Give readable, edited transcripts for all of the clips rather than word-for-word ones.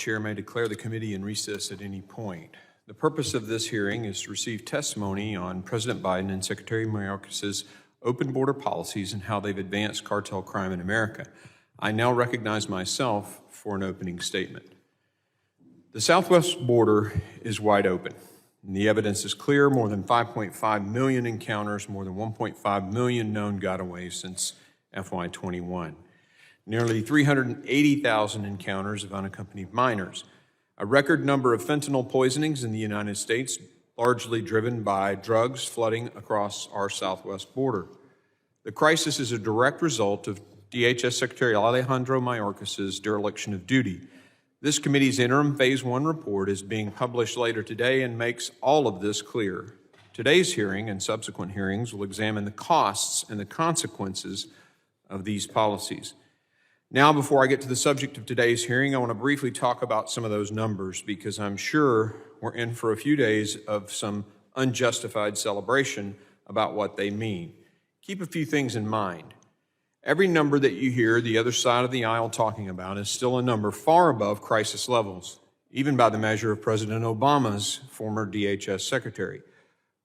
chair may declare the committee in recess at any point. The purpose of this hearing is to receive testimony on President Biden and Secretary Mayorkas' open border policies and how they've advanced cartel crime in America. I now recognize myself for an opening statement. The southwest border is wide open, and the evidence is clear. More than 5.5 million encounters, more than 1.5 million known gotaways since FY21. Nearly 380,000 encounters of unaccompanied minors. A record number of fentanyl poisonings in the United States, largely driven by drugs flooding across our southwest border. The crisis is a direct result of DHS Secretary Alejandro Mayorkas' dereliction of duty. This committee's interim Phase 1 report is being published later today and makes all of this clear. Today's hearing and subsequent hearings will examine the costs and the consequences of these policies. Now, before I get to the subject of today's hearing, I want to briefly talk about some of those numbers because I'm sure we're in for a few days of some unjustified celebration about what they mean. Keep a few things in mind. Every number that you hear the other side of the aisle talking about is still a number far above crisis levels, even by the measure of President Obama's former DHS secretary.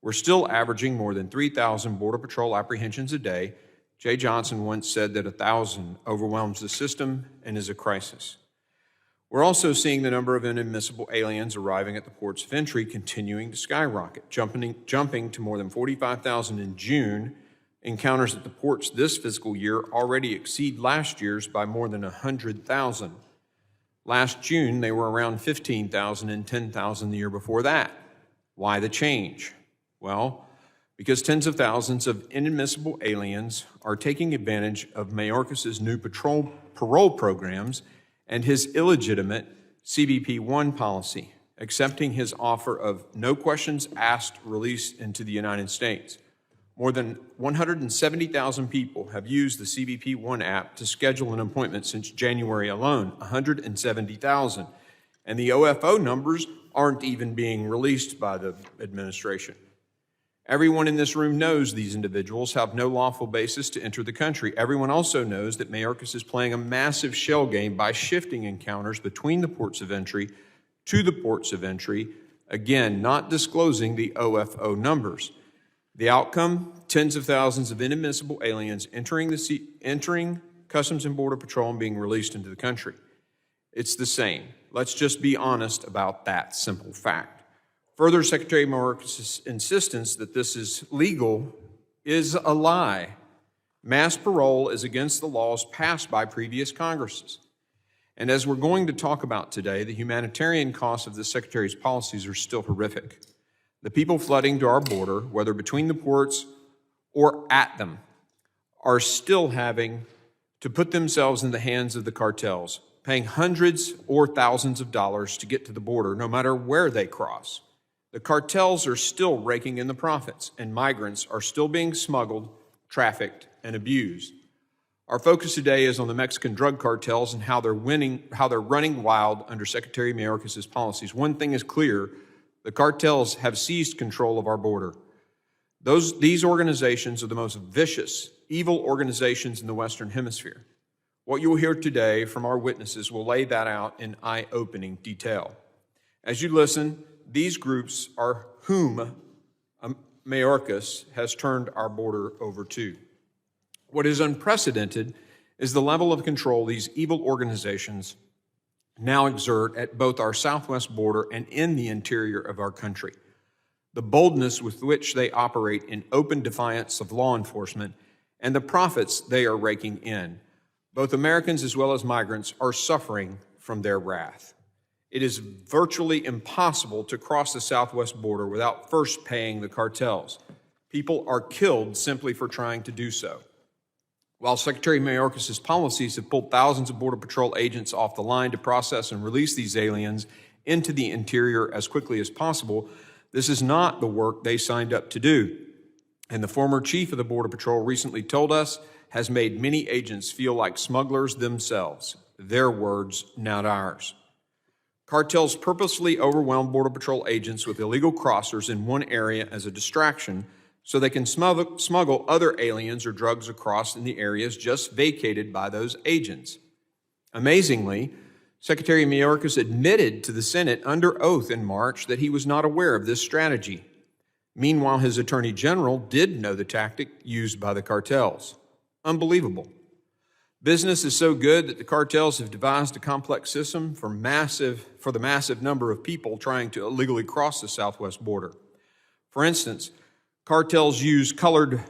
We're still averaging more than 3,000 Border Patrol apprehensions a day. Jay Johnson once said that 1,000 overwhelms the system and is a crisis. We're also seeing the number of inadmissible aliens arriving at the ports of entry continuing to skyrocket, jumping to more than 45,000 in June. Encounters at the ports this fiscal year already exceed last year's by more than 100,000. Last June, they were around 15,000 and 10,000 the year before that. Why the change? Well, because tens of thousands of inadmissible aliens are taking advantage of Mayorkas' new parole programs and his illegitimate CBP-1 policy, accepting his offer of no questions asked release into the United States. More than 170,000 people have used the CBP-1 app to schedule an appointment since January alone, 170,000. And the OFO numbers aren't even being released by the administration. Everyone in this room knows these individuals have no lawful basis to enter the country. Everyone also knows that Mayorkas is playing a massive shell game by shifting encounters between the ports of entry to the ports of entry, again, not disclosing the OFO numbers. The outcome, tens of thousands of inadmissible aliens entering Customs and Border Patrol and being released into the country. It's the same. Let's just be honest about that simple fact. Further, Secretary Mayorkas' insistence that this is legal is a lie. Mass parole is against the laws passed by previous Congresses. And as we're going to talk about today, the humanitarian costs of the Secretary's policies are still horrific. The people flooding to our border, whether between the ports or at them, are still having to put themselves in the hands of the cartels, paying hundreds or thousands of dollars to get to the border, no matter where they cross. The cartels are still raking in the profits, and migrants are still being smuggled, trafficked, and abused. Our focus today is on the Mexican drug cartels and how they're running wild under Secretary Mayorkas' policies. One thing is clear. The cartels have seized control of our border. These organizations are the most vicious, evil organizations in the Western Hemisphere. What you will hear today from our witnesses will lay that out in eye-opening detail. As you listen, these groups are whom Mayorkas has turned our border over to. What is unprecedented is the level of control these evil organizations now exert at both our southwest border and in the interior of our country. The boldness with which they operate in open defiance of law enforcement and the profits they are raking in. Both Americans as well as migrants are suffering from their wrath. It is virtually impossible to cross the southwest border without first paying the cartels. People are killed simply for trying to do so. While Secretary Mayorkas' policies have pulled thousands of Border Patrol agents off the line to process and release these aliens into the interior as quickly as possible, this is not the work they signed up to do. And the former chief of the Border Patrol recently told us has made many agents feel like smugglers themselves. Their words, not ours. Cartels purposely overwhelm Border Patrol agents with illegal crossers in one area as a distraction so they can smuggle other aliens or drugs across in the areas just vacated by those agents. Amazingly, Secretary Mayorkas admitted to the Senate under oath in March that he was not aware of this strategy. Meanwhile, his Attorney General did know the tactic used by the cartels. Unbelievable. Business is so good that the cartels have devised a complex system for the massive number of people trying to illegally cross the southwest border. For instance, cartels use colored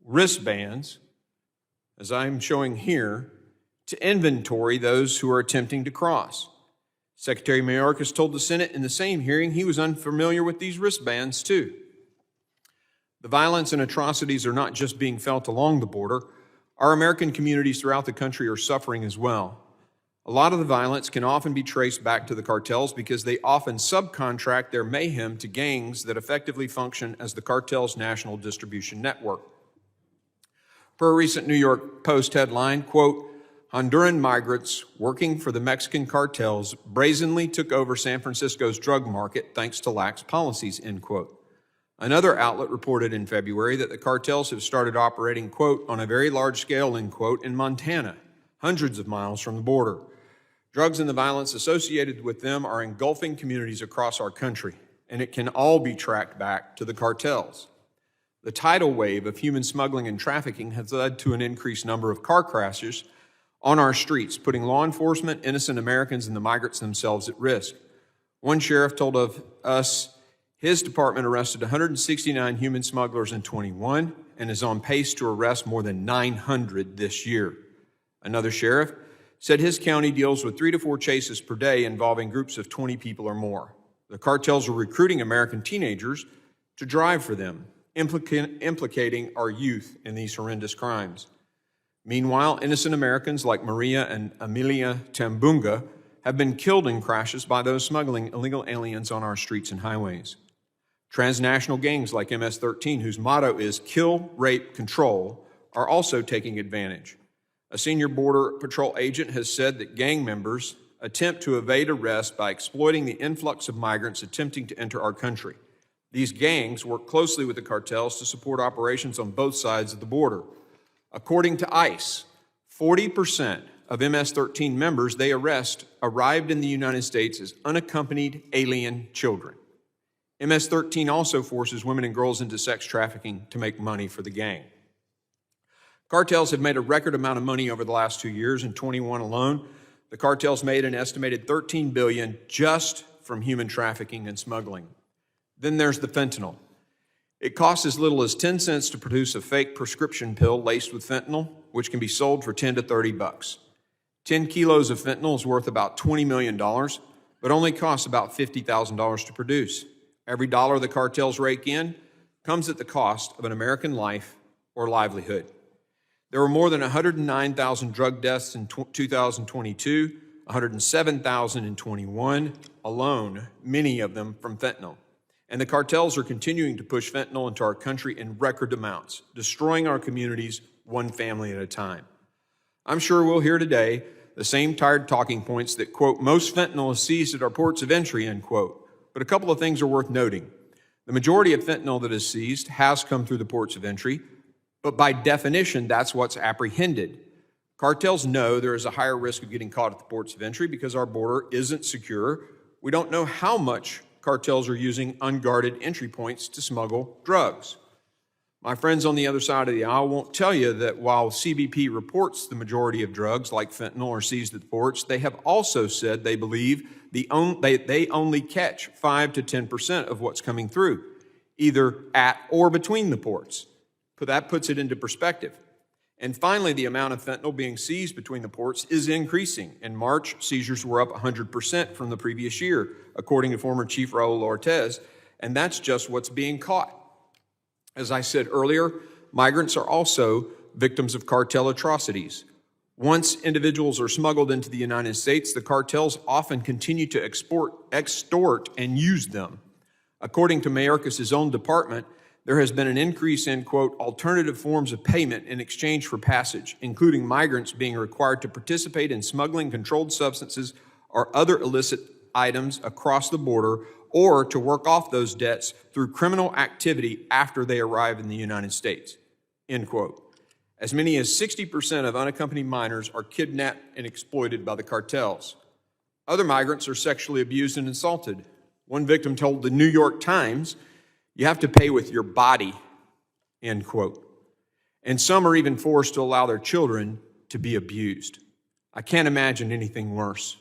wristbands, as I'm showing here, to inventory those who are attempting to cross. Secretary Mayorkas told the Senate in the same hearing he was unfamiliar with these wristbands too. The violence and atrocities are not just being felt along the border. Our American communities throughout the country are suffering as well. A lot of the violence can often be traced back to the cartels because they often subcontract their mayhem to gangs that effectively function as the cartel's national distribution network. Per a recent New York Post headline, quote, Honduran migrants working for the Mexican cartels brazenly took over San Francisco's drug market thanks to lax policies, end quote. Another outlet reported in February that the cartels have started operating, quote, on a very large scale, end quote, in Montana, hundreds of miles from the border. Drugs and the violence associated with them are engulfing communities across our country, and it can all be tracked back to the cartels. The tidal wave of human smuggling and trafficking has led to an increased number of car crashes on our streets, putting law enforcement, innocent Americans, and the migrants themselves at risk. One sheriff told of us his department arrested 169 human smugglers in 21 and is on pace to arrest more than 900 this year. Another sheriff said his county deals with 3 to 4 chases per day involving groups of 20 people or more. The cartels are recruiting American teenagers to drive for them, implicating our youth in these horrendous crimes. Meanwhile, innocent Americans like Maria and Amelia Tambunga have been killed in crashes by those smuggling illegal aliens on our streets and highways. Transnational gangs like MS-13, whose motto is kill, rape, control, are also taking advantage. A senior Border Patrol agent has said that gang members attempt to evade arrest by exploiting the influx of migrants attempting to enter our country. These gangs work closely with the cartels to support operations on both sides of the border. According to ICE, 40% of MS-13 members they arrest arrived in the United States as unaccompanied alien children. MS-13 also forces women and girls into sex trafficking to make money for the gang. Cartels have made a record amount of money over the last 2 years. In 21 alone, the cartels made an estimated $13 billion just from human trafficking and smuggling. Then there's the fentanyl. It costs as little as 10 cents to produce a fake prescription pill laced with fentanyl, which can be sold for 10 to 30 bucks. 10 kilos of fentanyl is worth about $20 million, but only costs about $50,000 to produce. Every dollar the cartels rake in comes at the cost of an American life or livelihood. There were more than 109,000 drug deaths in 2022, 107,000 in 21 alone, many of them from fentanyl. And the cartels are continuing to push fentanyl into our country in record amounts, destroying our communities one family at a time. I'm sure we'll hear today the same tired talking points that, quote, most fentanyl is seized at our ports of entry, end quote. But a couple of things are worth noting. The majority of fentanyl that is seized has come through the ports of entry, but by definition, that's what's apprehended. Cartels know there is a higher risk of getting caught at the ports of entry because our border isn't secure. We don't know how much cartels are using unguarded entry points to smuggle drugs. My friends on the other side of the aisle won't tell you that while CBP reports the majority of drugs like fentanyl are seized at the ports, they have also said they believe they only catch 5 to 10% of what's coming through, either at or between the ports. But that puts it into perspective. And finally, the amount of fentanyl being seized between the ports is increasing. In March, seizures were up 100% from the previous year, according to former Chief Raul Ortiz, and that's just what's being caught. As I said earlier, migrants are also victims of cartel atrocities. Once individuals are smuggled into the United States, the cartels often continue to extort, and use them. According to Mayorkas' own department, there has been an increase in, quote, alternative forms of payment in exchange for passage, including migrants being required to participate in smuggling controlled substances or other illicit items across the border, or to work off those debts through criminal activity after they arrive in the United States, end quote. As many as 60% of unaccompanied minors are kidnapped and exploited by the cartels. Other migrants are sexually abused and assaulted. One victim told the New York Times, "You have to pay with your body," end quote. And some are even forced to allow their children to be abused. I can't imagine anything worse.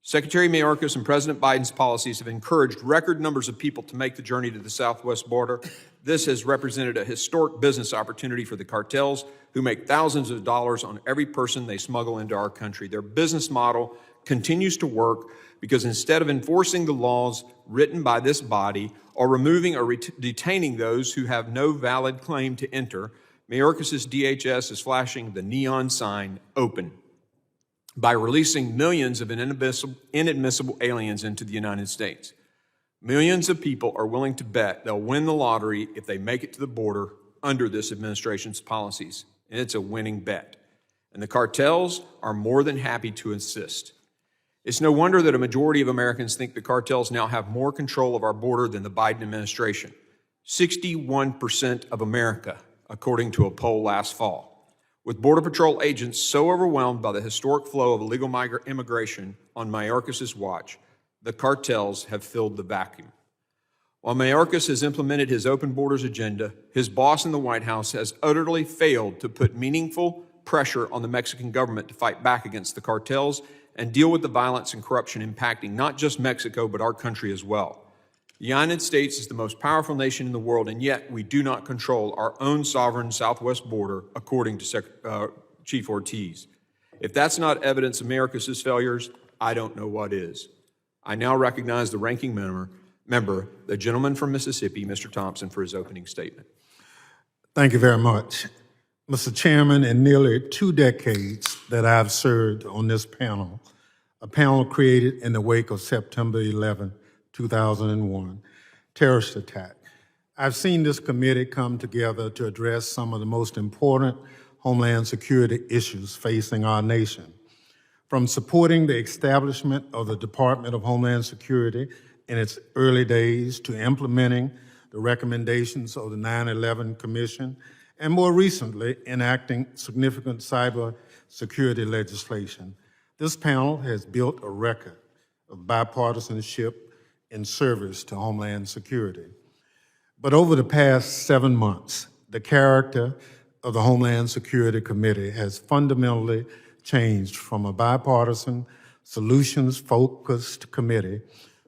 Secretary Mayorkas and President Biden's policies have encouraged record numbers of people to make the journey to the southwest border. This has represented a historic business opportunity for the cartels, who make thousands of dollars on every person they smuggle into our country. Their business model continues to work because instead of enforcing the laws written by this body or removing or detaining those who have no valid claim to enter, Mayorkas' DHS is flashing the neon sign "Open" by releasing millions of inadmissible aliens into the United States. Millions of people are willing to bet they'll win the lottery if they make it to the border under this administration's policies, and it's a winning bet. And the cartels are more than happy to assist. It's no wonder that a majority of Americans think the cartels now have more control of our border than the Biden administration. 61% of America, according to a poll last fall. With Border Patrol agents so overwhelmed by the historic flow of illegal immigration on Mayorkas' watch, the cartels have filled the vacuum. While Mayorkas has implemented his open borders agenda, his boss in the White House has utterly failed to put meaningful pressure on the Mexican government to fight back against the cartels and deal with the violence and corruption impacting not just Mexico, but our country as well. The United States is the most powerful nation in the world, and yet we do not control our own sovereign southwest border, according to Chief Ortiz. If that's not evidence of Mayorkas' failures, I don't know what is. I now recognize the ranking member, the gentleman from Mississippi, Mr. Thompson, for his opening statement. Thank you very much. Mr. Chairman, in nearly 2 decades that I've served on this panel, a panel created in the wake of September 11, 2001, terrorist attack, I've seen this committee come together to address some of the most important homeland security issues facing our nation. From supporting the establishment of the Department of Homeland Security in its early days to implementing the recommendations of the 9/11 Commission, and more recently, enacting significant cyber security legislation, this panel has built a record of bipartisanship in service to Homeland Security. But over the past 7 months, the character of the Homeland Security Committee has fundamentally changed from a bipartisan, solutions-focused committee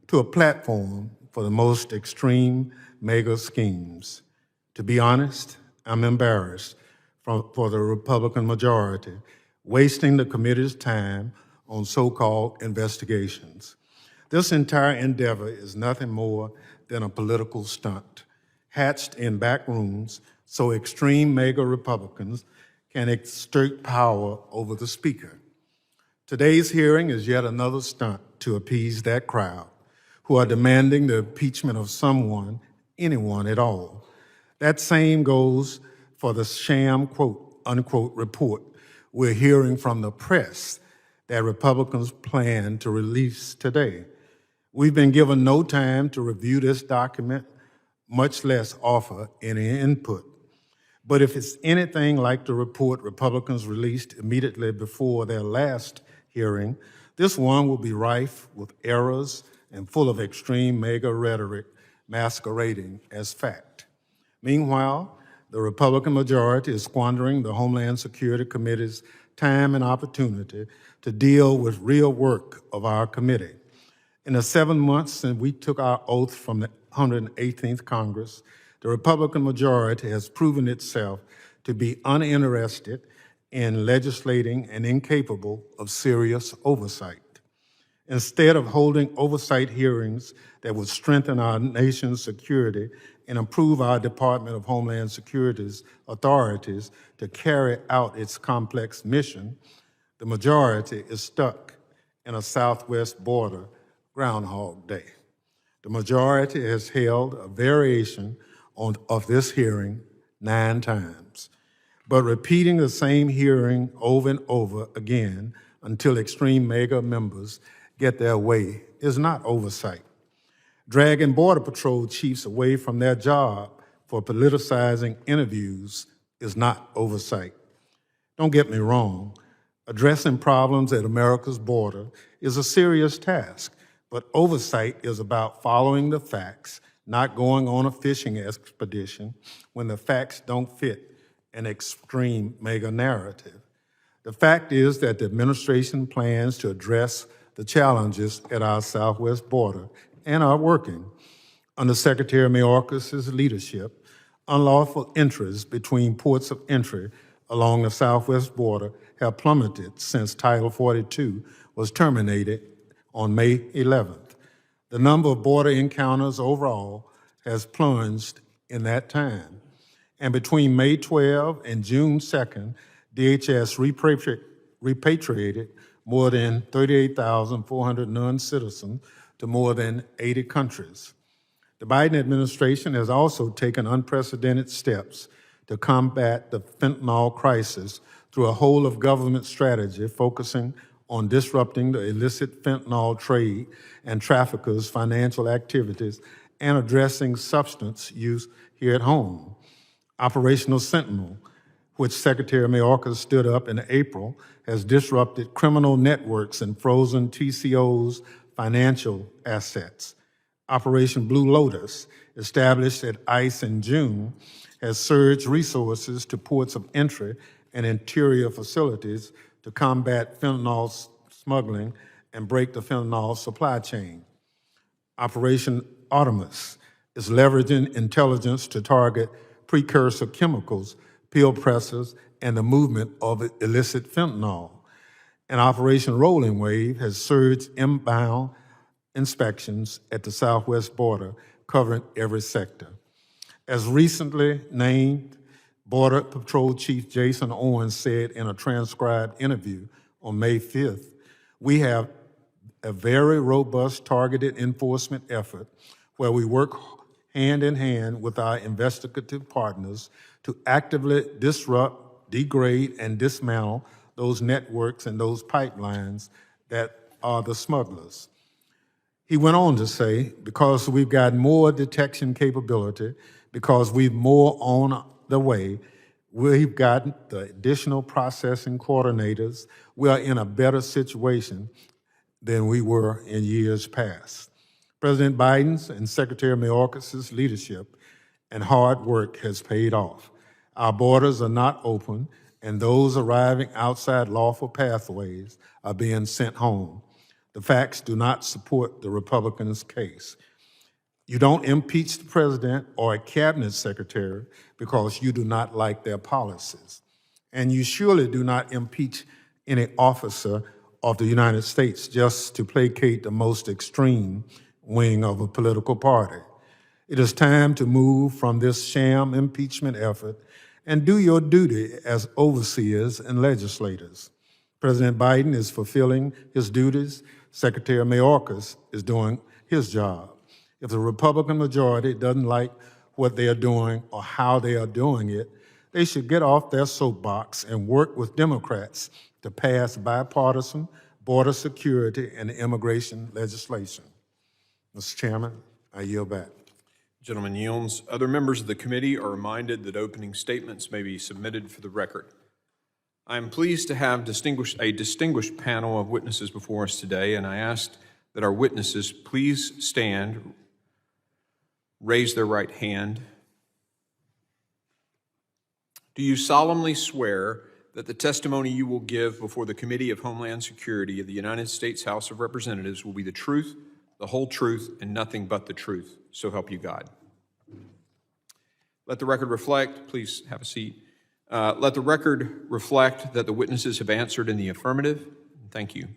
to a platform for the most extreme mega schemes. To be honest, I'm embarrassed for the Republican majority, wasting the committee's time on so-called investigations. This entire endeavor is nothing more than a political stunt, hatched in back rooms so extreme mega Republicans can exert power over the Speaker. Today's hearing is yet another stunt to appease that crowd who are demanding the impeachment of someone, anyone at all. That same goes for the sham quote, unquote report we're hearing from the press that Republicans plan to release today. We've been given no time to review this document, much less offer any input. But if it's anything like the report Republicans released immediately before their last hearing, this one will be rife with errors and full of extreme mega rhetoric masquerading as fact. Meanwhile, the Republican majority is squandering the Homeland Security Committee's time and opportunity to deal with real work of our committee. In the 7 months since we took our oath from the 118th Congress, the Republican majority has proven itself to be uninterested in legislating and incapable of serious oversight. Instead of holding oversight hearings that would strengthen our nation's security and improve our Department of Homeland Security's authorities to carry out its complex mission, the majority is stuck in a southwest border Groundhog Day. The majority has held a variation of this hearing 9 times, but repeating the same hearing over and over again until extreme mega members get their way is not oversight. Dragging Border Patrol chiefs away from their job for politicizing interviews is not oversight. Don't get me wrong, Addressing problems at America's border is a serious task, but oversight is about following the facts, not going on a fishing expedition when the facts don't fit an extreme mega narrative. The fact is that the administration plans to address the challenges at our southwest border and are working. Under Secretary Mayorkas' leadership, unlawful entries between ports of entry along the southwest border have plummeted since Title 42 was terminated on May 11th. The number of border encounters overall has plunged in that time. And between May 12 and June 2nd, DHS repatriated more than 38,400 non-citizens to more than 80 countries. The Biden administration has also taken unprecedented steps to combat the fentanyl crisis through a whole-of-government strategy focusing on disrupting the illicit fentanyl trade and traffickers' financial activities and addressing substance use here at home. Operational Sentinel, which Secretary Mayorkas stood up in April, has disrupted criminal networks and frozen TCO's financial assets. Operation Blue Lotus, established at ICE in June, has surged resources to ports of entry and interior facilities to combat fentanyl smuggling and break the fentanyl supply chain. Operation Artemis is leveraging intelligence to target precursor chemicals, pill pressers, and the movement of illicit fentanyl. And Operation Rolling Wave has surged inbound inspections at the southwest border, covering every sector. As recently named Border Patrol Chief Jason Owens said in a transcribed interview on May 5th, we have a very robust targeted enforcement effort where we work hand in hand with our investigative partners to actively disrupt, degrade, and dismantle those networks and those pipelines that are the smugglers. He went on to say, because we've got more detection capability, because we've more on the way, we've got the additional processing coordinators, we are in a better situation than we were in years past. President Biden's and Secretary Mayorkas' leadership and hard work has paid off. Our borders are not open, and those arriving outside lawful pathways are being sent home. The facts do not support the Republicans' case. You don't impeach the president or a cabinet secretary because you do not like their policies. And you surely do not impeach any officer of the United States just to placate the most extreme wing of a political party. It is time to move from this sham impeachment effort and do your duty as overseers and legislators. President Biden is fulfilling his duties. Secretary Mayorkas is doing his job. If the Republican majority doesn't like what they are doing or how they are doing it, they should get off their soapbox and work with Democrats to pass bipartisan border security and immigration legislation. Mr. Chairman, I yield back. Gentleman yields. Other members of the committee are reminded that opening statements may be submitted for the record. I am pleased to have a distinguished panel of witnesses before us today, and I ask that our witnesses please stand, raise their right hand. Do you solemnly swear that the testimony you will give before the Committee of Homeland Security of the United States House of Representatives will be the truth, the whole truth, and nothing but the truth? So help you God. Let the record reflect, please have a seat. Let the record reflect that the witnesses have answered in the affirmative. Thank you.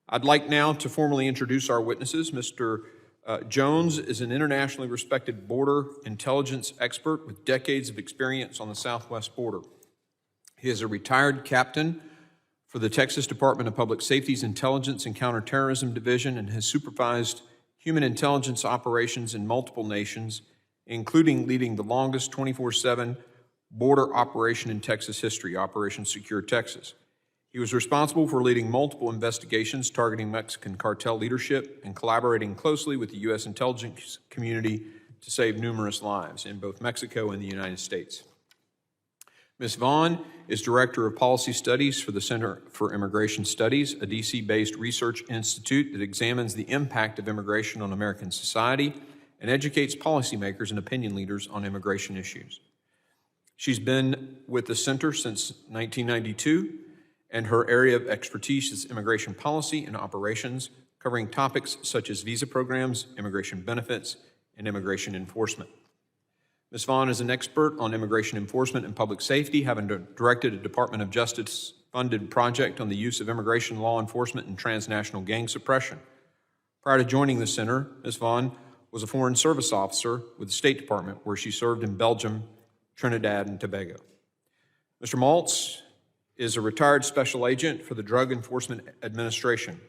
I'd like now to formally introduce our witnesses. Mr. Jones is an internationally respected border intelligence expert with decades of experience on the southwest border. He is a retired captain for the Texas Department of Public Safety's Intelligence and Counterterrorism Division and has supervised human intelligence operations in multiple nations, including leading the longest 24/7 border operation in Texas history, Operation Secure Texas. He was responsible for leading multiple investigations targeting Mexican cartel leadership and collaborating closely with the U.S. intelligence community to save numerous lives in both Mexico and the United States. Ms. Vaughn is Director of Policy Studies for the Center for Immigration Studies, a DC-based research institute that examines the impact of immigration on American society and educates policymakers and opinion leaders on immigration issues. She's been with the center since 1992, and her area of expertise is immigration policy and operations, covering topics such as visa programs, immigration benefits, and immigration enforcement. Ms. Vaughn is an expert on immigration enforcement and public safety, having directed a Department of Justice-funded project on the use of immigration law enforcement and transnational gang suppression. Prior to joining the center, Ms. Vaughn was a Foreign Service officer with the State Department, where she served in Belgium, Trinidad, and Tobago. Mr. Maltz is a retired special agent for the Drug Enforcement Administration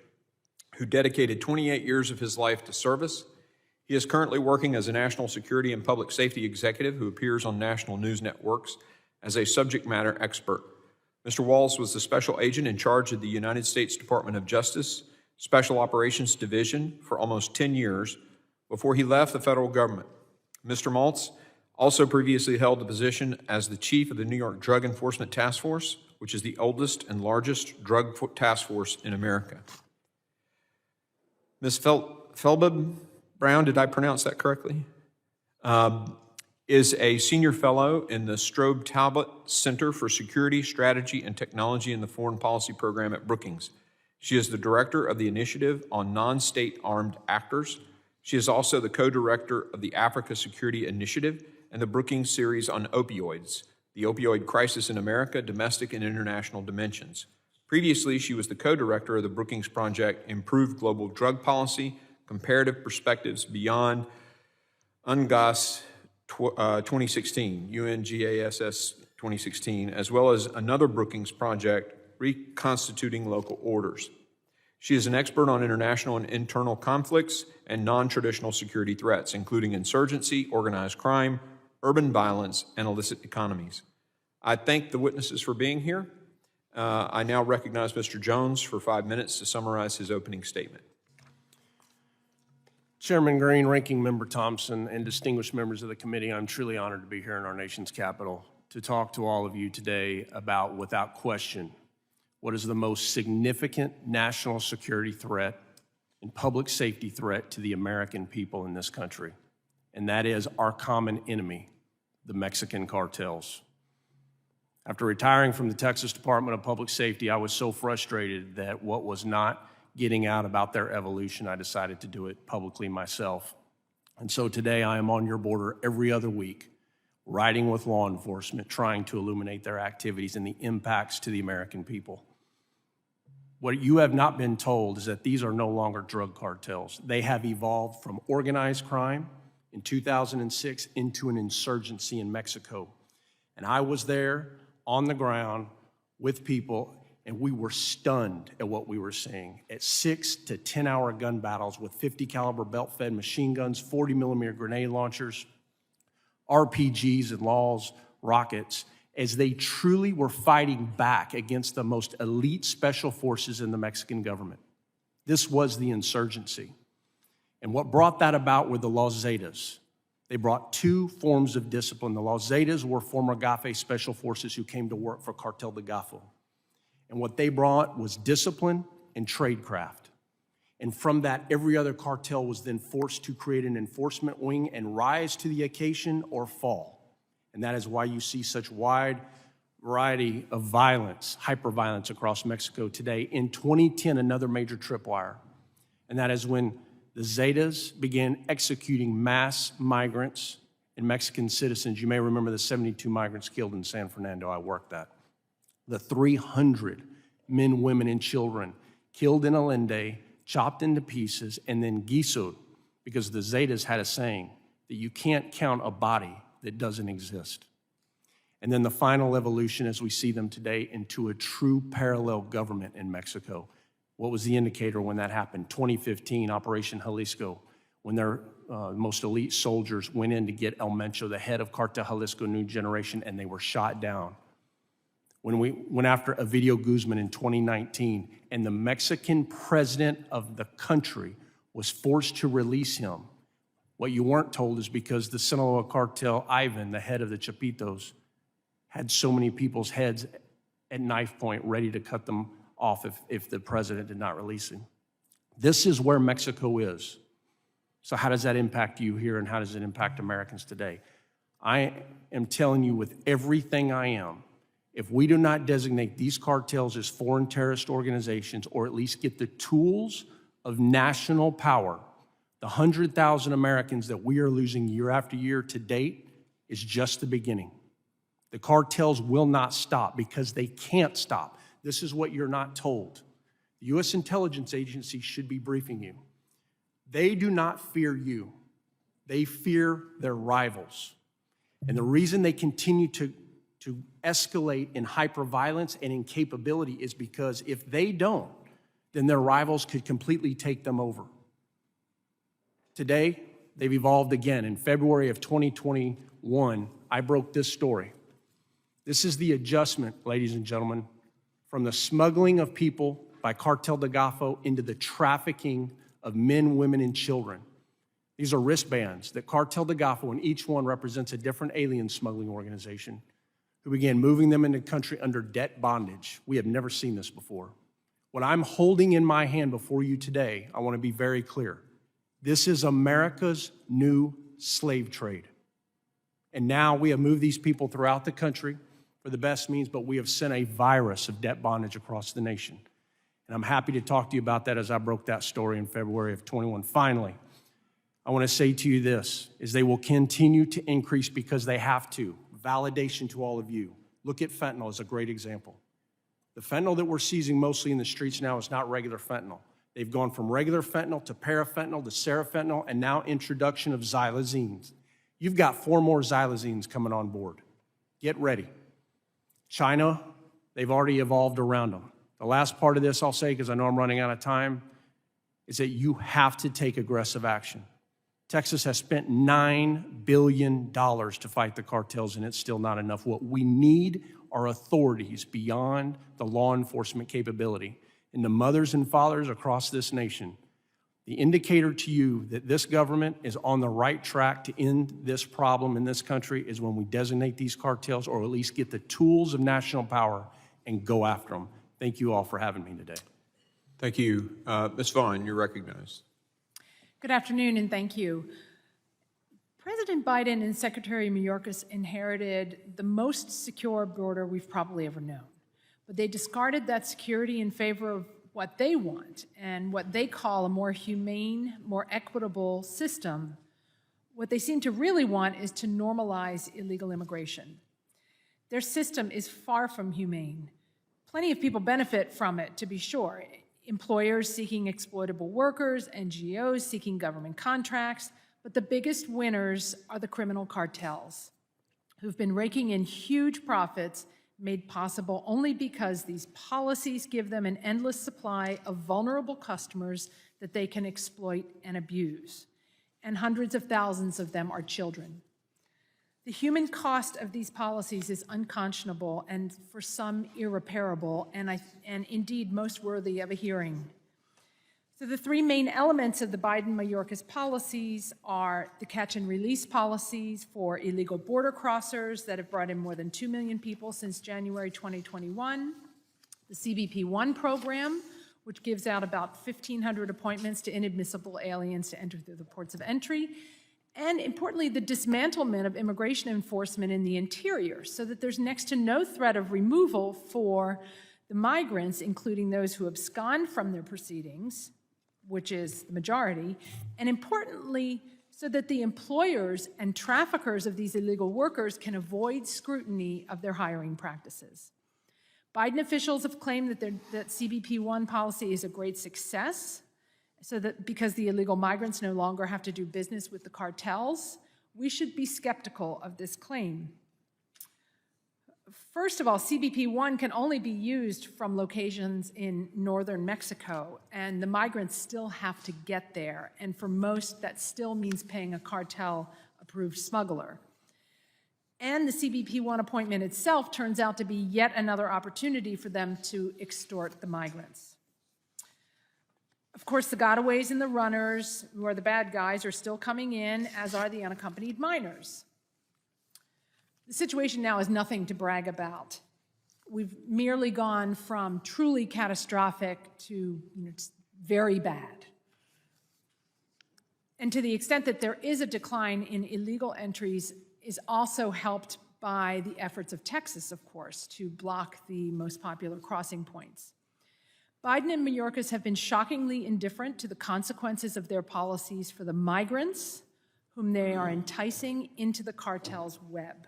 who dedicated 28 years of his life to service. He is currently working as a national security and public safety executive who appears on national news networks as a subject matter expert. Mr. Walls was the special agent in charge of the United States Department of Justice Special Operations Division for almost 10 years before he left the federal government. Mr. Maltz also previously held the position as the chief of the New York Drug Enforcement Task Force, which is the oldest and largest drug task force in America. Ms. Felbab Brown, did I pronounce that correctly? Is a senior fellow in the Strobe Talbot Center for Security, Strategy, and Technology in the Foreign Policy Program at Brookings. She is the director of the Initiative on Non-State Armed Actors. She is also the co-director of the Africa Security Initiative and the Brookings series on opioids, the opioid crisis in America, domestic and international dimensions. Previously, she was the co-director of the Brookings project, Improved Global Drug Policy, Comparative Perspectives Beyond UNGAS 2016, UNGASS 2016, as well as another Brookings project, Reconstituting Local Orders. She is an expert on international and internal conflicts and non-traditional security threats, including insurgency, organized crime, urban violence, and illicit economies. I thank the witnesses for being here. I now recognize Mr. Jones for 5 minutes to summarize his opening statement. Chairman Green, Ranking Member Thompson, and distinguished members of the committee, I'm truly honored to be here in our nation's capital to talk to all of you today about, without question, what is the most significant national security threat and public safety threat to the American people in this country, and that is our common enemy, the Mexican cartels. After retiring from the Texas Department of Public Safety, I was so frustrated that what was not getting out about their evolution, I decided to do it publicly myself. And so today I am on your border every other week, riding with law enforcement, trying to illuminate their activities and the impacts to the American people. What you have not been told is that these are no longer drug cartels. They have evolved from organized crime in 2006 into an insurgency in Mexico. And I was there on the ground with people, and we were stunned at what we were seeing. At 6 to 10 hour gun battles with 50 caliber belt-fed machine guns, 40 millimeter grenade launchers, RPGs and LAWs, rockets, as they truly were fighting back against the most elite special forces in the Mexican government. This was the insurgency. And what brought that about were the Los Zetas. They brought two forms of discipline. The Los Zetas were former GAFE special forces who came to work for Cartel de Golfo. And what they brought was discipline and tradecraft. And from that, every other cartel was then forced to create an enforcement wing and rise to the occasion or fall. And that is why you see such wide variety of violence, hyper-violence across Mexico today. In 2010, another major tripwire, and that is when the Zetas began executing mass migrants and Mexican citizens. You may remember the 72 migrants killed in San Fernando. I worked that. The 300 men, women, and children killed in Allende, chopped into pieces, and then guisoed, because the Zetas had a saying that you can't count a body that doesn't exist. And then the final evolution, as we see them today, into a true parallel government in Mexico. What was the indicator when that happened? 2015, Operation Jalisco, when their most elite soldiers went in to get El Mencho, the head of Cartel Jalisco New Generation, and they were shot down. When we went after Ovidio Guzman in 2019, and the Mexican president of the country was forced to release him. What you weren't told is because the Sinaloa cartel, Ivan, the head of the Chapitos, had so many people's heads at knife point ready to cut them off if the president did not release him. This is where Mexico is. So how does that impact you here, and how does it impact Americans today? I am telling you with everything I am, if we do not designate these cartels as foreign terrorist organizations, or at least get the tools of national power, the 100,000 Americans that we are losing year after year to date is just the beginning. The cartels will not stop because they can't stop. This is what you're not told. The U.S. intelligence agency should be briefing you. They do not fear you. They fear their rivals. And the reason they continue to escalate in hyperviolence and incapability is because if they don't, then their rivals could completely take them over. Today, they've evolved again. In February of 2021, I broke this story. This is the adjustment, ladies and gentlemen, from the smuggling of people by Cartel de Golfo into the trafficking of men, women, and children. These are wristbands that Cartel de Golfo, and each one represents a different alien smuggling organization, who began moving them into the country under debt bondage. We have never seen this before. What I'm holding in my hand before you today, I want to be very clear. This is America's new slave trade. And now we have moved these people throughout the country for the best means, but we have sent a virus of debt bondage across the nation. And I'm happy to talk to you about that as I broke that story in February of 21. Finally, I want to say to you this, is they will continue to increase because they have to. Validation to all of you. Look at fentanyl as a great example. The fentanyl that we're seizing mostly in the streets now is not regular fentanyl. They've gone from regular fentanyl to parafentanyl to serafentanyl, and now introduction of xylazines. You've got 4 more xylazines coming on board. Get ready. China, they've already evolved around them. The last part of this I'll say, because I know I'm running out of time, is that you have to take aggressive action. Texas has spent $9 billion to fight the cartels, and it's still not enough. What we need are authorities beyond the law enforcement capability. And the mothers and fathers across this nation, the indicator to you that this government is on the right track to end this problem in this country is when we designate these cartels, or at least get the tools of national power and go after them. Thank you all for having me today. Thank you. Ms. Vaughn, you're recognized. Good afternoon, and thank you. President Biden and Secretary Mayorkas inherited the most secure border we've probably ever known. But they discarded that security in favor of what they want and what they call a more humane, more equitable system. What they seem to really want is to normalize illegal immigration. Their system is far from humane. Plenty of people benefit from it, to be sure. Employers seeking exploitable workers, NGOs seeking government contracts, but the biggest winners are the criminal cartels, who've been raking in huge profits made possible only because these policies give them an endless supply of vulnerable customers that they can exploit and abuse. And hundreds of thousands of them are children. The human cost of these policies is unconscionable and for some irreparable, and indeed most worthy of a hearing. So the 3 main elements of the Biden-Mayorkas policies are the catch and release policies for illegal border crossers that have brought in more than 2 million people since January 2021, the CBP-1 program, which gives out about 1,500 appointments to inadmissible aliens to enter through the ports of entry, and importantly, the dismantlement of immigration enforcement in the interior so that there's next to no threat of removal for the migrants, including those who abscond from their proceedings, which is the majority, and importantly, so that the employers and traffickers of these illegal workers can avoid scrutiny of their hiring practices. Biden officials have claimed that CBP-1 policy is a great success, so that because the illegal migrants no longer have to do business with the cartels. We should be skeptical of this claim. First of all, CBP-1 can only be used from locations in northern Mexico, and the migrants still have to get there. And for most, that still means paying a cartel-approved smuggler. And the CBP-1 appointment itself turns out to be yet another opportunity for them to extort the migrants. Of course, the gotaways and the runners, who are the bad guys, are still coming in, as are the unaccompanied minors. The situation now is nothing to brag about. We've merely gone from truly catastrophic to very bad. And to the extent that there is a decline in illegal entries is also helped by the efforts of Texas, of course, to block the most popular crossing points. Biden and Mayorkas have been shockingly indifferent to the consequences of their policies for the migrants whom they are enticing into the cartel's web.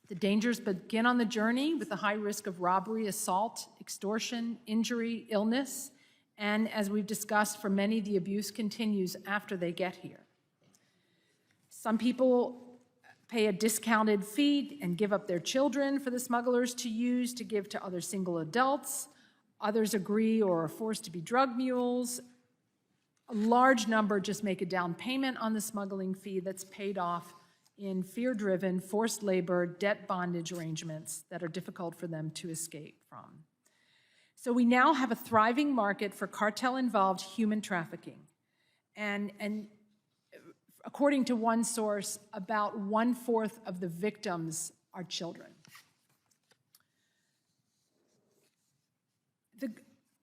The dangers begin on the journey with the high risk of robbery, assault, extortion, injury, illness, and as we've discussed, for many, the abuse continues after they get here. Some people pay a discounted fee and give up their children for the smugglers to use to give to other single adults. Others agree or are forced to be drug mules. A large number just make a down payment on the smuggling fee that's paid off in fear-driven, forced labor, debt bondage arrangements that are difficult for them to escape from. So we now have a thriving market for cartel-involved human trafficking. And according to one source, about 1/4 of the victims are children.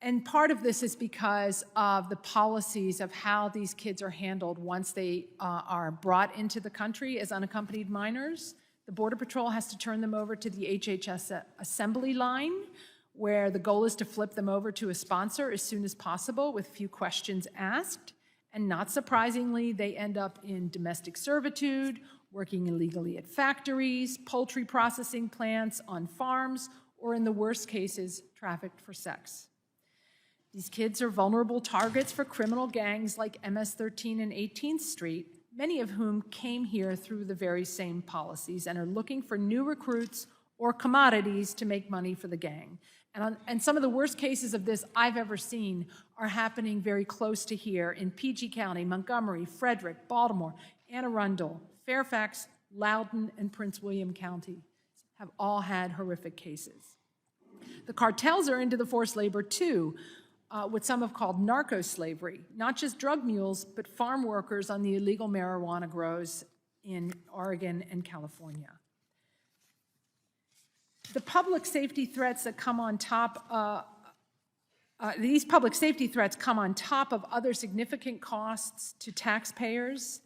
And part of this is because of the policies of how these kids are handled once they are brought into the country as unaccompanied minors. The Border Patrol has to turn them over to the HHS assembly line, where the goal is to flip them over to a sponsor as soon as possible with few questions asked. And not surprisingly, they end up in domestic servitude, working illegally at factories, poultry processing plants, on farms, or in the worst cases, trafficked for sex. These kids are vulnerable targets for criminal gangs like MS-13 and 18th Street, many of whom came here through the very same policies and are looking for new recruits or commodities to make money for the gang. And some of the worst cases of this I've ever seen are happening very close to here in PG County, Montgomery, Frederick, Baltimore, Anne Arundel, Fairfax, Loudoun, and Prince William County have all had horrific cases. The cartels are into the forced labor too, what some have called narco-slavery, not just drug mules, but farm workers on the illegal marijuana grows in Oregon and California. The public safety threats that come on top, these public safety threats come on top of other significant costs to taxpayers,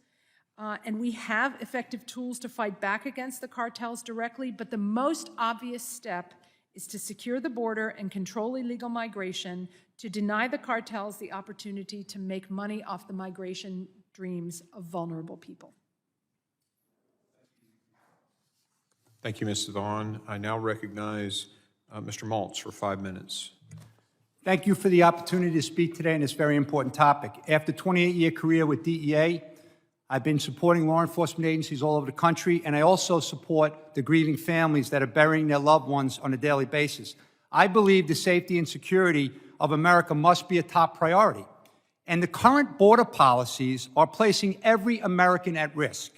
and we have effective tools to fight back against the cartels directly, but the most obvious step is to secure the border and control illegal migration, to deny the cartels the opportunity to make money off the migration dreams of vulnerable people. Thank you, Ms. Vaughn. I now recognize Mr. Maltz for 5 minutes. Thank you for the opportunity to speak today on this very important topic. After a 28-year career with DEA, I've been supporting law enforcement agencies all over the country, and I also support the grieving families that are burying their loved ones on a daily basis. I believe the safety and security of America must be a top priority. And the current border policies are placing every American at risk.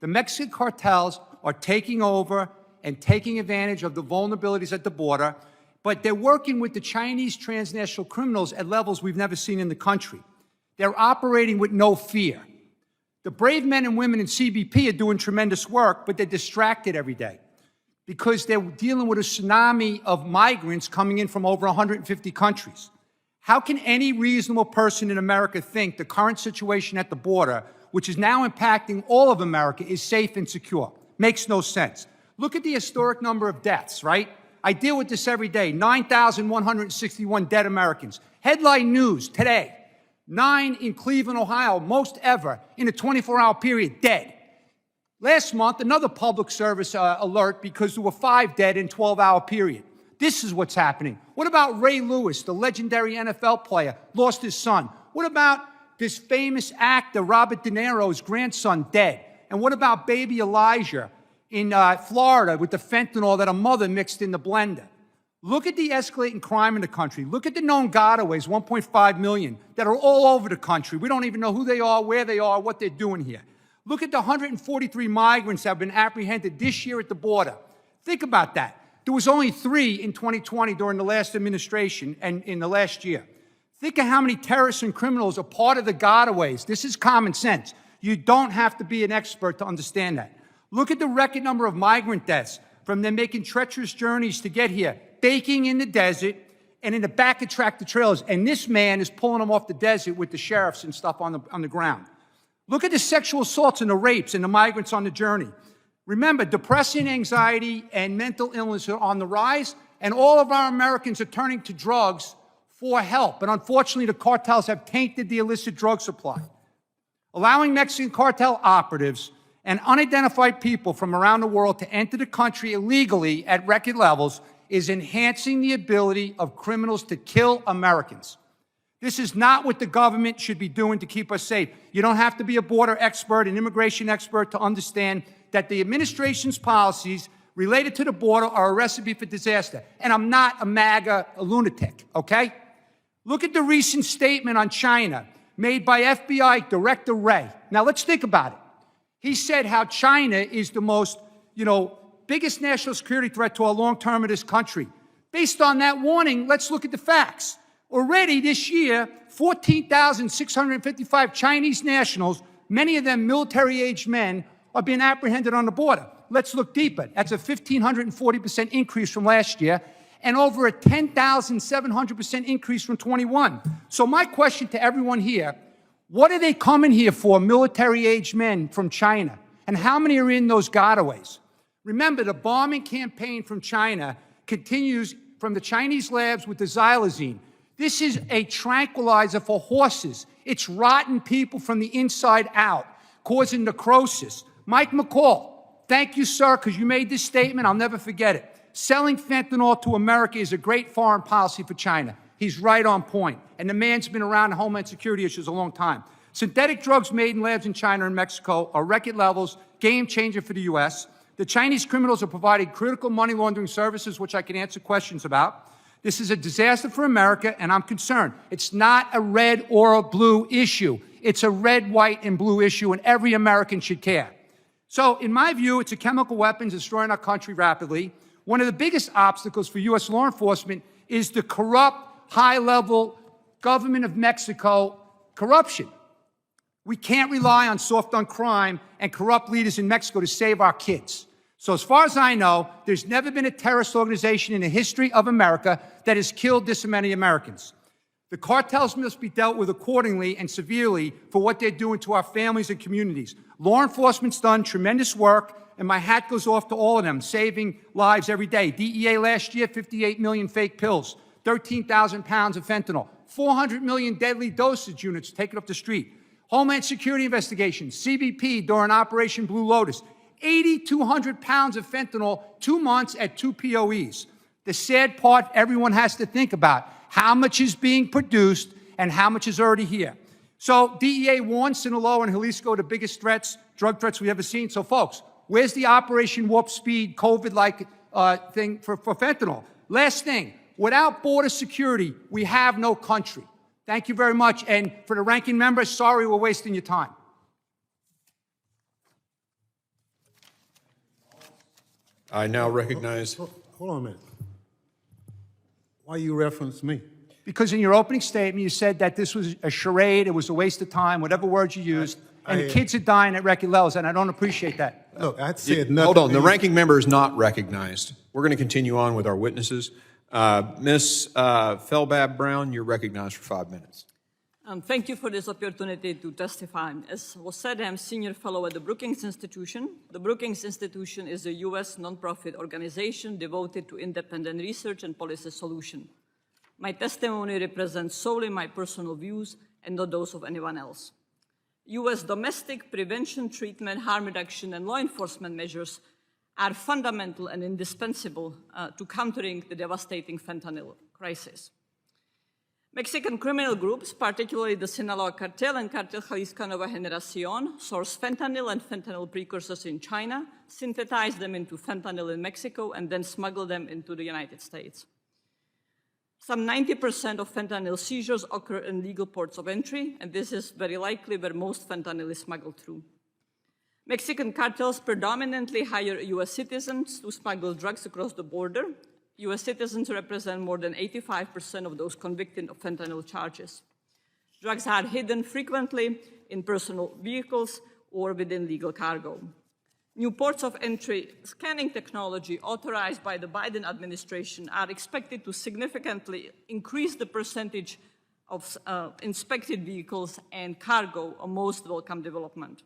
The Mexican cartels are taking over and taking advantage of the vulnerabilities at the border, but they're working with the Chinese transnational criminals at levels we've never seen in the country. They're operating with no fear. The brave men and women in CBP are doing tremendous work, but they're distracted every day because they're dealing with a tsunami of migrants coming in from over 150 countries. How can any reasonable person in America think the current situation at the border, which is now impacting all of America, is safe and secure? Makes no sense. Look at the historic number of deaths, right? I deal with this every day, 9,161 dead Americans. Headline news today, 9 in Cleveland, Ohio, most ever in a 24-hour period, dead. Last month, another public service alert because there were 5 dead in a 12-hour period. This is what's happening. What about Ray Lewis, the legendary NFL player, lost his son? What about this famous actor, Robert De Niro's grandson, dead? And what about baby Elijah in Florida with the fentanyl that a mother mixed in the blender? Look at the escalating crime in the country. Look at the known gotaways, 1.5 million, that are all over the country. We don't even know who they are, where they are, what they're doing here. Look at the 143 migrants that have been apprehended this year at the border. Think about that. There was only 3 in 2020 during the last administration and in the last year. Think of how many terrorists and criminals are part of the gotaways. This is common sense. You don't have to be an expert to understand that. Look at the record number of migrant deaths from them making treacherous journeys to get here, baking in the desert and in the back of tractor trailers. And this man is pulling them off the desert with the sheriffs and stuff on the ground. Look at the sexual assaults and the rapes and the migrants on the journey. Remember, depression, anxiety, and mental illness are on the rise, and all of our Americans are turning to drugs for help. And unfortunately, the cartels have tainted the illicit drug supply. Allowing Mexican cartel operatives and unidentified people from around the world to enter the country illegally at record levels is enhancing the ability of criminals to kill Americans. This is not what the government should be doing to keep us safe. You don't have to be a border expert, an immigration expert to understand that the administration's policies related to the border are a recipe for disaster. And I'm not a MAGA lunatic, okay? Look at the recent statement on China made by FBI Director Wray. Now let's think about it. He said how China is the most, biggest national security threat to our long term of this country. Based on that warning, let's look at the facts. Already this year, 14,655 Chinese nationals, many of them military-aged men, are being apprehended on the border. Let's look deeper. That's a 1,540% increase from last year and over a 10,700% increase from 21. So my question to everyone here, what are they coming here for, military-aged men from China? And how many are in those gotaways? Remember, the bombing campaign from China continues from the Chinese labs with the xylazine. This is a tranquilizer for horses. It's rotten people from the inside out, causing necrosis. Mike McCall, thank you, sir, because you made this statement. I'll never forget it. Selling fentanyl to America is a great foreign policy for China. He's right on point. And the man's been around Homeland Security issues a long time. Synthetic drugs made in labs in China and Mexico are record levels, game changer for the U.S. The Chinese criminals are providing critical money laundering services, which I can answer questions about. This is a disaster for America, and I'm concerned. It's not a red or a blue issue. It's a red, white, and blue issue, and every American should care. So, in my view, it's a chemical weapon destroying our country rapidly. One of the biggest obstacles for U.S. law enforcement is the corrupt, high-level government of Mexico corruption. We can't rely on soft on crime and corrupt leaders in Mexico to save our kids. So as far as I know, there's never been a terrorist organization in the history of America that has killed this many Americans. The cartels must be dealt with accordingly and severely for what they're doing to our families and communities. Law enforcement's done tremendous work, and my hat goes off to all of them, saving lives every day. DEA last year, 58 million fake pills, 13,000 pounds of fentanyl, 400 million deadly dosage units taken off the street. Homeland Security investigations, CBP during Operation Blue Lotus, 8,200 pounds of fentanyl, 2 months at 2 POEs. The sad part everyone has to think about, how much is being produced and how much is already here. So DEA warns Sinaloa and Jalisco the biggest threats, drug threats we've ever seen. So folks, where's the Operation Warp Speed COVID-like thing for fentanyl? Last thing, without border security, we have no country. Thank you very much. And for the ranking member, sorry we're wasting your time. I now recognize. Hold on a minute. Why you reference me? Because in your opening statement, you said that this was a charade, it was a waste of time, whatever words you used, and kids are dying at record levels, and I don't appreciate that. Look, I said nothing. Hold on. The ranking member is not recognized. We're going to continue on with our witnesses. Ms. Felbab Brown, you're recognized for 5 minutes. Thank you for this opportunity to testify. As was said, I'm senior fellow at the Brookings Institution. The Brookings Institution is a U.S. nonprofit organization devoted to independent research and policy solution. My testimony represents solely my personal views and not those of anyone else. U.S. domestic prevention, treatment, harm reduction, and law enforcement measures are fundamental and indispensable to countering the devastating fentanyl crisis. Mexican criminal groups, particularly the Sinaloa Cartel and Cartel Jalisco Nueva Generación, source fentanyl and fentanyl precursors in China, synthesize them into fentanyl in Mexico, and then smuggle them into the United States. Some 90% of fentanyl seizures occur in legal ports of entry, and this is very likely where most fentanyl is smuggled through. Mexican cartels predominantly hire U.S. citizens to smuggle drugs across the border. U.S. citizens represent more than 85% of those convicted of fentanyl charges. Drugs are hidden frequently in personal vehicles or within legal cargo. New ports of entry scanning technology authorized by the Biden administration are expected to significantly increase the percentage of inspected vehicles and cargo, a most welcome development.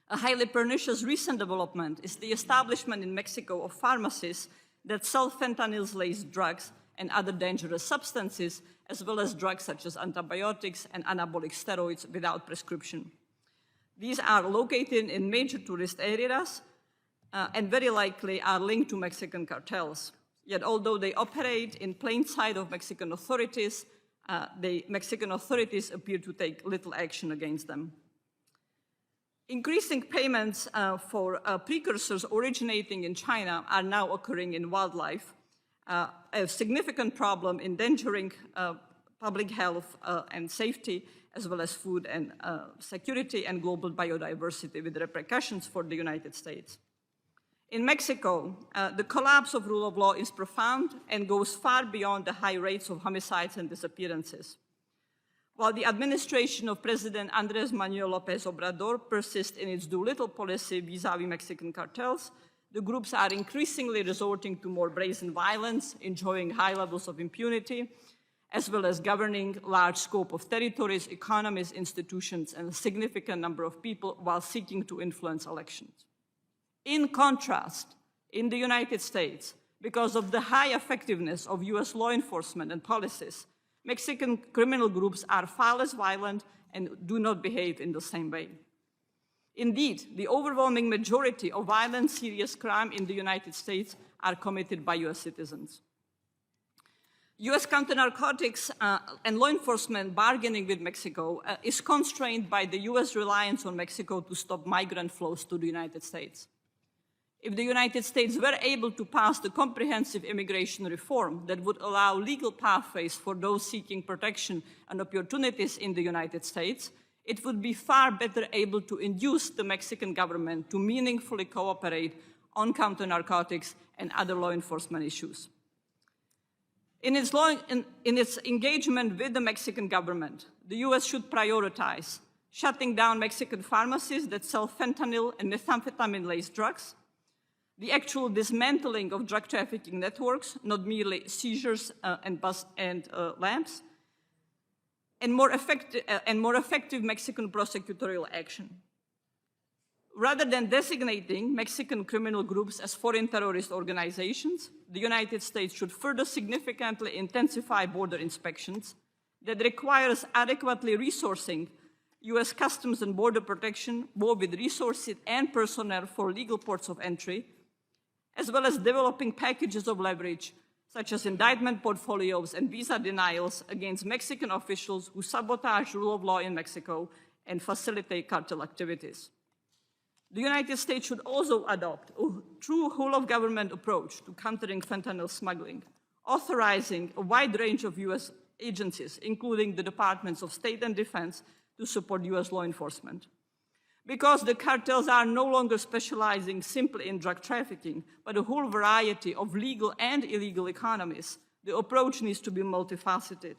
A highly pernicious recent development is the establishment in Mexico of pharmacies that sell fentanyl-laced drugs and other dangerous substances, as well as drugs such as antibiotics and anabolic steroids without prescription. These are located in major tourist areas and very likely are linked to Mexican cartels. Yet although they operate in plain sight of Mexican authorities, the Mexican authorities appear to take little action against them. Increasing payments for precursors originating in China are now occurring in wildlife, a significant problem endangering public health and safety, as well as food and security and global biodiversity, with repercussions for the United States. In Mexico, the collapse of rule of law is profound and goes far beyond the high rates of homicides and disappearances. While the administration of President Andrés Manuel López Obrador persists in its do-little policy vis-à-vis Mexican cartels, the groups are increasingly resorting to more brazen violence, enjoying high levels of impunity, as well as governing large scope of territories, economies, institutions, and a significant number of people while seeking to influence elections. In contrast, in the United States, because of the high effectiveness of US law enforcement and policies, Mexican criminal groups are far less violent and do not behave in the same way. Indeed, the overwhelming majority of violent, serious crime in the United States are committed by US citizens. US counter-narcotics and law enforcement bargaining with Mexico is constrained by the US reliance on Mexico to stop migrant flows to the United States. If the United States were able to pass the comprehensive immigration reform that would allow legal pathways for those seeking protection and opportunities in the United States, it would be far better able to induce the Mexican government to meaningfully cooperate on counter-narcotics and other law enforcement issues. In its engagement with the Mexican government, the US should prioritize shutting down Mexican pharmacies that sell fentanyl and methamphetamine-laced drugs, the actual dismantling of drug trafficking networks, not merely seizures and lamps, and more effective Mexican prosecutorial action. Rather than designating Mexican criminal groups as foreign terrorist organizations, the United States should further significantly intensify border inspections that requires adequately resourcing US Customs and Border Protection, both with resources and personnel for legal ports of entry, as well as developing packages of leverage, such as indictment portfolios and visa denials against Mexican officials who sabotage rule of law in Mexico and facilitate cartel activities. The United States should also adopt a true whole-of-government approach to countering fentanyl smuggling, authorizing a wide range of US agencies, including the Departments of State and Defense, to support US law enforcement. Because the cartels are no longer specializing simply in drug trafficking, but a whole variety of legal and illegal economies, the approach needs to be multifaceted.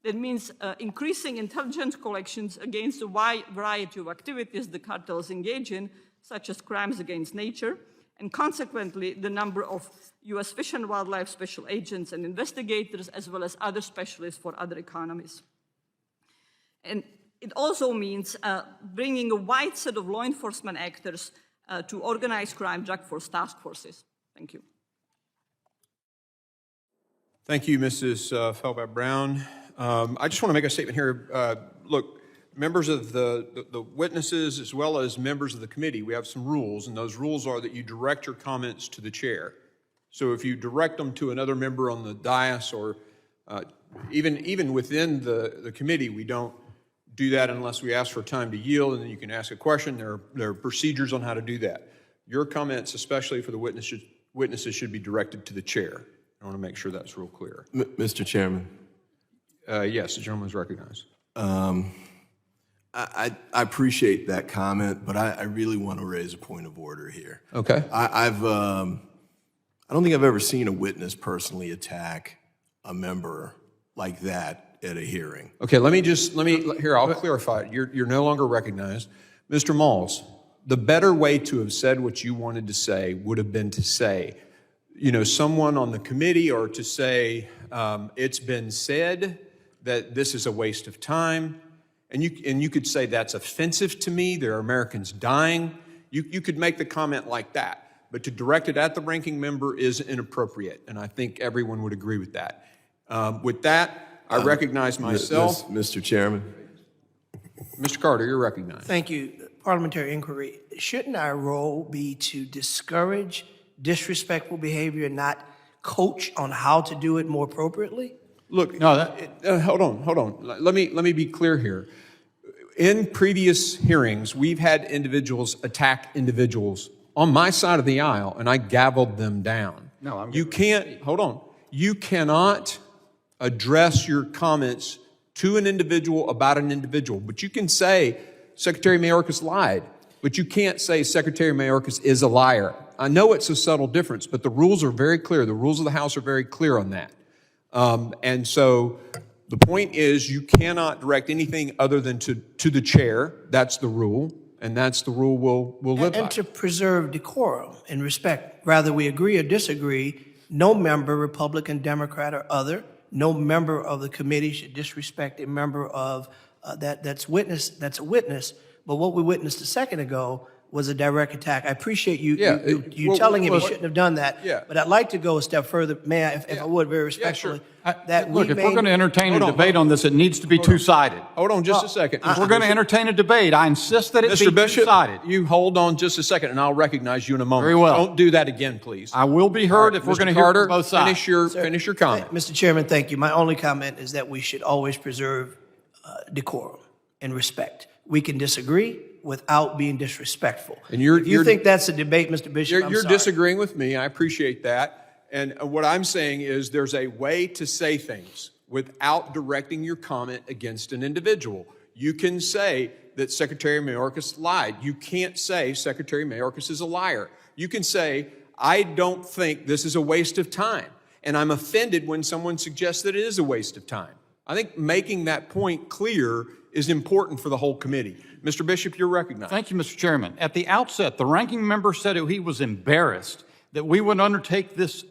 That means increasing intelligence collections against a wide variety of activities the cartels engage in, such as crimes against nature, and consequently, the number of US Fish and Wildlife Special Agents and investigators, as well as other specialists for other economies. And it also means bringing a wide set of law enforcement actors to organized crime drug force task forces. Thank you. Thank you, Mrs. Feldback-Brown. I just want to make a statement here. Look, members of the witnesses, as well as members of the committee, we have some rules, and those rules are that you direct your comments to the chair. So if you direct them to another member on the dais, or even within the committee, we don't do that unless we ask for time to yield, and then you can ask a question. There are procedures on how to do that. Your comments, especially for the witnesses, should be directed to the chair. I want to make sure that's real clear. Mr. Chairman. Yes, the gentleman is recognized. I appreciate that comment, but I really want to raise a point of order here. Okay. I don't think I've ever seen a witness personally attack a member like that at a hearing. Okay, I'll clarify it. You're no longer recognized. Mr. Malls, The better way to have said what you wanted to say would have been to say, someone on the committee, or to say, it's been said that this is a waste of time. And you could say that's offensive to me. There are Americans dying. You could make the comment like that. But to direct it at the ranking member is inappropriate. And I think everyone would agree with that. With that, I recognize myself. Mr. Chairman. Mr. Carter, you're recognized. Thank you. Parliamentary inquiry. Shouldn't our role be to discourage disrespectful behavior and not coach on how to do it more appropriately? Look, hold on. Let me be clear here. In previous hearings, we've had individuals attack individuals on my side of the aisle, and I gavelled them down. You cannot address your comments to an individual about an individual, but you can say Secretary Mayorkas lied, but you can't say Secretary Mayorkas is a liar. I know it's a subtle difference, but the rules are very clear. The rules of the House are very clear on that. And so the point is you cannot direct anything other than to the chair. That's the rule, and that's the rule we'll live by. And to preserve decorum and respect, whether we agree or disagree, no member, Republican, Democrat, or other, no member of the committee should disrespect a member of that's a witness. But what we witnessed a second ago was a direct attack. I appreciate you telling him he shouldn't have done that. Yeah. But I'd like to go a step further, may I, if I would, very respectfully. Look, if we're going to entertain a debate on this, it needs to be two-sided. Hold on just a second. If we're going to entertain a debate, I insist that it be Mr. Bishop, two-sided. you hold on just a second, and I'll recognize you in a moment. Very well. Don't do that again, please. I will be heard if we're going to hear from both sides. Finish your comment. Mr. Chairman, thank you. My only comment is that we should always preserve decorum and respect. We can disagree without being disrespectful. And if you think that's a debate, Mr. Bishop, you're disagreeing with me. I appreciate that. And what I'm saying is there's a way to say things without directing your comment against an individual. You can say that Secretary Mayorkas lied. You can't say Secretary Mayorkas is a liar. You can say, I don't think this is a waste of time. And I'm offended when someone suggests that it is a waste of time. I think making that point clear is important for the whole committee. Mr. Bishop, you're recognized. Thank you, Mr. Chairman. At the outset, the ranking member said he was embarrassed that we would undertake this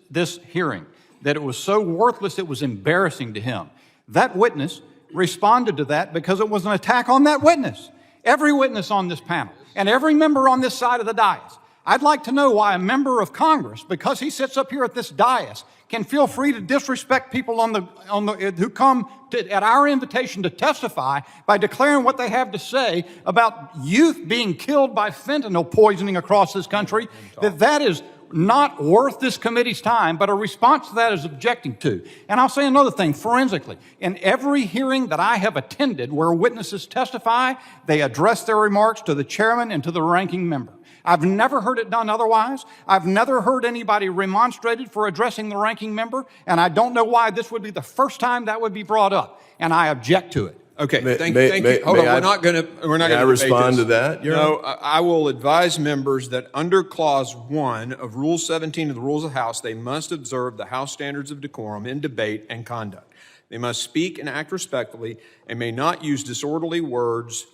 hearing, that it was so worthless it was embarrassing to him. That witness responded to that because it was an attack on that witness. Every witness on this panel and every member on this side of the dais. I'd like to know why a member of Congress, because he sits up here at this dais, can feel free to disrespect people who come at our invitation to testify by declaring what they have to say about youth being killed by fentanyl poisoning across this country, that is not worth this committee's time, but a response to that is objecting to. And I'll say another thing, forensically. In every hearing that I have attended where witnesses testify, they address their remarks to the chairman and to the ranking member. I've never heard it done otherwise. I've never heard anybody remonstrated for addressing the ranking member, and I don't know why this would be the first time that would be brought up, and I object to it. Okay, thank you. Hold on, we're not going to respond to that? No, I will advise members that under Clause 1 of Rule 17 of the Rules of the House, they must observe the House standards of decorum in debate and conduct. They must speak and act respectfully and may not use disorderly words,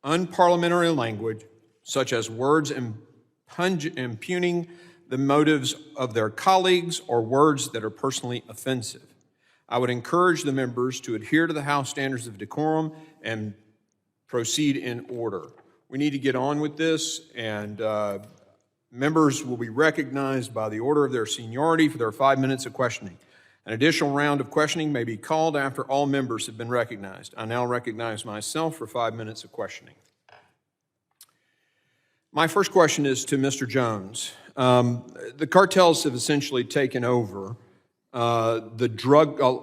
unparliamentary language, such as words impugning the motives of their colleagues or words that are personally offensive. I would encourage the members to adhere to the House standards of decorum and proceed in order. We need to get on with this, and members will be recognized by the order of their seniority for their 5 minutes of questioning. An additional round of questioning may be called after all members have been recognized. I now recognize myself for 5 minutes of questioning. My first question is to Mr. Jones. The cartels have essentially taken over a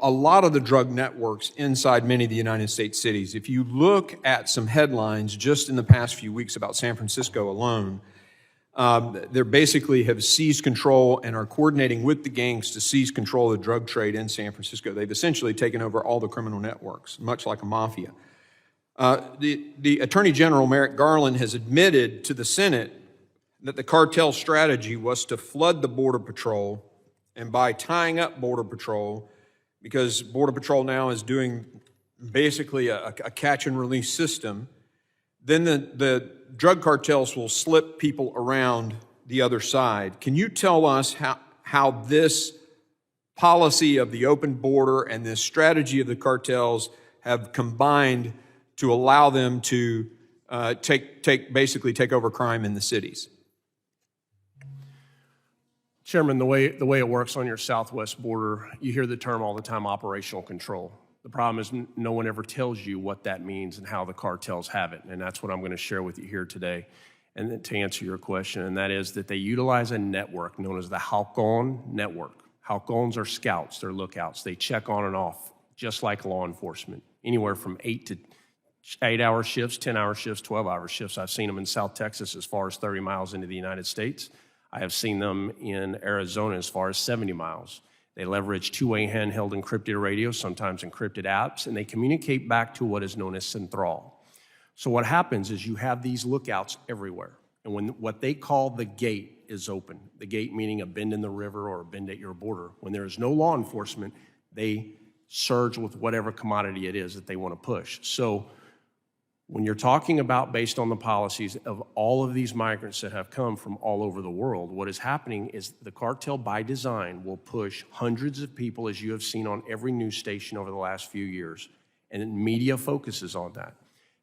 lot of the drug networks inside many of the United States cities. If you look at some headlines just in the past few weeks about San Francisco alone, they basically have seized control and are coordinating with the gangs to seize control of the drug trade in San Francisco. They've essentially taken over all the criminal networks, much like a mafia. The Attorney General, Merrick Garland, has admitted to the Senate that the cartel strategy was to flood the Border Patrol, and by tying up Border Patrol, because Border Patrol now is doing basically a catch and release system, then the drug cartels will slip people around the other side. Can you tell us how this policy of the open border and this strategy of the cartels have combined to allow them to basically take over crime in the cities? Chairman, the way it works on your southwest border, you hear the term all the time, operational control. The problem is no one ever tells you what that means and how the cartels have it, and that's what I'm going to share with you here today. And then to answer your question, and that is that they utilize a network known as the Halcon network. Halcons are scouts, they're lookouts. They check on and off, just like law enforcement, anywhere from 8-hour shifts, 10-hour shifts, 12-hour shifts. I've seen them in South Texas as far as 30 miles into the United States. I have seen them in Arizona as far as 70 miles. They leverage two-way handheld encrypted radios, sometimes encrypted apps, and they communicate back to what is known as Central. So what happens is you have these lookouts everywhere. And when what they call the gate is open, the gate meaning a bend in the river or a bend at your border, when there is no law enforcement, they surge with whatever commodity it is that they want to push. So when you're talking about, based on the policies of all of these migrants that have come from all over the world, what is happening is the cartel by design will push hundreds of people, as you have seen on every news station over the last few years, and media focuses on that.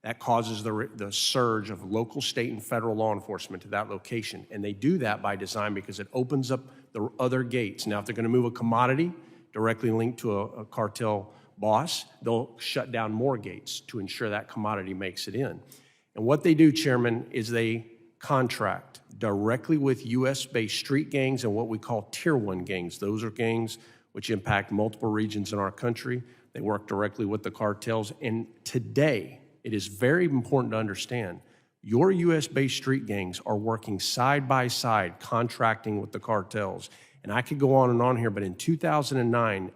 That causes the surge of local, state, and federal law enforcement to that location. And they do that by design because it opens up the other gates. Now, if they're going to move a commodity directly linked to a cartel boss, they'll shut down more gates to ensure that commodity makes it in. And what they do, Chairman, is they contract directly with U.S.-based street gangs and what we call Tier 1 gangs. Those are gangs which impact multiple regions in our country. They work directly with the cartels. And today, it is very important to understand, your U.S.-based street gangs are working side by side, contracting with the cartels. And I could go on here, but in 2009,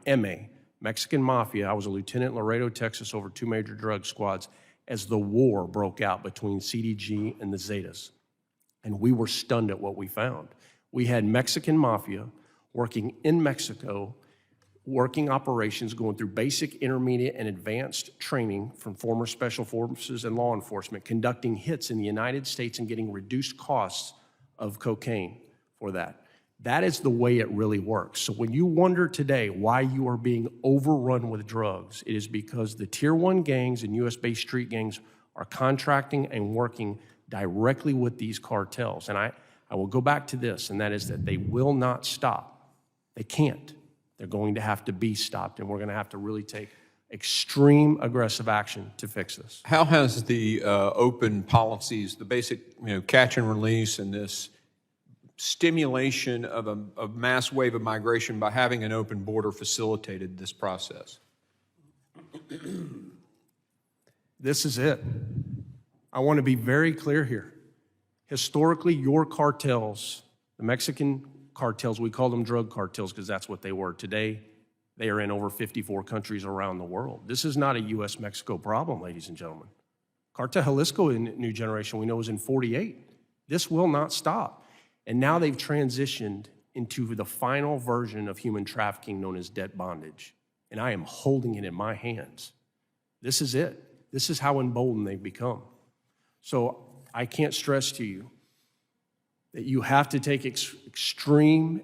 Mexican Mafia, I was a lieutenant in Laredo, Texas, over 2 major drug squads, as the war broke out between CDG and the Zetas. And we were stunned at what we found. We had Mexican Mafia working in Mexico, working operations, going through basic, intermediate, and advanced training from former special forces and law enforcement, conducting hits in the United States and getting reduced costs of cocaine for that. That is the way it really works. So when you wonder today why you are being overrun with drugs, it is because the Tier 1 gangs and U.S.-based street gangs are contracting and working directly with these cartels. And I will go back to this, and that is that they will not stop. They can't. They're going to have to be stopped, and we're going to have to really take extreme aggressive action to fix this. How has the open policies, the basic catch and release, and this stimulation of a mass wave of migration by having an open border facilitated this process? This is it. I want to be very clear here. Historically, your cartels, the Mexican cartels, we call them drug cartels because that's what they were. Today, they are in over 54 countries around the world. This is not a U.S.-Mexico problem, ladies and gentlemen. Cartel Jalisco in New Generation, we know, is in 48. This will not stop. And now they've transitioned into the final version of human trafficking known as debt bondage. And I am holding it in my hands. This is it. This is how emboldened they've become. So I can't stress to you that you have to take extreme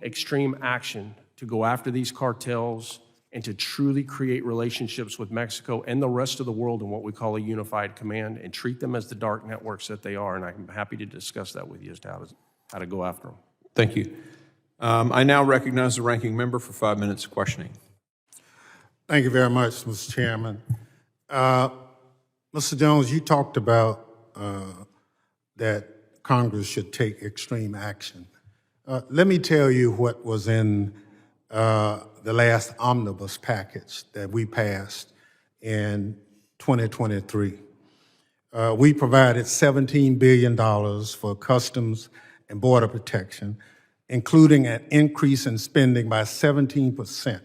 action to go after these cartels and to truly create relationships with Mexico and the rest of the world in what we call a unified command and treat them as the dark networks that they are. And I'm happy to discuss that with you as to how to go after them. Thank you. I now recognize the ranking member for 5 minutes of questioning. Thank you very much, Mr. Chairman. Mr. Jones, you talked about that Congress should take extreme action. Let me tell you what was in the last omnibus package that we passed in 2023. We provided $17 billion for customs and border protection, including an increase in spending by 17%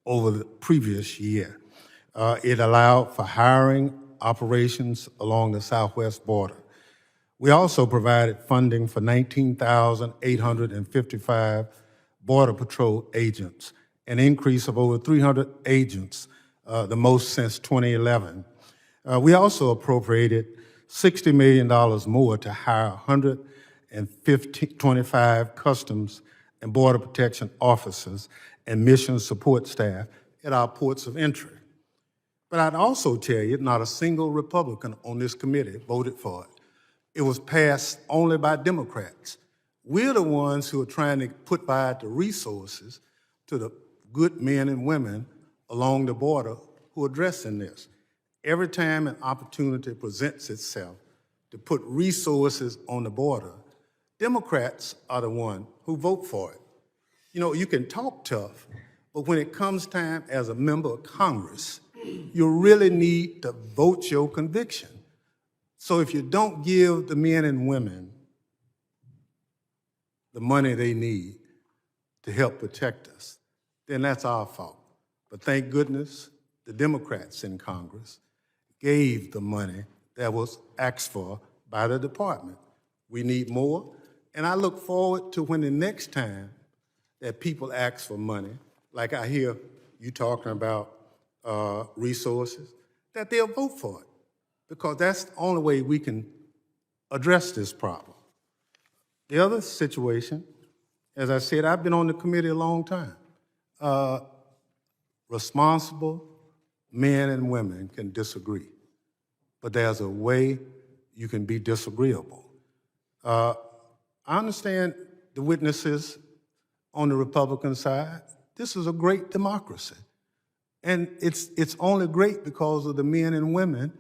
over the previous year. It allowed for hiring operations along the southwest border. We also provided funding for 19,855 Border Patrol agents, an increase of over 300 agents, the most since 2011. We also appropriated $60 million more to hire 125 Customs and Border Protection officers and mission support staff at our ports of entry. But I'd also tell you, not a single Republican on this committee voted for it. It was passed only by Democrats. We're the ones who are trying to provide the resources to the good men and women along the border who are addressing this. Every time an opportunity presents itself to put resources on the border, Democrats are the ones who vote for it. You know, you can talk tough, but when it comes time as a member of Congress, you really need to vote your conviction. So if you don't give the men and women the money they need to help protect us, then that's our fault. But thank goodness the Democrats in Congress gave the money that was asked for by the department. We need more, and I look forward to when the next time that people ask for money, like I hear you talking about resources, that they'll vote for it, because that's the only way we can address this problem. The other situation, as I said, I've been on the committee a long time. Responsible men and women can disagree, but there's a way you can be disagreeable. I understand the witnesses on the Republican side. This is a great democracy. And it's only great because of the men and women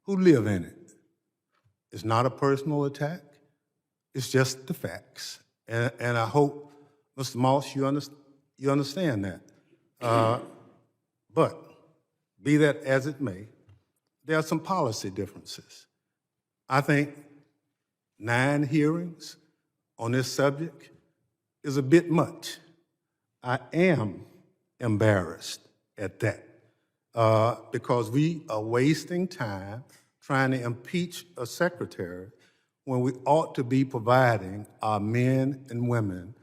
who live in it. It's not a personal attack. It's just the facts. And I hope, Mr. Moss, you understand that. But be that as it may, there are some policy differences. I think 9 hearings on this subject is a bit much. I am embarrassed at that because we are wasting time trying to impeach a secretary when we ought to be providing our men and women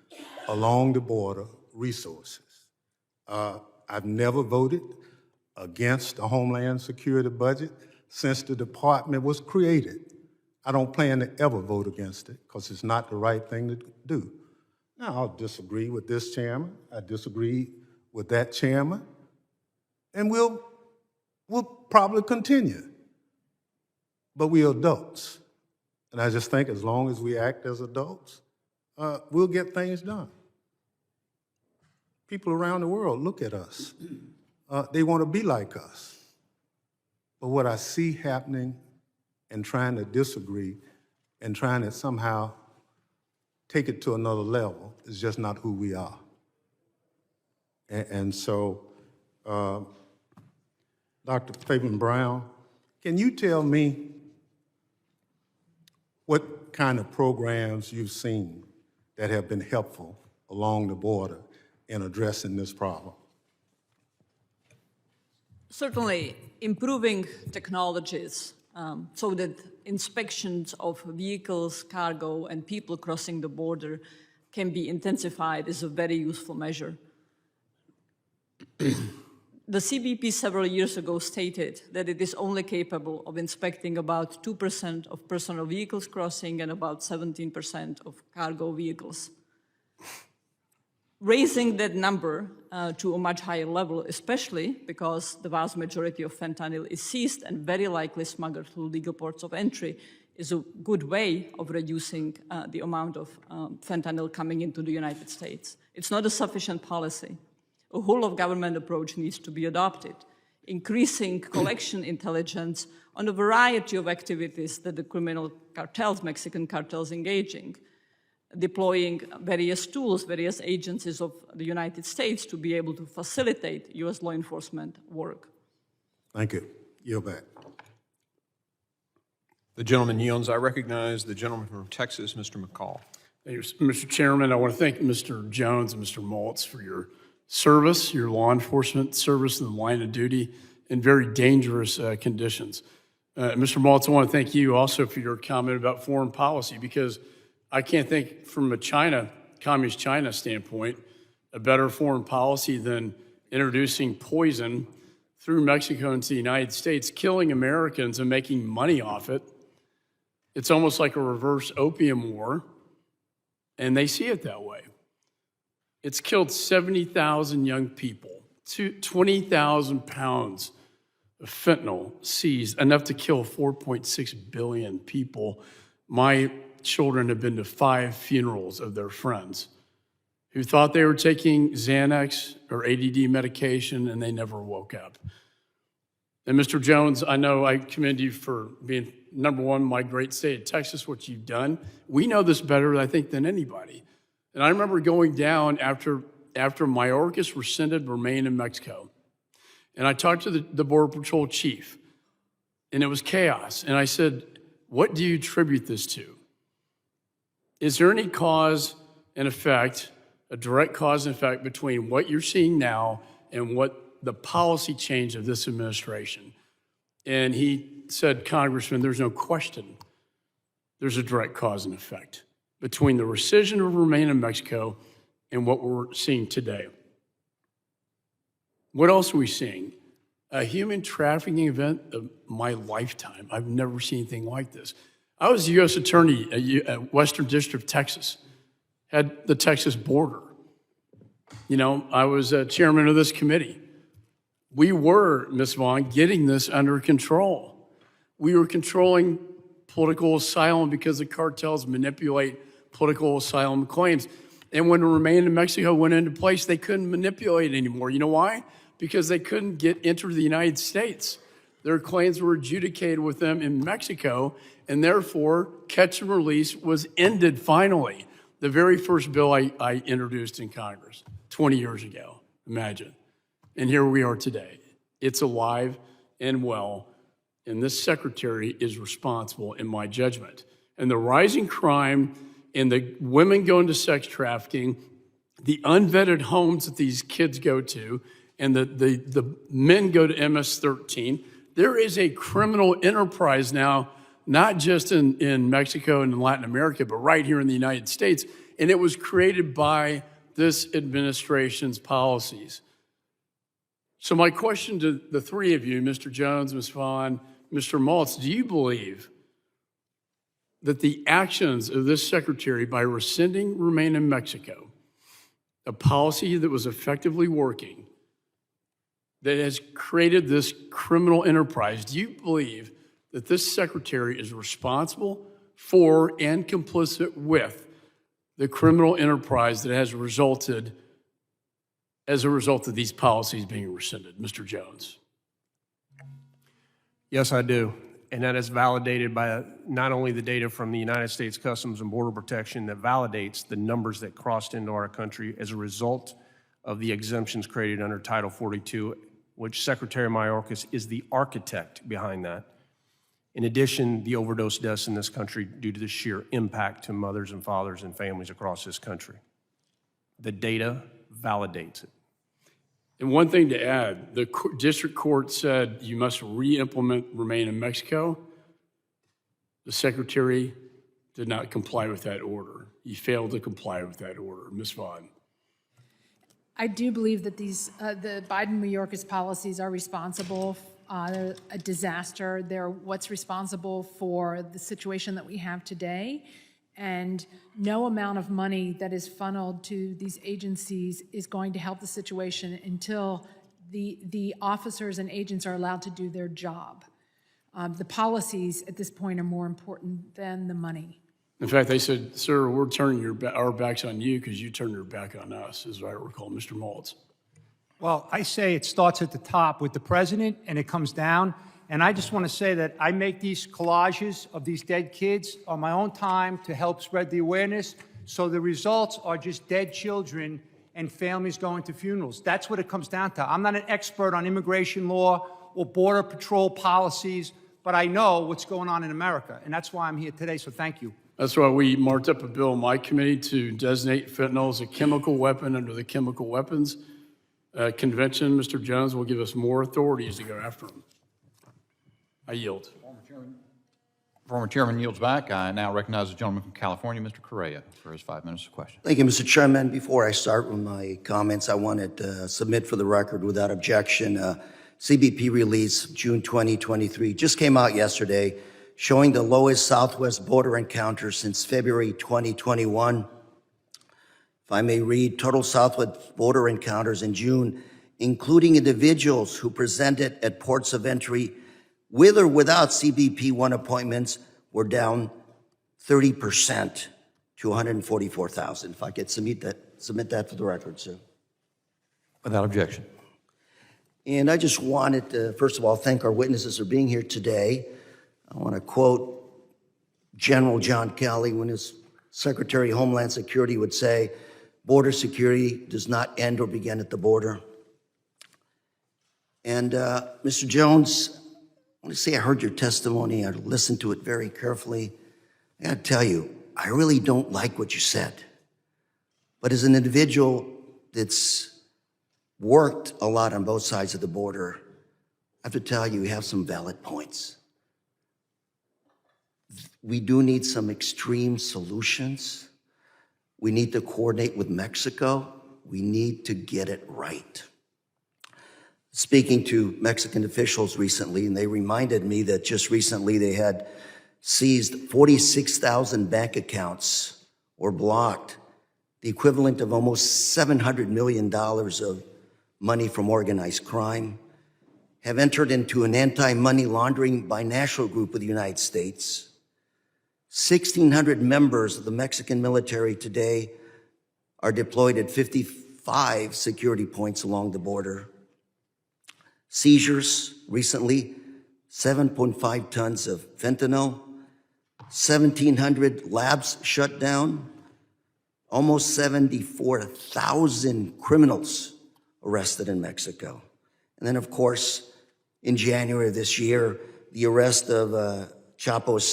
along the border resources. I've never voted against the Homeland Security budget since the department was created. I don't plan to ever vote against it because it's not the right thing to do. Now, I'll disagree with this chairman, I disagree with that chairman, and we'll probably continue. But we're adults. And I just think as long as we act as adults, we'll get things done. People around the world look at us. They want to be like us. But what I see happening and trying to disagree and trying to somehow take it to another level is just not who we are. And so, Dr. Fabian Brown, can you tell me what kind of programs you've seen that have been helpful along the border in addressing this problem? Certainly, improving technologies so that inspections of vehicles, cargo, and people crossing the border can be intensified is a very useful measure. The CBP several years ago stated that it is only capable of inspecting about 2% of personal vehicles crossing and about 17% of cargo vehicles. Raising that number to a much higher level, especially because the vast majority of fentanyl is seized and very likely smuggled through legal ports of entry, is a good way of reducing the amount of fentanyl coming into the United States. It's not a sufficient policy. A whole-of-government approach needs to be adopted, increasing collection intelligence on a variety of activities that the criminal cartels, Mexican cartels, engaging, deploying various tools, various agencies of the United States to be able to facilitate U.S. law enforcement work. Thank you. Yield back. The gentleman yields. I recognize the gentleman from Texas, Mr. McCall. Thank you, Mr. Chairman. I want to thank Mr. Jones and Mr. Maltz for your service, your law enforcement service in the line of duty in very dangerous conditions. Mr. Maltz, I want to thank you also for your comment about foreign policy, because I can't think from a communist China standpoint, a better foreign policy than introducing poison through Mexico into the United States, killing Americans and making money off it, It's almost like a reverse opium war, and they see it that way. It's killed 70,000 young people, 20,000 pounds of fentanyl seized, enough to kill 4.6 billion people. My children have been to 5 funerals of their friends who thought they were taking Xanax or ADD medication, and they never woke up. And Mr. Jones, I know I commend you for being, number one, my great state of Texas, what you've done. We know this better, I think, than anybody. And I remember going down after Mayorkas rescinded remain in Mexico. And I talked to the Border Patrol chief, and it was chaos. And I said, what do you attribute this to? Is there any cause and effect, a direct cause and effect between what you're seeing now and what the policy change of this administration? And he said, Congressman, there's no question there's a direct cause and effect between the rescission of remain in Mexico and what we're seeing today. What else are we seeing? A human trafficking event of my lifetime. I've never seen anything like this. I was the U.S. Attorney at Western District of Texas, had the Texas border. You know, I was chairman of this committee. We were, Ms. Vaughn, getting this under control. We were controlling political asylum because the cartels manipulate political asylum claims. And when the remain in Mexico went into place, they couldn't manipulate it anymore. You know why? Because they couldn't enter the United States. Their claims were adjudicated with them in Mexico, and therefore catch and release was ended finally. The very first bill I introduced in Congress 20 years ago, imagine. And here we are today. It's alive and well, and this secretary is responsible in my judgment. And the rising crime and the women going to sex trafficking, the unvetted homes that these kids go to, and the men go to MS-13, there is a criminal enterprise now, not just in Mexico and in Latin America, but right here in the United States. And it was created by this administration's policies. So my question to the three of you, Mr. Jones, Ms. Vaughn, Mr. Maltz, do you believe that the actions of this secretary by rescinding remain in Mexico, a policy that was effectively working, that has created this criminal enterprise, do you believe that this secretary is responsible for and complicit with the criminal enterprise that has resulted as a result of these policies being rescinded? Mr. Jones. Yes, I do. And that is validated by not only the data from the United States Customs and Border Protection that validates the numbers that crossed into our country as a result of the exemptions created under Title 42, which Secretary Mayorkas is the architect behind that. In addition, the overdose deaths in this country due to the sheer impact to mothers and fathers and families across this country. The data validates it. And one thing to add, the district court said you must re-implement remain in Mexico. The secretary did not comply with that order. He failed to comply with that order. Ms. Vaughn. I do believe that these, the Biden-Mayorkas policies are responsible, a disaster. They're what's responsible for the situation that we have today. And no amount of money that is funneled to these agencies is going to help the situation until the officers and agents are allowed to do their job. The policies at this point are more important than the money. In fact, they said, sir, we're turning our backs on you because you turned your back on us, is what I recall. Mr. Maltz. Well, I say it starts at the top with the president and it comes down. And I just want to say that I make these collages of these dead kids on my own time to help spread the awareness. So the results are just dead children and families going to funerals. That's what it comes down to. I'm not an expert on immigration law or border patrol policies, but I know what's going on in America. And that's why I'm here today. So thank you. That's why we marked up a bill in my committee to designate fentanyl as a chemical weapon under the Chemical Weapons Convention. Mr. Jones will give us more authorities to go after them. I yield. Former chairman yields back. I now recognize the gentleman from California, Mr. Correa, for his 5 minutes of question. Thank you, Mr. Chairman. Before I start with my comments, I wanted to submit for the record without objection CBP release June 2023 just came out yesterday. showing the lowest southwest border encounters since February 2021. If I may read, total southwest border encounters in June, including individuals who presented at ports of entry with or without CBP-1 appointments, were down 30% to 144,000. If I could submit that for the record, sir. Without objection. And I just wanted to, first of all, thank our witnesses for being here today. I want to quote General John Kelly when his Secretary of Homeland Security would say, "Border security does not end or begin at the border." And Mr. Jones, I want to say I heard your testimony. I listened to it very carefully. I got to tell you, I really don't like what you said. But as an individual that's worked a lot on both sides of the border, I have to tell you, you have some valid points. We do need some extreme solutions. We need to coordinate with Mexico. We need to get it right. Speaking to Mexican officials recently, and they reminded me that just recently they had seized 46,000 bank accounts or blocked, the equivalent of almost $700 million of money from organized crime, have entered into an anti-money laundering binational group with the United States. 1,600 members of the Mexican military today are deployed at 55 security points along the border. Seizures recently, 7.5 tons of fentanyl, 1,700 labs shut down, almost 74,000 criminals arrested in Mexico. And then, of course, in January of this year, the arrest of Chapo's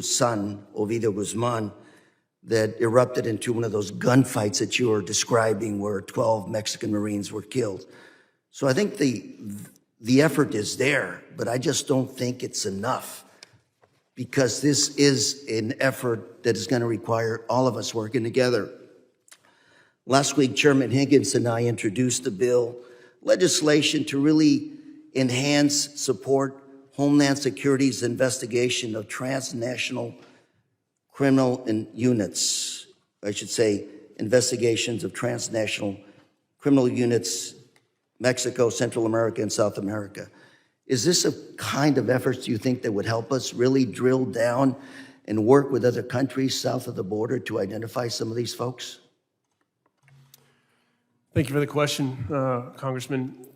son, Ovidio Guzman, that erupted into one of those gunfights that you were describing where 12 Mexican Marines were killed. So I think the effort is there, but I just don't think it's enough, because this is an effort that is going to require all of us working together. Last week, Chairman Higgins and I introduced a bill, legislation to really enhance, support Homeland Security's investigation of transnational criminal units. I should say investigations of transnational criminal units, Mexico, Central America, and South America. Is this a kind of efforts, do you think, that would help us really drill down and work with other countries south of the border to identify some of these folks? Thank you for the question, Congressman.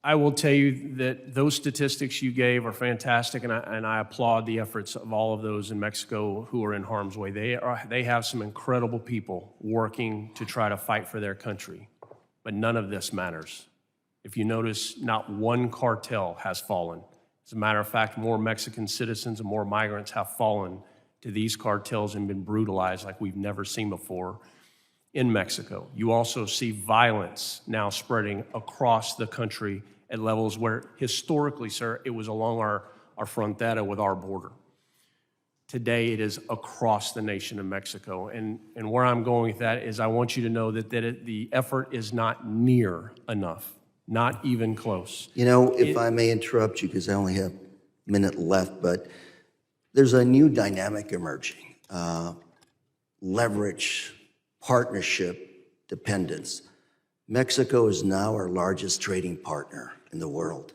I will tell you that those statistics you gave are fantastic, and I applaud the efforts of all of those in Mexico who are in harm's way. They have some incredible people working to try to fight for their country, but none of this matters. If you notice, not one cartel has fallen. As a matter of fact, more Mexican citizens and more migrants have fallen to these cartels and been brutalized like we've never seen before in Mexico. You also see violence now spreading across the country at levels where historically, sir, it was along our frontera with our border. Today, it is across the nation of Mexico. And where I'm going with that is I want you to know that the effort is not near enough. Not even close. You know, if I may interrupt you, because I only have a minute left, but there's a new dynamic emerging. Leverage, partnership, dependence. Mexico is now our largest trading partner in the world.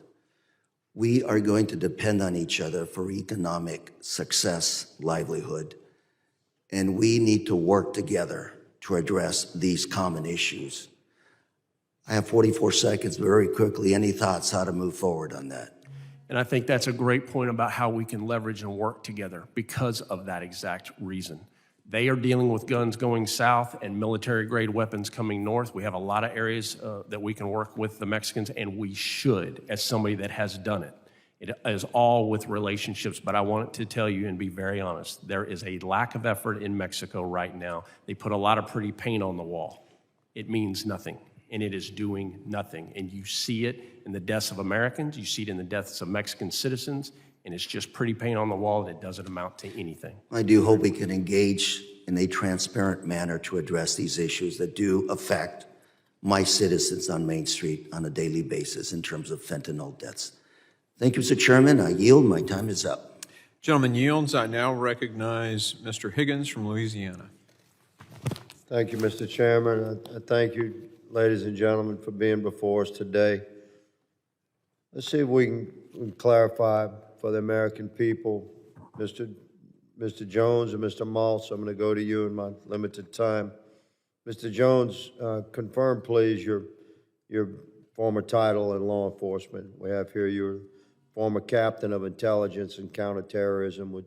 We are going to depend on each other for economic success, livelihood, and we need to work together to address these common issues. I have 44 seconds, very quickly. Any thoughts how to move forward on that? And I think that's a great point about how we can leverage and work together because of that exact reason. They are dealing with guns going south and military-grade weapons coming north. We have a lot of areas that we can work with the Mexicans, and we should, as somebody that has done it. It is all with relationships, but I want to tell you and be very honest, there is a lack of effort in Mexico right now. They put a lot of pretty paint on the wall. It means nothing. And it is doing nothing. And you see it in the deaths of Americans, you see it in the deaths of Mexican citizens, and it's just pretty paint on the wall that doesn't amount to anything. I do hope we can engage in a transparent manner to address these issues that do affect my citizens on Main Street on a daily basis in terms of fentanyl deaths. Thank you, Mr. Chairman. I yield. My time is up. Gentleman yields. I now recognize Mr. Higgins from Louisiana. Thank you, Mr. Chairman. I thank you, ladies and gentlemen, for being before us today. Let's see if we can clarify for the American people. Mr. Jones and Mr. Maltz, I'm going to go to you in my limited time. Mr. Jones, confirm, please, your former title in law enforcement. We have here you're former captain of intelligence and counterterrorism with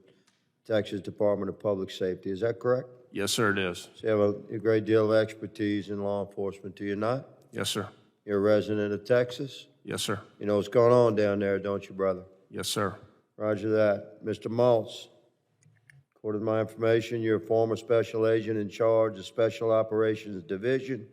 Texas Department of Public Safety. Is that correct? Yes, sir, it is. So you have a great deal of expertise in law enforcement, do you not? Yes, sir. You're a resident of Texas? Yes, sir. You know what's going on down there, don't you, brother? Yes, sir. Roger that. Mr. Maltz, according to my information, you're a former special agent in charge of Special Operations Division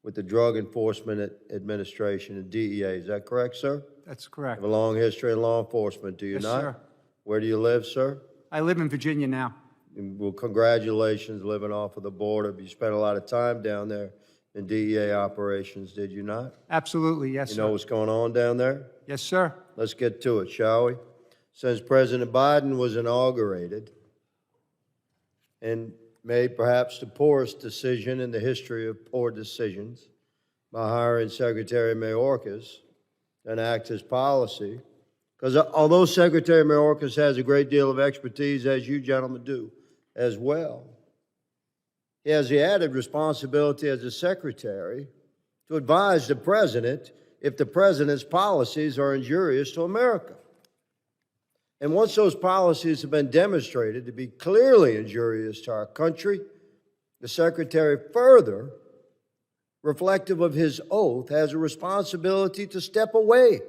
with the Drug Enforcement Administration and DEA. Is that correct, sir? That's correct. Have a long history in law enforcement, do you Yes, not? sir. Where do you live, sir? I live in Virginia now. Well, congratulations living off of the border. You spent a lot of time down there in DEA operations, did you not? Absolutely, yes, You sir. know what's going on down there? Yes, sir. Let's get to it, shall we? Since President Biden was inaugurated and made perhaps the poorest decision in the history of poor decisions by hiring Secretary Mayorkas to enact his policy, because although Secretary Mayorkas has a great deal of expertise, as you gentlemen do as well, he has the added responsibility as a secretary to advise the president if the president's policies are injurious to America. And once those policies have been demonstrated to be clearly injurious to our country, the secretary further, reflective of his oath, has a responsibility to step away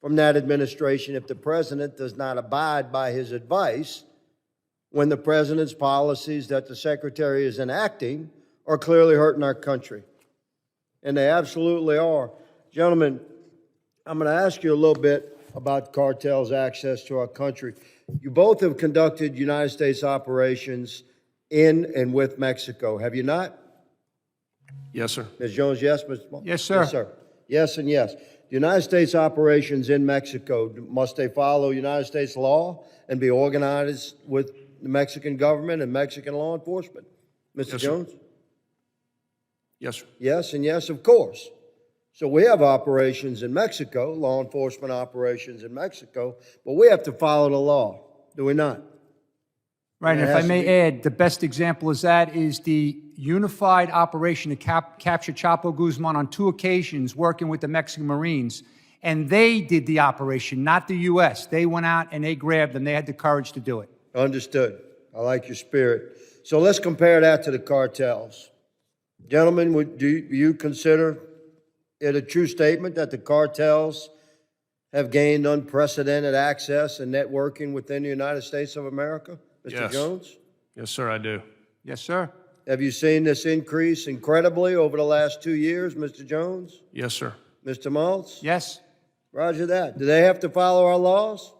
from that administration if the president does not abide by his advice when the president's policies that the secretary is enacting are clearly hurting our country. And they absolutely are. Gentlemen, I'm going to ask you a little bit about cartels' access to our country. You both have conducted United States operations in and with Mexico, have you not? Yes, sir. Ms. Jones, yes? Mr. Maltz? Yes, sir. Yes, sir. Yes and yes. The United States operations in Mexico, must they follow United States law and be organized with the Mexican government and Mexican law enforcement? Mr. Yes, sir. Jones? Yes, sir. Yes and yes, of course. So we have operations in Mexico, law enforcement operations in Mexico, but we have to follow the law, do we not? Right, and It if I has to may be- add, the best example of that is the unified operation to capture Chapo Guzman on 2 occasions, working with the Mexican Marines. And they did the operation, not the U.S. They went out and they grabbed them. They had the courage to do it. Understood. I like your spirit. So let's compare that to the cartels. Gentlemen, do you consider it a true statement that the cartels have gained unprecedented access and networking within the United States of America? Mr. Yes. Jones? Yes, sir, I do. Yes, sir. Have you seen this increase incredibly over the last 2 years, Mr. Jones? Yes, sir. Mr. Maltz? Yes. Roger that. Do they have to follow our laws?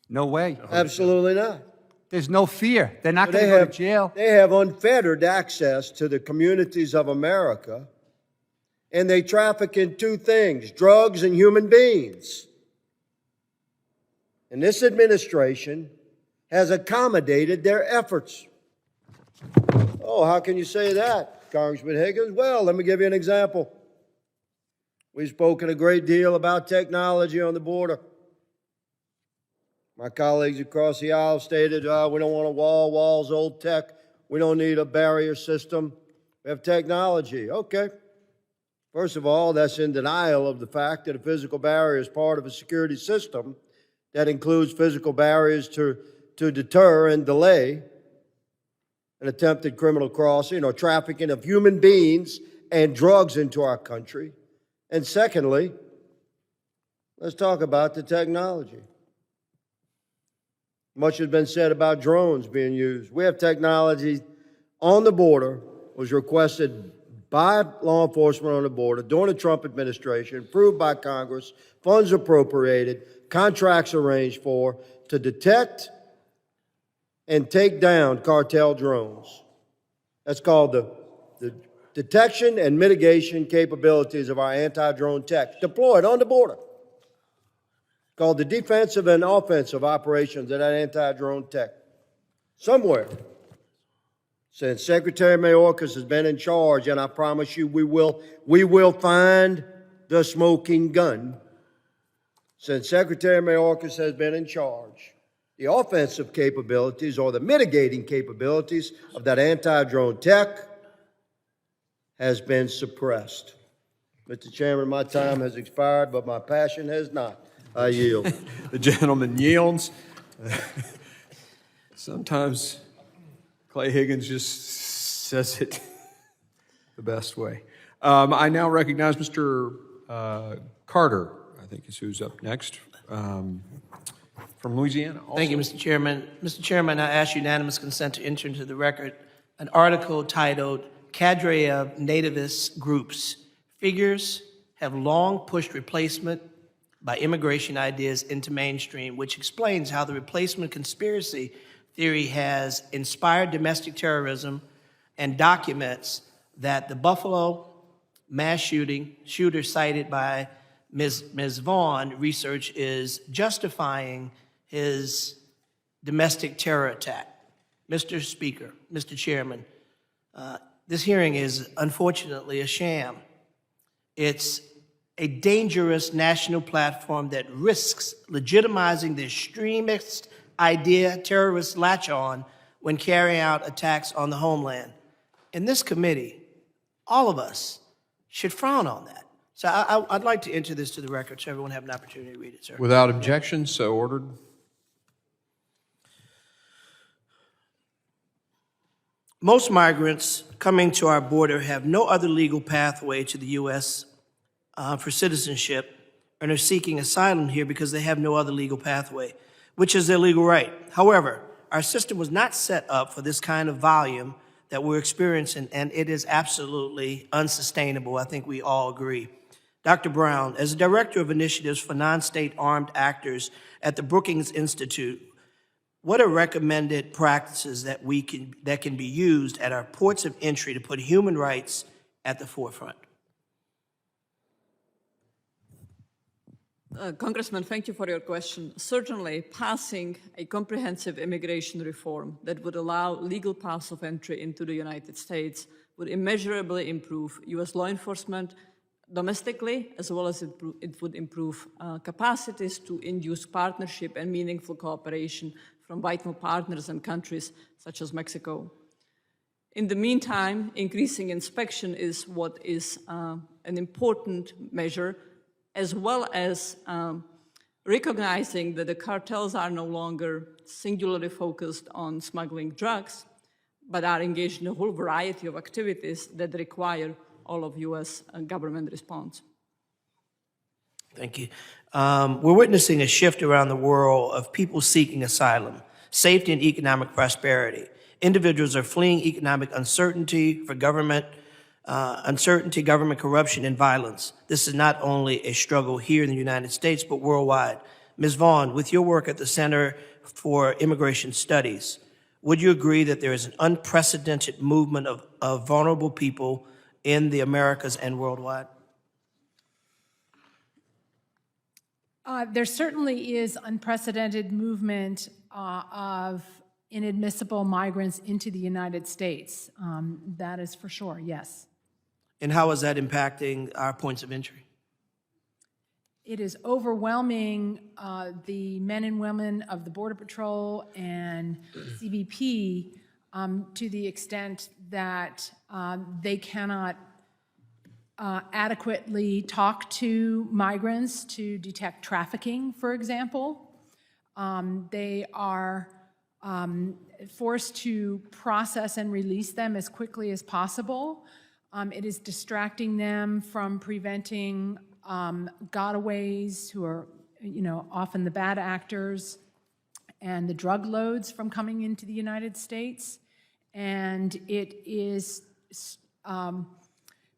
No way. Absolutely not. There's no fear. They're not They going to go have, to jail. they have unfettered access to the communities of America, and they traffic in 2 things, drugs and human beings. And this administration has accommodated their efforts. Oh, how can you say that, Congressman Higgins? Well, let me give you an example. We've spoken a great deal about technology on the border. My colleagues across the aisle stated, we don't want a walls, old tech. We don't need a barrier system. We have technology. Okay. First of all, that's in denial of the fact that a physical barrier is part of a security system that includes physical barriers to deter and delay an attempted criminal crossing or trafficking of human beings and drugs into our country. And secondly, let's talk about the technology. Much has been said about drones being used. We have technology on the border, was requested by law enforcement on the border during the Trump administration, approved by Congress, funds appropriated, contracts arranged for, to detect and take down cartel drones. That's called the detection and mitigation capabilities of our anti-drone tech, deployed on the border. called the defensive and offensive operations of that anti-drone tech. Somewhere, since Secretary Mayorkas has been in charge, and I promise you we will find the smoking gun. Since Secretary Mayorkas has been in charge, the offensive capabilities or the mitigating capabilities of that anti-drone tech has been suppressed. Mr. Chairman, my time has expired, but my passion has not. I yield. The gentleman yields. Sometimes Clay Higgins just says it the best way. I now recognize Mr. Carter, I think is who's up next, from Louisiana. Also. Thank you, Mr. Chairman. Mr. Chairman, I ask unanimous consent to enter into the record an article titled Cadre of Nativist Groups. Figures have long pushed replacement by immigration ideas into mainstream, which explains how the replacement conspiracy theory has inspired domestic terrorism and documents that the Buffalo mass shooter cited by Ms. Vaughn research is justifying his domestic terror attack. Mr. Speaker, Mr. Chairman, this hearing is unfortunately a sham. It's a dangerous national platform that risks legitimizing the extremist idea terrorists latch on when carrying out attacks on the homeland. In this committee, all of us should frown on that. So I'd like to enter this to the record so everyone have an opportunity to read it, sir. Without objection, so ordered. Most migrants coming to our border have no other legal pathway to the U.S. For citizenship and are seeking asylum here because they have no other legal pathway, which is their legal right. However, our system was not set up for this kind of volume that we're experiencing, and it is absolutely unsustainable. I think we all agree. Dr. Brown, as a director of initiatives for non-state armed actors at the Brookings Institute, what are recommended practices that can be used at our ports of entry to put human rights at the forefront? Congressman, thank you for your question. Certainly, passing a comprehensive immigration reform that would allow legal paths of entry into the United States would immeasurably improve U.S. law enforcement domestically, as well as it would improve capacities to induce partnership and meaningful cooperation from vital partners and countries such as Mexico. In the meantime, increasing inspection is what is an important measure, as well as recognizing that the cartels are no longer singularly focused on smuggling drugs, but are engaged in a whole variety of activities that require all of U.S. government response. Thank you. We're witnessing a shift around the world of people seeking asylum, safety, and economic prosperity. Individuals are fleeing economic uncertainty for government corruption, and violence. This is not only a struggle here in the United States, but worldwide. Ms. Vaughn, with your work at the Center for Immigration Studies, would you agree that there is an unprecedented movement of vulnerable people in the Americas and worldwide? There certainly is unprecedented movement of inadmissible migrants into the United States. That is for sure, yes. And how is that impacting our points of entry? It is overwhelming the men and women of the Border Patrol and CBP to the extent that they cannot adequately talk to migrants to detect trafficking, for example. They are forced to process and release them as quickly as possible. It is distracting them from preventing gotaways, who are, often the bad actors, and the drug loads from coming into the United States. And it is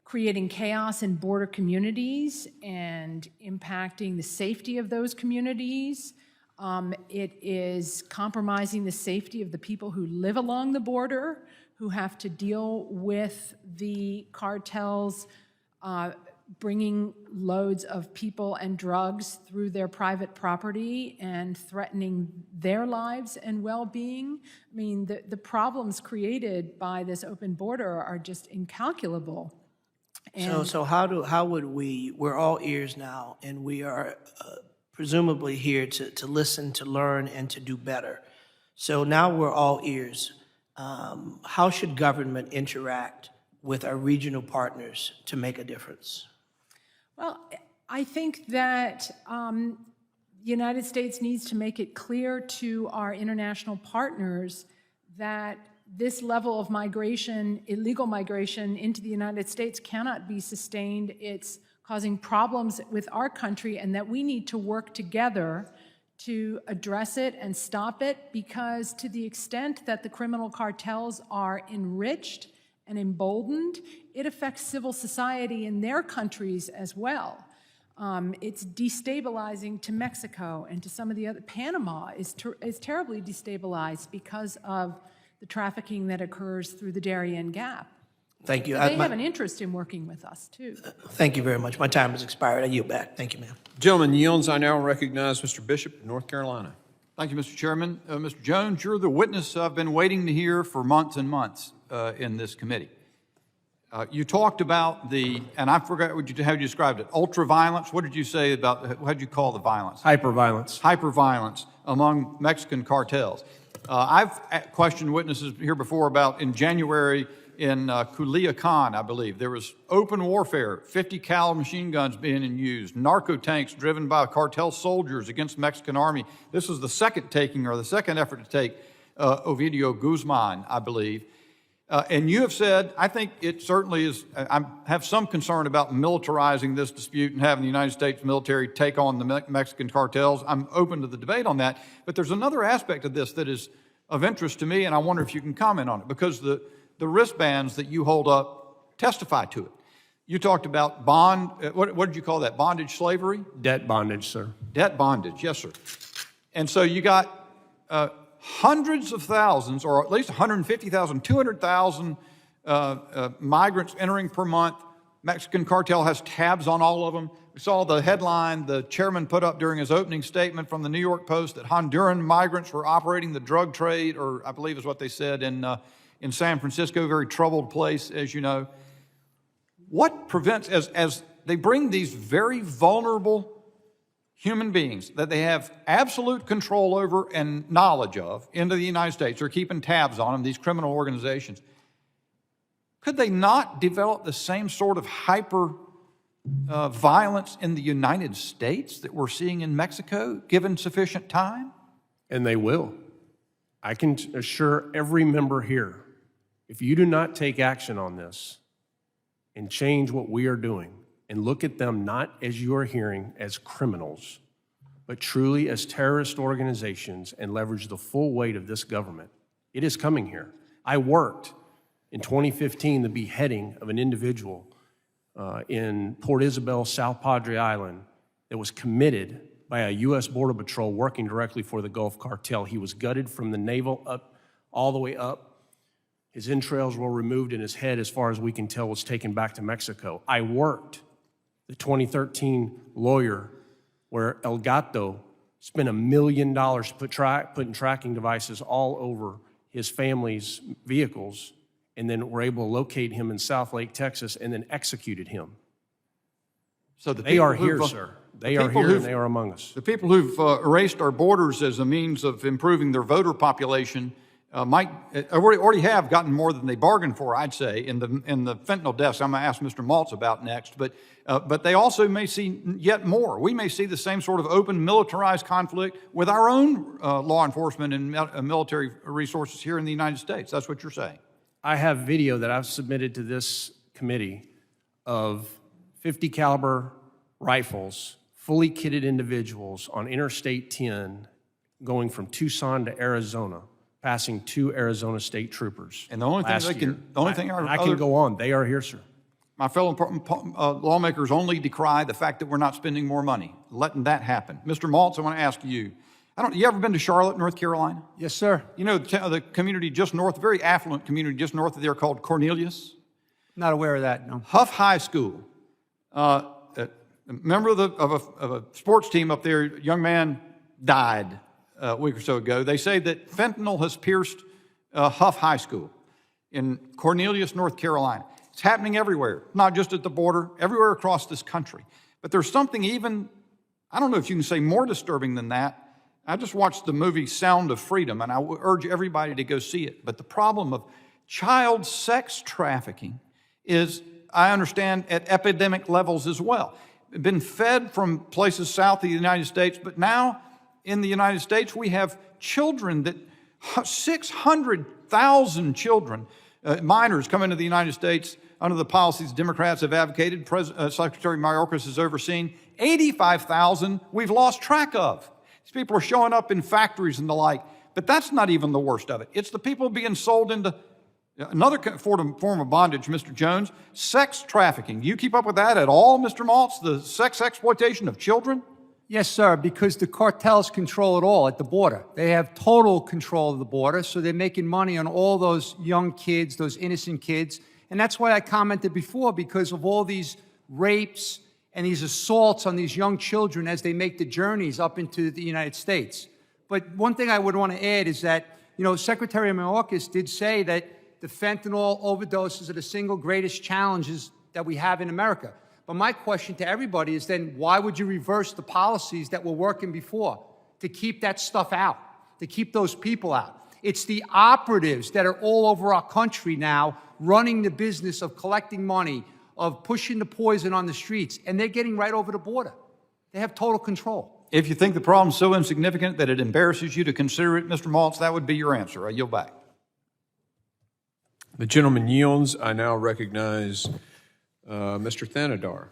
creating chaos in border communities and impacting the safety of those communities. It is compromising the safety of the people who live along the border, who have to deal with the cartels bringing loads of people and drugs through their private property and threatening their lives and well-being. I mean, the problems created by this open border are just incalculable. So how would we're all ears now, and we are presumably here to listen, to learn, and to do better. So now we're all ears. How should government interact with our regional partners to make a difference? Well, I think that the United States needs to make it clear to our international partners that this level of migration, illegal migration into the United States cannot be sustained. It's causing problems with our country, and that we need to work together to address it and stop it, because to the extent that the criminal cartels are enriched and emboldened, it affects civil society in their countries as well. It's destabilizing to Mexico and to some of the other. Panama is terribly destabilized because of the trafficking that occurs through the Darien Gap. Thank you. So they have an interest in working with us, too. Thank you very much. My time has expired. I yield back. Thank you, ma'am. Gentleman yields. I now recognize Mr. Bishop of North Carolina. Thank you, Mr. Chairman. Mr. Jones, you're the witness I've been waiting to hear for months and months in this committee. You talked about and I forgot how you described it, ultra-violence. What did you say about, what did you call the violence? Hyper-violence. Hyper-violence among Mexican cartels. I've questioned witnesses here before about in January in Culiacan, I believe, there was open warfare, 50 caliber machine guns being used, narco tanks driven by cartel soldiers against the Mexican army. This was the second taking, or the second effort to take Ovidio Guzman, I believe. And you have said, I think it certainly is, I have some concern about militarizing this dispute and having the United States military take on the Mexican cartels. I'm open to the debate on that. But there's another aspect of this that is of interest to me, and I wonder if you can comment on it, because the wristbands that you hold up testify to it. You talked about what did you call that, bondage slavery? Debt bondage, sir. Debt bondage, yes, sir. And so you got hundreds of thousands, or at least 150,000, 200,000 migrants entering per month. Mexican cartel has tabs on all of them. We saw the headline the chairman put up during his opening statement from the New York Post that Honduran migrants were operating the drug trade, or I believe is what they said, in San Francisco, a very troubled place, as you know. What prevents, as they bring these very vulnerable human beings that they have absolute control over and knowledge of into the United States, they're keeping tabs on them, these criminal organizations, could they not develop the same sort of hyper violence in the United States that we're seeing in Mexico, given sufficient time? And they will. I can assure every member here, if you do not take action on this and change what we are doing and look at them not as you are hearing as criminals, but truly as terrorist organizations and leverage the full weight of this government, it is coming here. I worked in 2015 the beheading of an individual in Port Isabel, South Padre Island, that was committed by a U.S. Border Patrol working directly for the Gulf Cartel. He was gutted from the navel up, all the way up. His entrails were removed, and his head, as far as we can tell, was taken back to Mexico. I worked the 2013 lawyer where El Gato spent $1 million putting tracking devices all over his family's vehicles, and then were able to locate him in South Lake, Texas, and then executed him. So they are here, sir. They are here, and they are among us. The people who've erased our borders as a means of improving their voter population might already have gotten more than they bargained for, I'd say, in the fentanyl deaths. I'm going to ask Mr. Maltz about next, but they also may see yet more. We may see the same sort of open militarized conflict with our own law enforcement and military resources here in the United States. That's what you're saying. I have video that I've submitted to this committee of 50 caliber rifles, fully kitted individuals on Interstate 10 going from Tucson to Arizona, passing 2 Arizona state troopers. And the only thing I can go on. They are here, sir. My fellow lawmakers only decry the fact that we're not spending more money, letting that happen. Mr. Maltz, I want to ask you, you ever been to Charlotte, North Carolina? Yes, sir. You know the community just north, very affluent community just north of there called Cornelius? Not aware of that, no. Huff High School A member of a sports team up there, a young man died a week or so ago. They say that fentanyl has pierced Huff High School in Cornelius, North Carolina. It's happening everywhere, not just at the border, everywhere across this country. But there's something even, I don't know if you can say more disturbing than that. I just watched the movie Sound of Freedom, and I would urge everybody to go see it. But the problem of child sex trafficking is, I understand, at epidemic levels as well. Been fed from places south of the United States, but now in the United States we have children that 600,000 children, minors, come into the United States under the policies Democrats have advocated. Secretary Mayorkas has overseen. 85,000 we've lost track of. These people are showing up in factories and the like, but that's not even the worst of it. It's the people being sold into another form of bondage, Mr. Jones, sex trafficking. Do you keep up with that at all, Mr. Maltz, the sex exploitation of children? Yes, sir, because the cartels control it all at the border. They have total control of the border, so they're making money on all those young kids, those innocent kids. And that's why I commented before, because of all these rapes and these assaults on these young children as they make the journeys up into the United States. But one thing I would want to add is that, Secretary Mayorkas did say that the fentanyl overdoses are the single greatest challenges that we have in America. But my question to everybody is then, why would you reverse the policies that were working before to keep that stuff out, to keep those people out? It's the operatives that are all over our country now running the business of collecting money, of pushing the poison on the streets, and they're getting right over the border. They have total control. If you think the problem's so insignificant that it embarrasses you to consider it, Mr. Maltz, that would be your answer. I yield back. The gentleman yields. I now recognize Mr. Thanadar.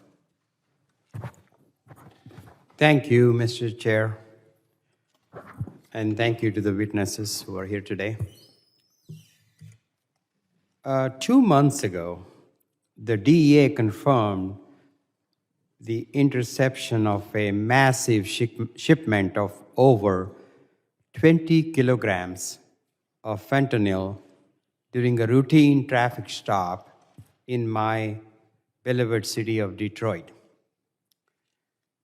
Thank you, Mr. Chair, and thank you to the witnesses who are here today. 2 months ago, the DEA confirmed the interception of a massive shipment of over 20 kilograms of fentanyl during a routine traffic stop in my beloved city of Detroit.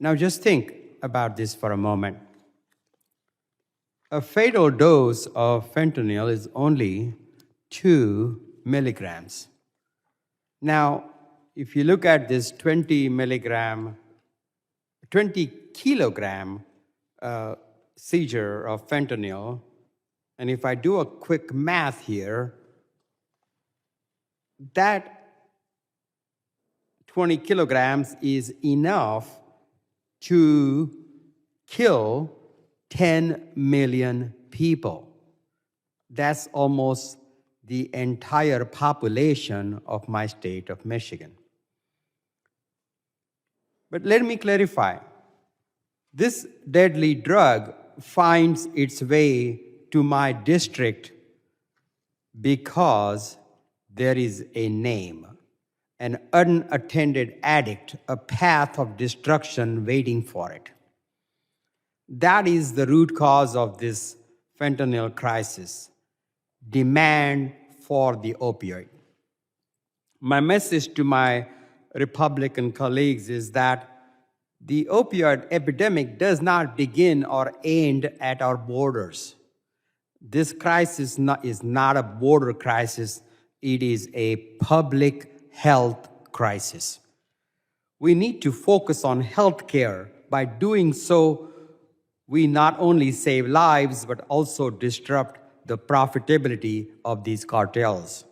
Now just think about this for a moment. A fatal dose of fentanyl is only 2 milligrams. Now, if you look at this 20 kilogram seizure of fentanyl, and if I do a quick math here, that 20 kilograms is enough to kill 10 million people. That's almost the entire population of my state of Michigan. But let me clarify. This deadly drug finds its way to my district because there is a name, an unattended addict, a path of destruction waiting for it. That is the root cause of this fentanyl crisis, demand for the opioid. My message to my Republican colleagues is that the opioid epidemic does not begin or end at our borders. This crisis is not a border crisis, it is a public health crisis. We need to focus on health care. By doing so, we not only save lives, but also disrupt the profitability of these cartels.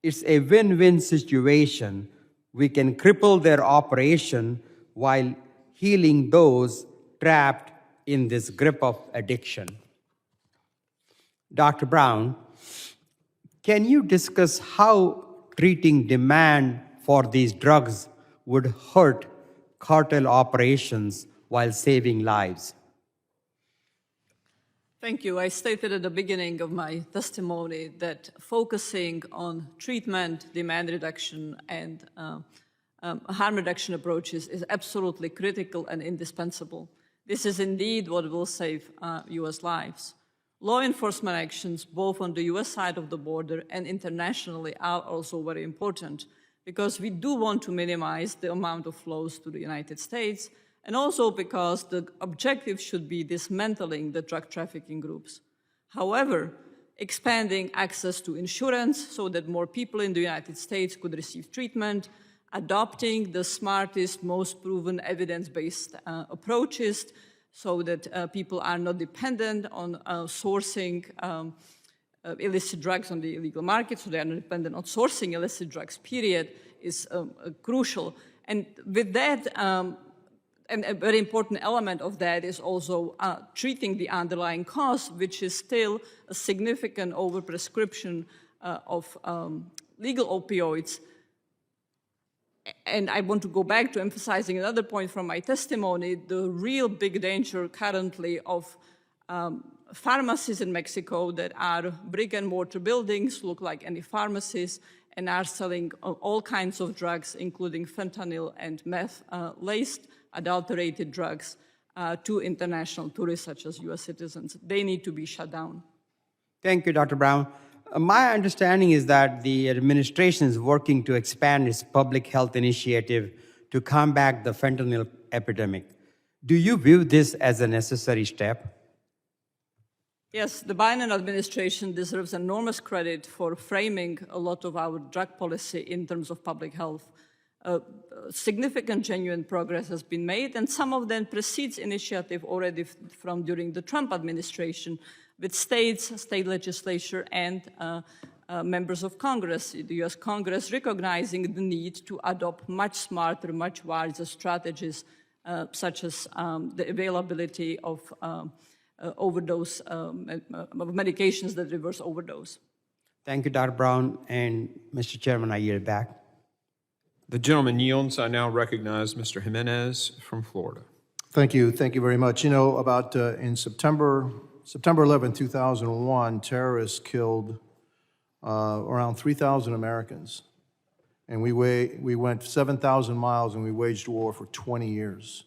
It's a win-win situation. We can cripple their operation while healing those trapped in this grip of addiction. Dr. Brown, can you discuss how treating demand for these drugs would hurt cartel operations while saving lives? Thank you. I stated at the beginning of my testimony that focusing on treatment, demand reduction, and harm reduction approaches is absolutely critical and indispensable. This is indeed what will save U.S. lives. Law enforcement actions, both on the U.S. side of the border and internationally, are also very important. because we do want to minimize the amount of flows to the United States, and also because the objective should be dismantling the drug trafficking groups. However, expanding access to insurance so that more people in the United States could receive treatment, adopting the smartest, most proven evidence-based approaches so that people are not dependent on sourcing illicit drugs on the illegal market, so they are not dependent on sourcing illicit drugs, period, is crucial. And with that, and a very important element of that is also treating the underlying cause, which is still a significant overprescription of legal opioids. And I want to go back to emphasizing another point from my testimony, the real big danger currently of pharmacies in Mexico that are brick and mortar buildings, look like any pharmacies, and are selling all kinds of drugs, including fentanyl and meth-laced adulterated drugs to international tourists such as US citizens. They need to be shut down. Thank you, Dr. Brown. My understanding is that the administration is working to expand its public health initiative to combat the fentanyl epidemic. Do you view this as a necessary step? Yes, the Biden administration deserves enormous credit for framing a lot of our drug policy in terms of public health. Significant, genuine progress has been made, and some of them precedes initiative already from during the Trump administration, with states, state legislature, and members of Congress, the US Congress, recognizing the need to adopt much smarter, much wiser strategies, such as the availability of overdose, medications that reverse overdose. Thank you, Dr. Brown. And Mr. Chairman, I yield back. The gentleman yields. I now recognize Mr. Jimenez from Florida. Thank you very much. You know, about in September 11, 2001, terrorists killed around 3,000 Americans. And we went 7,000 miles and we waged war for 20 years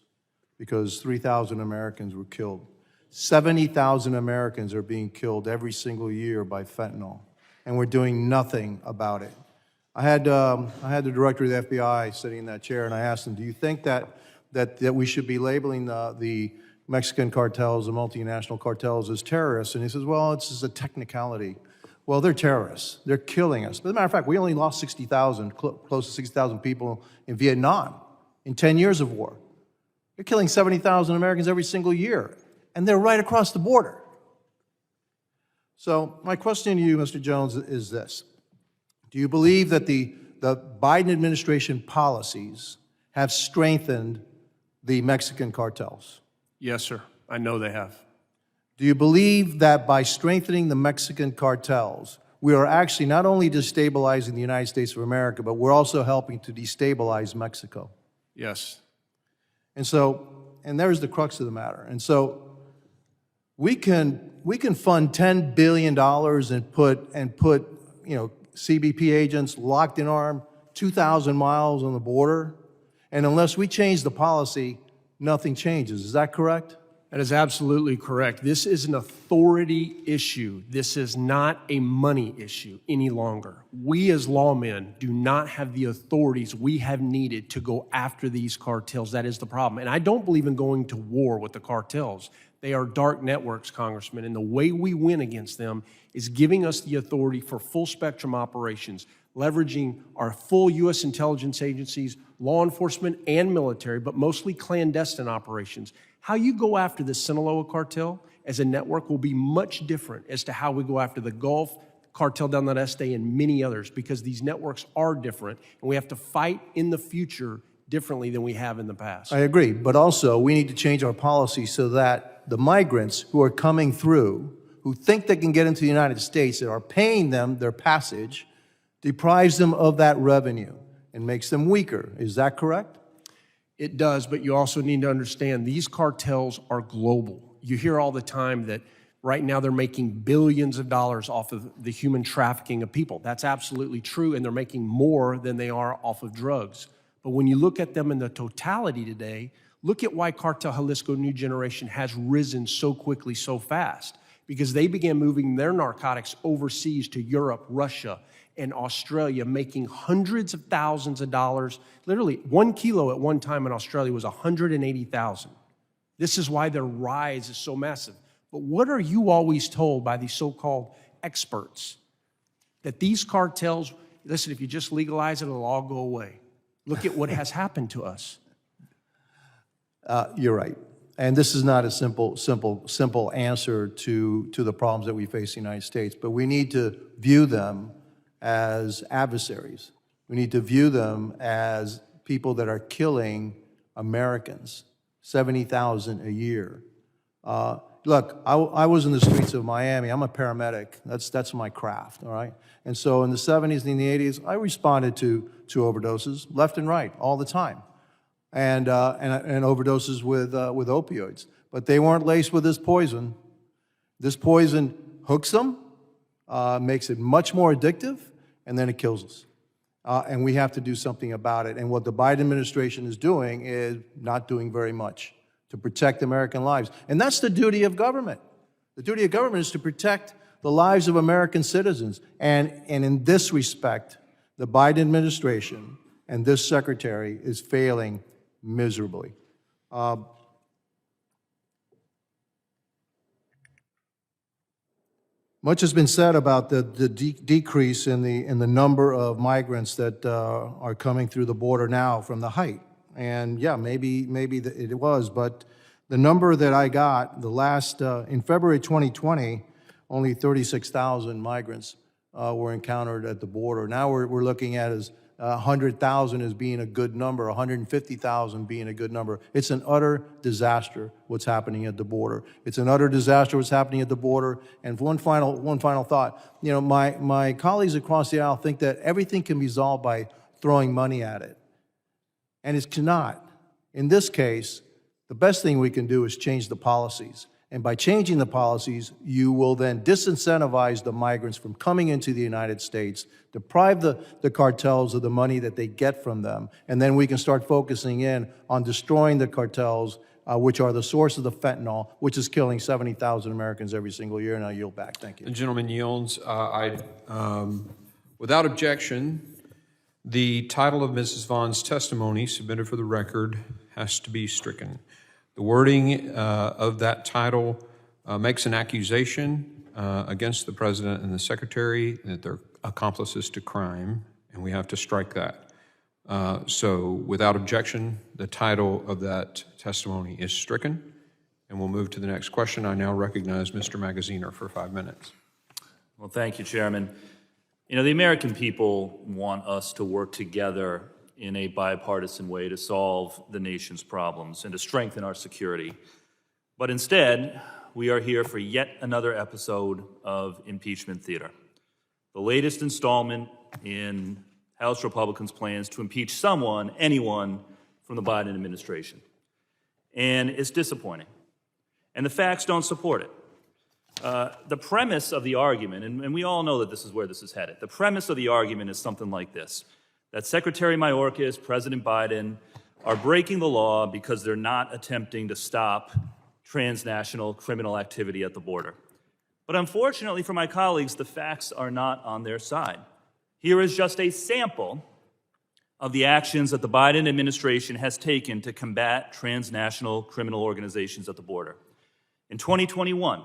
because 3,000 Americans were killed. 70,000 Americans are being killed every single year by fentanyl, and we're doing nothing about it. I had the director of the FBI sitting in that chair, and I asked him, do you think that we should be labeling the Mexican cartels, the multinational cartels, as terrorists? And he says, well, it's just a technicality. Well, they're terrorists. They're killing us. But as a matter of fact, we only lost 60,000, close to 60,000 people in Vietnam in 10 years of war. They're killing 70,000 Americans every single year, and they're right across the border. So my question to you, Mr. Jones, is this. Do you believe that the Biden administration policies have strengthened the Mexican cartels? Yes, sir. I know they have. Do you believe that by strengthening the Mexican cartels, we are actually not only destabilizing the United States of America, but we're also helping to destabilize Mexico? Yes. And there's the crux of the matter. And so we can fund $10 billion and put CBP agents locked in arm 2,000 miles on the border, and unless we change the policy, nothing changes. Is that correct? That is absolutely correct. This is an authority issue. This is not a money issue any longer. We as lawmen do not have the authorities we have needed to go after these cartels. That is the problem. And I don't believe in going to war with the cartels. They are dark networks, Congressman, and the way we win against them is giving us the authority for full spectrum operations, leveraging our full U.S. intelligence agencies, law enforcement, and military, but mostly clandestine operations. How you go after the Sinaloa cartel as a network will be much different as to how we go after the Gulf, Cartel del Noreste, and many others, because these networks are different, and we have to fight in the future differently than we have in the past. I agree, but also we need to change our policy so that the migrants who are coming through, who think they can get into the United States, that are paying them their passage, deprives them of that revenue and makes them weaker. Is that correct? It does, but you also need to understand these cartels are global. You hear all the time that right now they're making billions of dollars off of the human trafficking of people. That's absolutely true, and they're making more than they are off of drugs. But when you look at them in the totality today, look at why Cartel Jalisco New Generation has risen so quickly, so fast. Because they began moving their narcotics overseas to Europe, Russia, in Australia making hundreds of thousands of dollars. Literally, 1 kilo at one time in Australia was $180,000. This is why their rise is so massive. But what are you always told by these so-called experts? That these cartels, listen, if you just legalize it, it'll all go away. Look at what has happened to us. You're right. And this is not a simple answer to the problems that we face in the United States, but we need to view them as adversaries. We need to view them as people that are killing Americans, 70,000 a year. Look, I was in the streets of Miami. I'm a paramedic. That's my craft, all right? And so in the 70s and the 80s, I responded to overdoses left and right all the time. And overdoses with opioids. But they weren't laced with this poison. This poison hooks them, makes it much more addictive, and then it kills us. And we have to do something about it. And what the Biden administration is doing is not doing very much to protect American lives. And that's the duty of government. The duty of government is to protect the lives of American citizens. And in this respect, the Biden administration and this secretary is failing miserably. Much has been said about the decrease in the number of migrants that are coming through the border now from the height. And yeah, maybe it was, but the number that I got, the last, in February 2020, only 36,000 migrants were encountered at the border. Now we're looking at as 100,000 as being a good number, 150,000 being a good number. It's an utter disaster what's happening at the border. It's an utter disaster what's happening at the border. And one final thought. You know, my colleagues across the aisle think that everything can be solved by throwing money at it. And it cannot. In this case, the best thing we can do is change the policies. And by changing the policies, you will then disincentivize the migrants from coming into the United States, deprive the cartels of the money that they get from them, and then we can start focusing in on destroying the cartels, which are the source of the fentanyl, which is killing 70,000 Americans every single year. And I yield back. Thank you. The gentleman yields. Without objection, the title of Mrs. Vaughn's testimony submitted for the record has to be stricken. The wording of that title makes an accusation against the President and the Secretary that they're accomplices to crime, and we have to strike that. So without objection, the title of that testimony is stricken, and we'll move to the next question. I now recognize Mr. Magaziner for 5 minutes. Well, thank you, Chairman. You know, the American people want us to work together in a bipartisan way to solve the nation's problems and to strengthen our security. But instead, we are here for yet another episode of impeachment theater, the latest installment in House Republicans' plans to impeach someone, anyone, from the Biden administration. And it's disappointing. And the facts don't support it. The premise of the argument, and we all know that this is where this is headed, the premise of the argument is something like this: that Secretary Mayorkas, President Biden, are breaking the law because they're not attempting to stop transnational criminal activity at the border. But unfortunately for my colleagues, the facts are not on their side. Here is just a sample of the actions that the Biden administration has taken to combat transnational criminal organizations at the border. In 2021,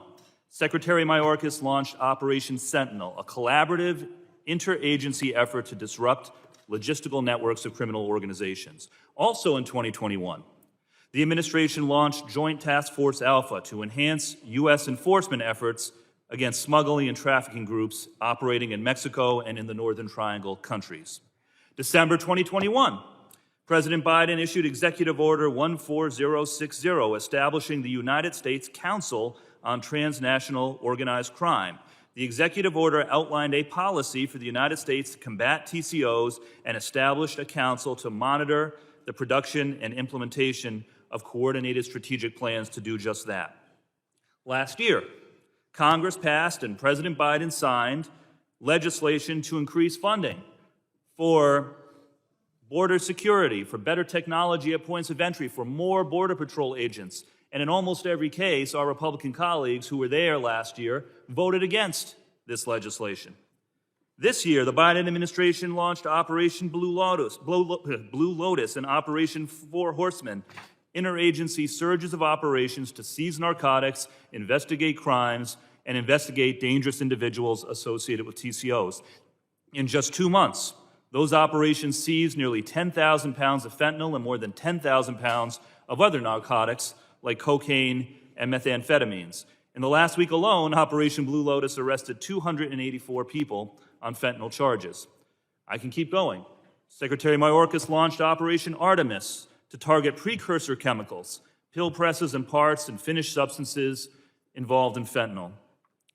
Secretary Mayorkas launched Operation Sentinel, a collaborative interagency effort to disrupt logistical networks of criminal organizations. Also in 2021, the administration launched Joint Task Force Alpha to enhance U.S. enforcement efforts against smuggling and trafficking groups operating in Mexico and in the Northern Triangle countries. December 2021, President Biden issued Executive Order 14060, establishing the United States Council on Transnational Organized Crime. The executive order outlined a policy for the United States to combat TCOs and established a council to monitor the production and implementation of coordinated strategic plans to do just that. Last year, Congress passed and President Biden signed legislation to increase funding for border security, for better technology at points of entry, for more Border Patrol agents. And in almost every case, our Republican colleagues who were there last year voted against this legislation. This year, the Biden administration launched Operation Blue Lotus and Operation Four Horsemen, interagency surges of operations to seize narcotics, investigate crimes, and investigate dangerous individuals associated with TCOs. In just 2 months, those operations seized nearly 10,000 pounds of fentanyl and more than 10,000 pounds of other narcotics like cocaine and methamphetamines. In the last week alone, Operation Blue Lotus arrested 284 people on fentanyl charges. I can keep going. Secretary Mayorkas launched Operation Artemis to target precursor chemicals, pill presses and parts, and finished substances involved in fentanyl.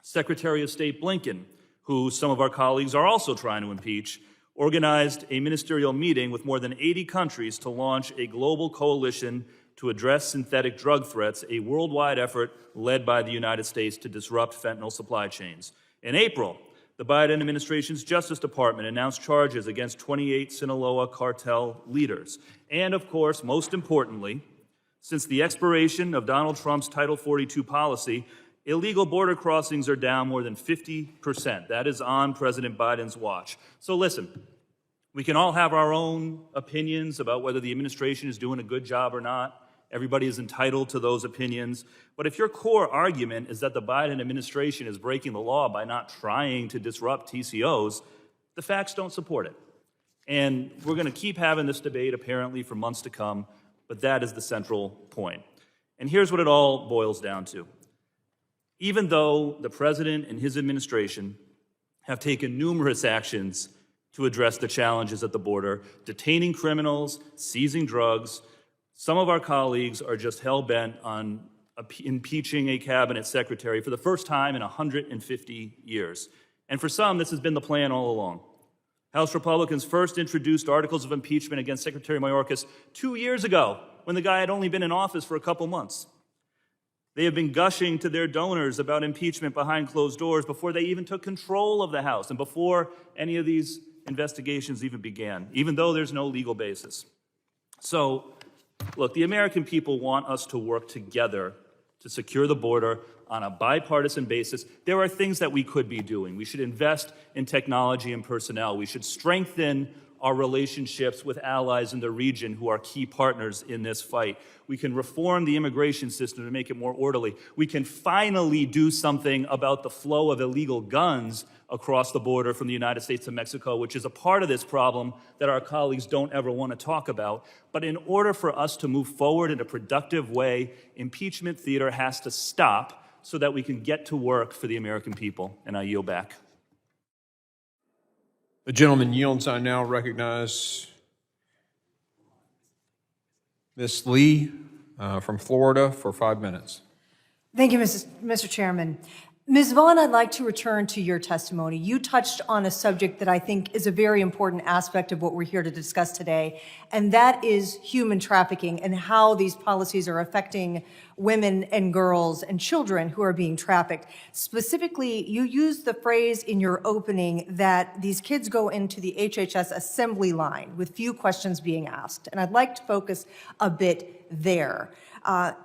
Secretary of State Blinken, who some of our colleagues are also trying to impeach, organized a ministerial meeting with more than 80 countries to launch a global coalition to address synthetic drug threats, a worldwide effort led by the United States to disrupt fentanyl supply chains. In April, the Biden administration's Justice Department announced charges against 28 Sinaloa cartel leaders. And of course, most importantly, since the expiration of Donald Trump's Title 42 policy, illegal border crossings are down more than 50%. That is on President Biden's watch. So listen, we can all have our own opinions about whether the administration is doing a good job or not. Everybody is entitled to those opinions. But if your core argument is that the Biden administration is breaking the law by not trying to disrupt TCOs, the facts don't support it. And we're going to keep having this debate, apparently, for months to come, but that is the central point. And here's what it all boils down to. Even though the president and his administration have taken numerous actions to address the challenges at the border, detaining criminals, seizing drugs, some of our colleagues are just hell-bent on impeaching a cabinet secretary for the first time in 150 years. And for some, this has been the plan all along. House Republicans first introduced articles of impeachment against Secretary Mayorkas 2 years ago, when the guy had only been in office for a couple months. They have been gushing to their donors about impeachment behind closed doors before they even took control of the House and before any of these investigations even began, even though there's no legal basis. So, look, the American people want us to work together to secure the border on a bipartisan basis. There are things that we could be doing. We should invest in technology and personnel. We should strengthen our relationships with allies in the region who are key partners in this fight. We can reform the immigration system to make it more orderly. We can finally do something about the flow of illegal guns across the border from the United States to Mexico, which is a part of this problem that our colleagues don't ever want to talk about. But in order for us to move forward in a productive way, impeachment theater has to stop so that we can get to work for the American people. And I yield back. The gentleman yields. I now recognize Ms. Lee from Florida for 5 minutes. Thank you, Mr. Chairman. Ms. Vaughn, I'd like to return to your testimony. You touched on a subject that I think is a very important aspect of what we're here to discuss today, and that is human trafficking and how these policies are affecting women and girls and children who are being trafficked. Specifically, you used the phrase in your opening that these kids go into the HHS assembly line with few questions being asked, and I'd like to focus a bit there.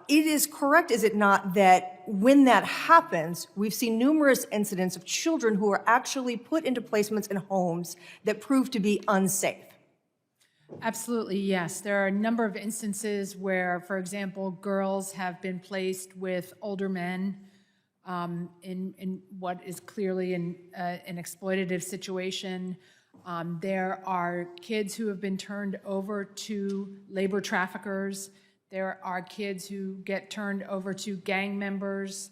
It is correct, is it not, that when that happens, we've seen numerous incidents of children who are actually put into placements in homes that prove to be unsafe? Absolutely, yes. There are a number of instances where, for example, girls have been placed with older men in what is clearly an exploitative situation. There are kids who have been turned over to labor traffickers. There are kids who get turned over to gang members.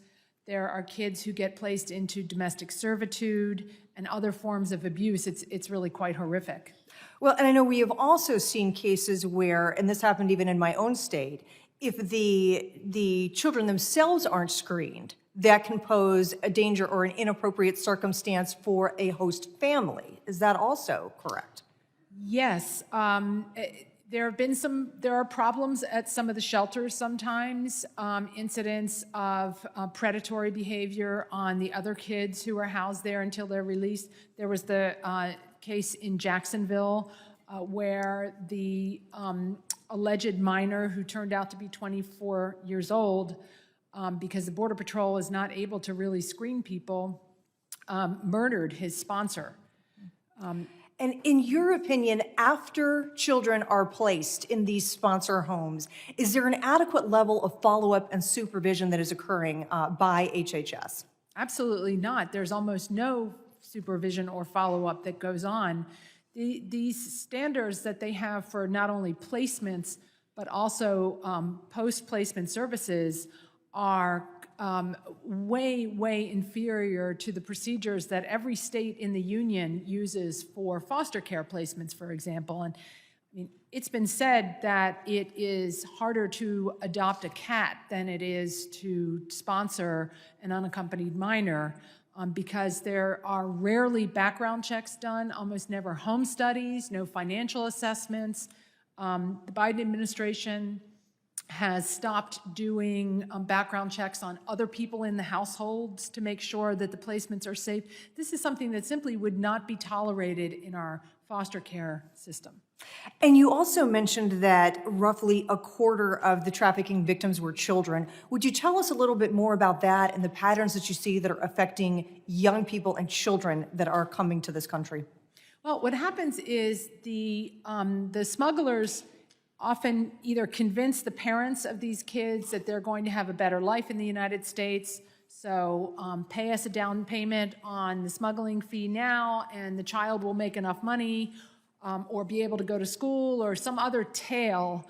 There are kids who get placed into domestic servitude and other forms of abuse. It's really quite horrific. Well, and I know we have also seen cases where, and this happened even in my own state, if the children themselves aren't screened, that can pose a danger or an inappropriate circumstance for a host family. Is that also correct? Yes. There are problems at some of the shelters sometimes, incidents of predatory behavior on the other kids who are housed there until they're released. There was the case in Jacksonville where the alleged minor who turned out to be 24 years old, because the Border Patrol is not able to really screen people, murdered his sponsor. And in your opinion, after children are placed in these sponsor homes, is there an adequate level of follow-up and supervision that is occurring by HHS? Absolutely not. There's almost no supervision or follow-up that goes on. These standards that they have for not only placements, but also post-placement services are way, way inferior to the procedures that every state in the union uses for foster care placements, for example. And I mean, it's been said that it is harder to adopt a cat than it is to sponsor an unaccompanied minor because there are rarely background checks done, almost never home studies, no financial assessments. The Biden administration has stopped doing background checks on other people in the households to make sure that the placements are safe. This is something that simply would not be tolerated in our foster care system. And you also mentioned that roughly a quarter of the trafficking victims were children. Would you tell us a little bit more about that and the patterns that you see that are affecting young people and children that are coming to this country? Well, what happens is the smugglers often either convince the parents of these kids that they're going to have a better life in the United States, so pay us a down payment on the smuggling fee now, and the child will make enough money or be able to go to school, or some other tale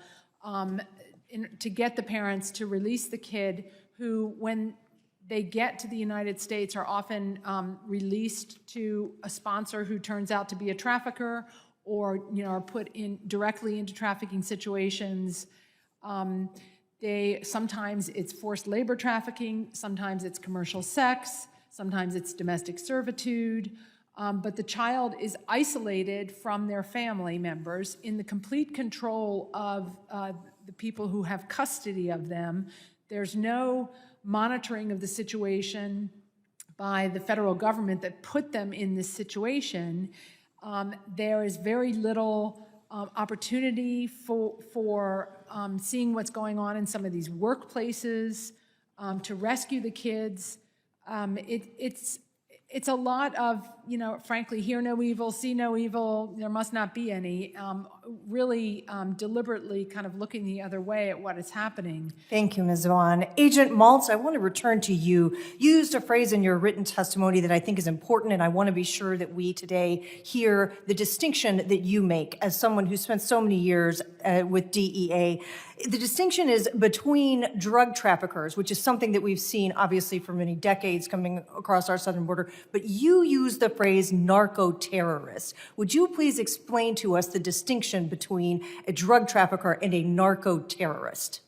to get the parents to release the kid, who, when they get to the United States, are often released to a sponsor who turns out to be a trafficker, or are put in directly into trafficking situations. Sometimes it's forced labor trafficking, sometimes it's commercial sex, sometimes it's domestic servitude, but the child is isolated from their family members in the complete control of the people who have custody of them. There's no monitoring of the situation by the federal government that put them in this situation. There is very little opportunity for seeing what's going on in some of these workplaces to rescue the kids. It's a lot of, frankly, hear no evil, see no evil, there must not be any, really deliberately kind of looking the other way at what is happening. Thank you, Ms. Vaughn. Agent Maltz, I want to return to you. You used a phrase in your written testimony that I think is important, and I want to be sure that we today hear the distinction that you make as someone who spent so many years with DEA. The distinction is between drug traffickers, which is something that we've seen obviously for many decades coming across our southern border, but you use the phrase narco-terrorist. Would you please explain to us the distinction between a drug trafficker and a narco-terrorist?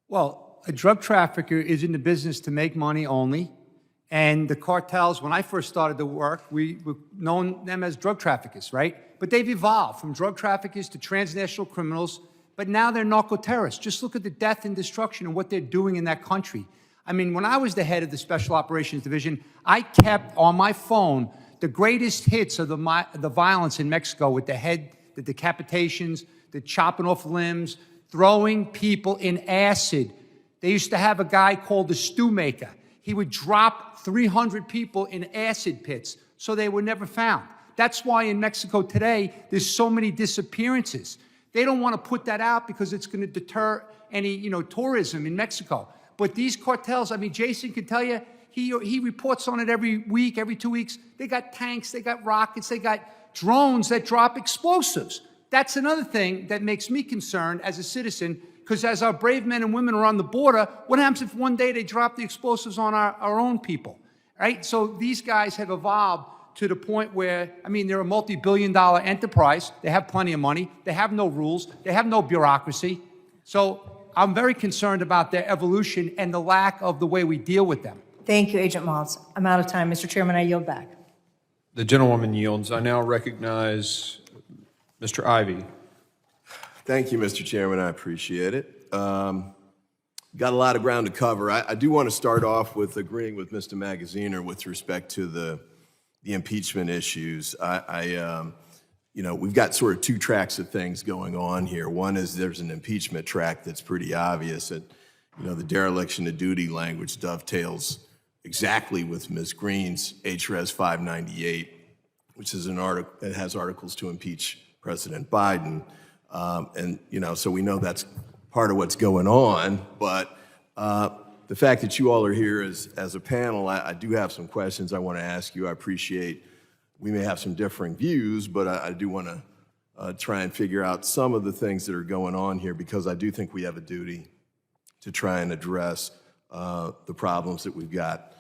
Well, a drug trafficker is in the business to make money only, and the cartels, when I first started the work, we known them as drug traffickers, right? But they've evolved from drug traffickers to transnational criminals, but now they're narco-terrorists. Just look at the death and destruction and what they're doing in that country. I mean, when I was the head of the Special Operations Division, I kept on my phone the greatest hits of the violence in Mexico with the decapitations, the chopping off limbs, throwing people in acid. They used to have a guy called the stew maker. He would drop 300 people in acid pits so they were never found. That's why in Mexico today, there's so many disappearances. They don't want to put that out because it's going to deter any, tourism in Mexico. But these cartels, I mean, Jason can tell you, he reports on it every week, every 2 weeks. They got tanks, they got rockets, they got drones that drop explosives. That's another thing that makes me concerned as a citizen, because as our brave men and women are on the border, what happens if one day they drop the explosives on our own people, right? So these guys have evolved to the point where, I mean, they're a multi-billion-dollar enterprise. They have plenty of money. They have no rules. They have no bureaucracy. So I'm very concerned about their evolution and the lack of the way we deal with them. Thank you, Agent Maltz. I'm out of time. Mr. Chairman, I yield back. The gentlewoman yields. I now recognize Mr. Ivey. Thank you, Mr. Chairman. I appreciate it. Got a lot of ground to cover. I do want to start off with agreeing with Mr. Magaziner with respect to the impeachment issues. We've got sort of two tracks of things going on here. One is there's an impeachment track that's pretty obvious that, the dereliction of duty language dovetails exactly with Ms. Green's HRES 598, which is an article, it has articles to impeach President Biden. So we know that's part of what's going on, but the fact that you all are here as a panel, I do have some questions I want to ask you. I appreciate we may have some differing views, but I do want to try and figure out some of the things that are going on here, because I do think we have a duty to try and address the problems that we've got.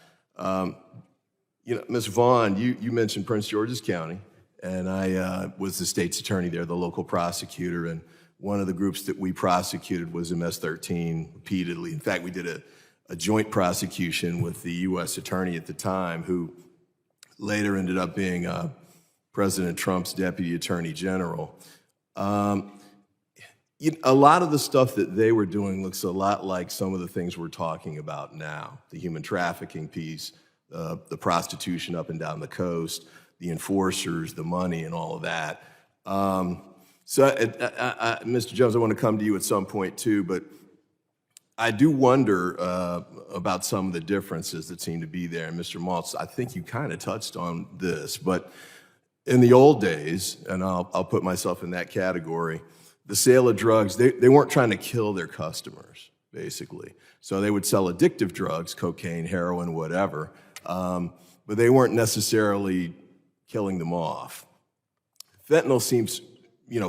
Ms. Vaughn, you mentioned Prince George's County, and I was the state's attorney there, the local prosecutor, and one of the groups that we prosecuted was MS-13 repeatedly. In fact, we did a joint prosecution with the U.S. attorney at the time, who later ended up being President Trump's deputy attorney general. A lot of the stuff that they were doing looks a lot like some of the things we're talking about now. The human trafficking piece, the prostitution up and down the coast, the enforcers, the money, and all of that. Mr. Jones, I want to come to you at some point too, but I do wonder about some of the differences that seem to be there. And Mr. Maltz, I think you kind of touched on this, but in the old days, and I'll put myself in that category, the sale of drugs, they weren't trying to kill their customers, basically. So they would sell addictive drugs, cocaine, heroin, whatever, but they weren't necessarily killing them off. Fentanyl seems,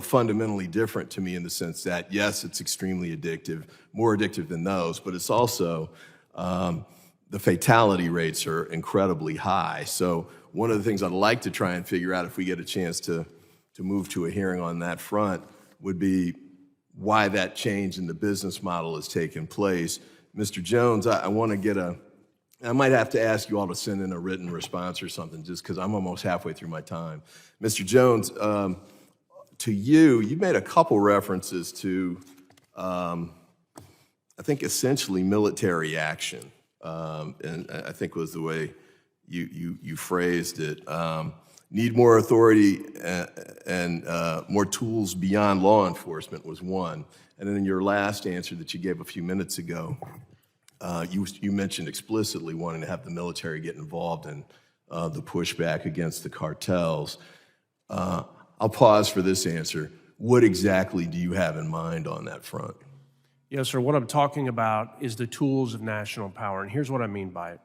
fundamentally different to me in the sense that, yes, it's extremely addictive, more addictive than those, but it's also, the fatality rates are incredibly high. So one of the things I'd like to try and figure out if we get a chance to move to a hearing on that front would be why that change in the business model has taken place. Mr. Jones, I want to get I might have to ask you all to send in a written response or something, just because I'm almost halfway through my time. Mr. Jones, to you made a couple references to, I think, essentially military action, and I think was the way you phrased it. Need more authority and more tools beyond law enforcement was one. And then in your last answer that you gave a few minutes ago, you mentioned explicitly wanting to have the military get involved in the pushback against the cartels. I'll pause for this answer. What exactly do you have in mind on that front? Yes, sir. What I'm talking about is the tools of national power, and here's what I mean by it.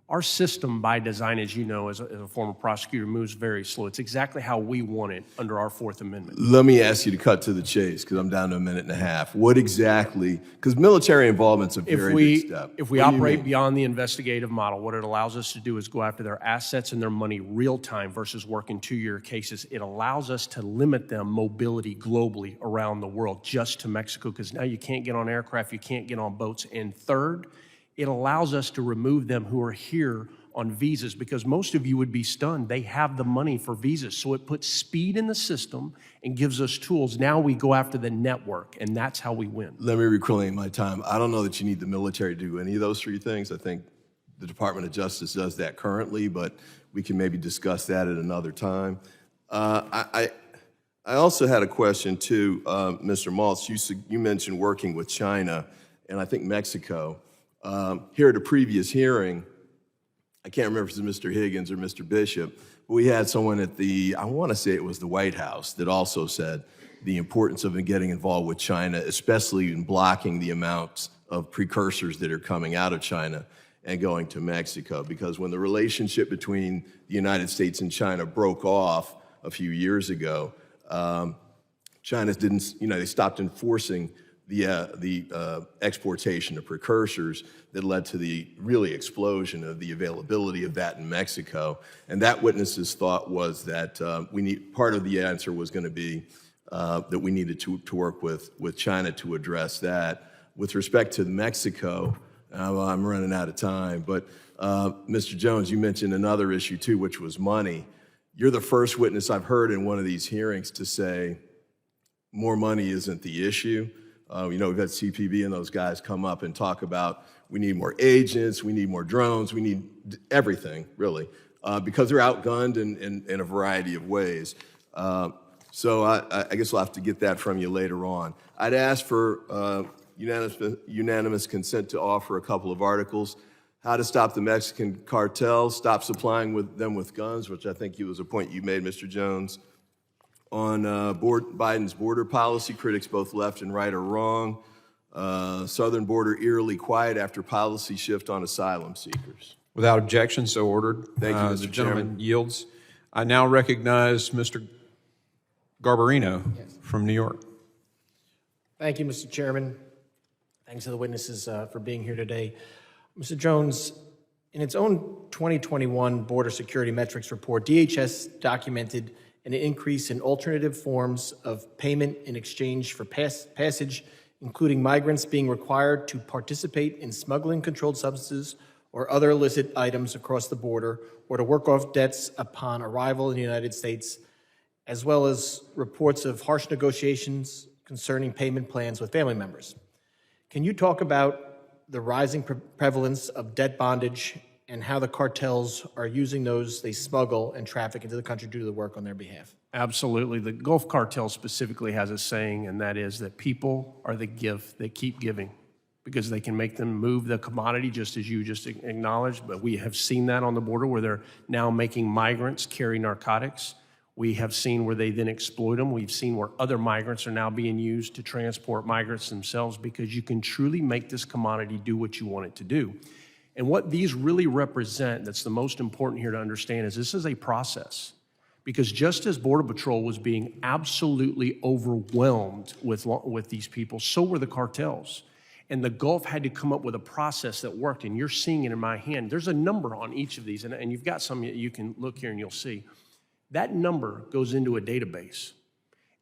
Our system, by design, as you know, as a former prosecutor, moves very slow. It's exactly how we want it under our Fourth Amendment. Let me ask you to cut to the chase, because I'm down to a minute and a half. What exactly, because military involvement's a very big step. If we operate beyond the investigative model, what it allows us to do is go after their assets and their money real time versus working 2-year cases. It allows us to limit them mobility globally around the world, just to Mexico, because now you can't get on aircraft, you can't get on boats. And third, it allows us to remove them who are here on visas, because most of you would be stunned. They have the money for visas. So it puts speed in the system and gives us tools. Now we go after the network, and that's how we win. Let me reclaim my time. I don't know that you need the military to do any of those three things. I think the Department of Justice does that currently, but we can maybe discuss that at another time. I also had a question too, Mr. Maltz. You mentioned working with China and I think Mexico. Here at a previous hearing, I can't remember if it was Mr. Higgins or Mr. Bishop, but we had someone at I want to say it was the White House, that also said the importance of getting involved with China, especially in blocking the amounts of precursors that are coming out of China and going to Mexico. Because when the relationship between the United States and China broke off a few years ago, China they stopped enforcing the exportation of precursors that led to the really explosion of the availability of that in Mexico. And that witness's thought was that part of the answer was going to be that we needed to work with China to address that. With respect to Mexico, I'm running out of time, but Mr. Jones, you mentioned another issue too, which was money. You're the first witness I've heard in one of these hearings to say more money isn't the issue. We've had CPB and those guys come up and talk about we need more agents, we need more drones, we need everything, really, because they're outgunned in a variety of ways. So I guess we'll have to get that from you later on. I'd ask for unanimous consent to offer a couple of articles. how to stop the Mexican cartels, stop supplying them with guns, which I think was a point you made, Mr. Jones. On Biden's border policy, critics both left and right are wrong. Southern border eerily quiet after policy shift on asylum seekers. Without objection, so ordered. Thank you, Mr. The gentleman Chairman. yields. I now recognize Mr. Garbarino from New York. Thank you, Mr. Chairman. Thanks to the witnesses for being here today. Mr. Jones, in its own 2021 Border Security Metrics report, DHS documented an increase in alternative forms of payment in exchange for passage, including migrants being required to participate in smuggling controlled substances or other illicit items across the border, or to work off debts upon arrival in the United States, as well as reports of harsh negotiations concerning payment plans with family members. Can you talk about the rising prevalence of debt bondage and how the cartels are using those they smuggle and traffic into the country to do the work on their behalf? Absolutely. The Gulf Cartel specifically has a saying, and that is that people are the gift they keep giving, because they can make them move the commodity, just as you just acknowledged. But we have seen that on the border where they're now making migrants carry narcotics. We have seen where they then exploit them. We've seen where other migrants are now being used to transport migrants themselves, because you can truly make this commodity do what you want it to do. And what these really represent, that's the most important here to understand, is this is a process. Because just as Border Patrol was being absolutely overwhelmed with these people, so were the cartels. And the Gulf had to come up with a process that worked, and you're seeing it in my hand. There's a number on each of these, and you've got some, you can look here and you'll see. That number goes into a database.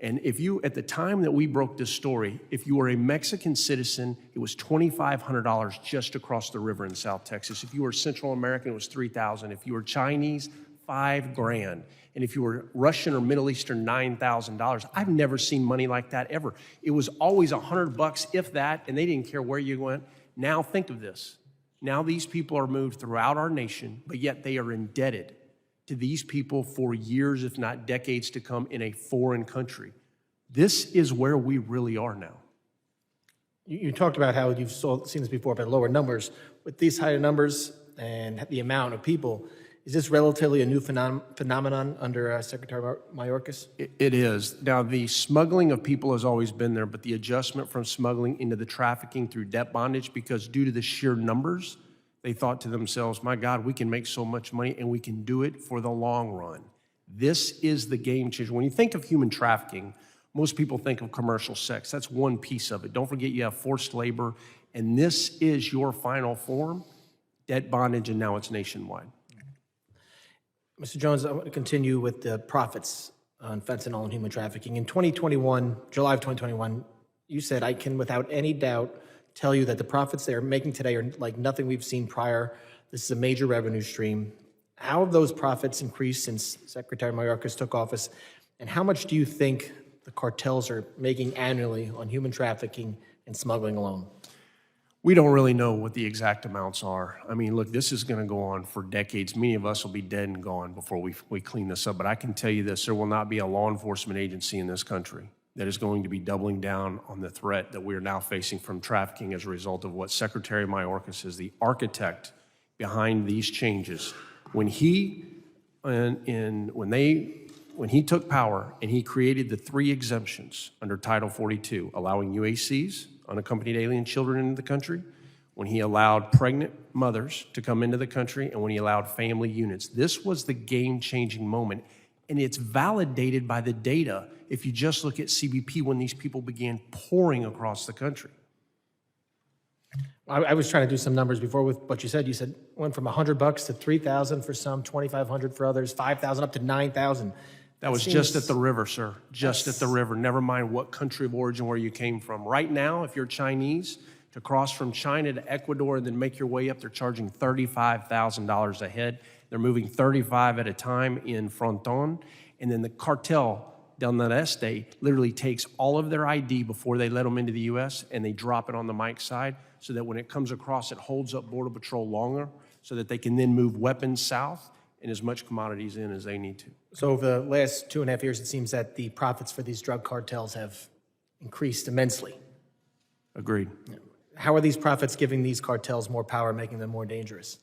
And if you, at the time that we broke this story, if you were a Mexican citizen, it was $2,500 just across the river in South Texas. If you were Central American, it was $3,000. If you were Chinese, $5,000. And if you were Russian or Middle Eastern, $9,000. I've never seen money like that ever. It was always $100, if that, and they didn't care where you went. Now think of this. Now these people are moved throughout our nation, but yet they are indebted to these people for years, if not decades to come, in a foreign country. This is where we really are now. You talked about how you've seen this before, but lower numbers. With these higher numbers and the amount of people, is this relatively a new phenomenon under Secretary Mayorkas? It is. Now, the smuggling of people has always been there, but the adjustment from smuggling into the trafficking through debt bondage, because due to the sheer numbers, they thought to themselves, my God, we can make so much money and we can do it for the long run. This is the game changer. When you think of human trafficking, most people think of commercial sex. That's one piece of it. Don't forget you have forced labor, and this is your final form, debt bondage, and now it's nationwide. Mr. Jones, I want to continue with the profits on fentanyl and human trafficking. In 2021, July of 2021, you said, I can without any doubt tell you that the profits they are making today are like nothing we've seen prior. This is a major revenue stream. How have those profits increased since Secretary Mayorkas took office? And how much do you think the cartels are making annually on human trafficking and smuggling alone? We don't really know what the exact amounts are. I mean, look, this is going to go on for decades. Many of us will be dead and gone before we clean this up. But I can tell you this, there will not be a law enforcement agency in this country that is going to be doubling down on the threat that we are now facing from trafficking as a result of what Secretary Mayorkas is the architect behind these changes. When he took power and he created the 3 exemptions under Title 42, allowing UACs, unaccompanied alien children, into the country, when he allowed pregnant mothers to come into the country, and when he allowed family units. This was the game-changing moment, and it's validated by the data if you just look at CBP when these people began pouring across the country. I was trying to do some numbers before with what you said. You said went from $100 to $3,000 for some, $2,500 for others, $5,000 up to $9,000. That was just at the river, sir. Just at the river. Never mind what country of origin, where you came from. Right now, if you're Chinese, to cross from China to Ecuador and then make your way up, they're charging $35,000 a head. They're moving 35 at a time in Fronton. And then the cartel del Noreste literally takes all of their ID before they let them into the U.S. and they drop it on the Mike side so that when it comes across, it holds up Border Patrol longer so that they can then move weapons south and as much commodities in as they need to. So over the last 2.5 years, it seems that the profits for these drug cartels have increased immensely. Agreed. How are these profits giving these cartels more power, making them more dangerous?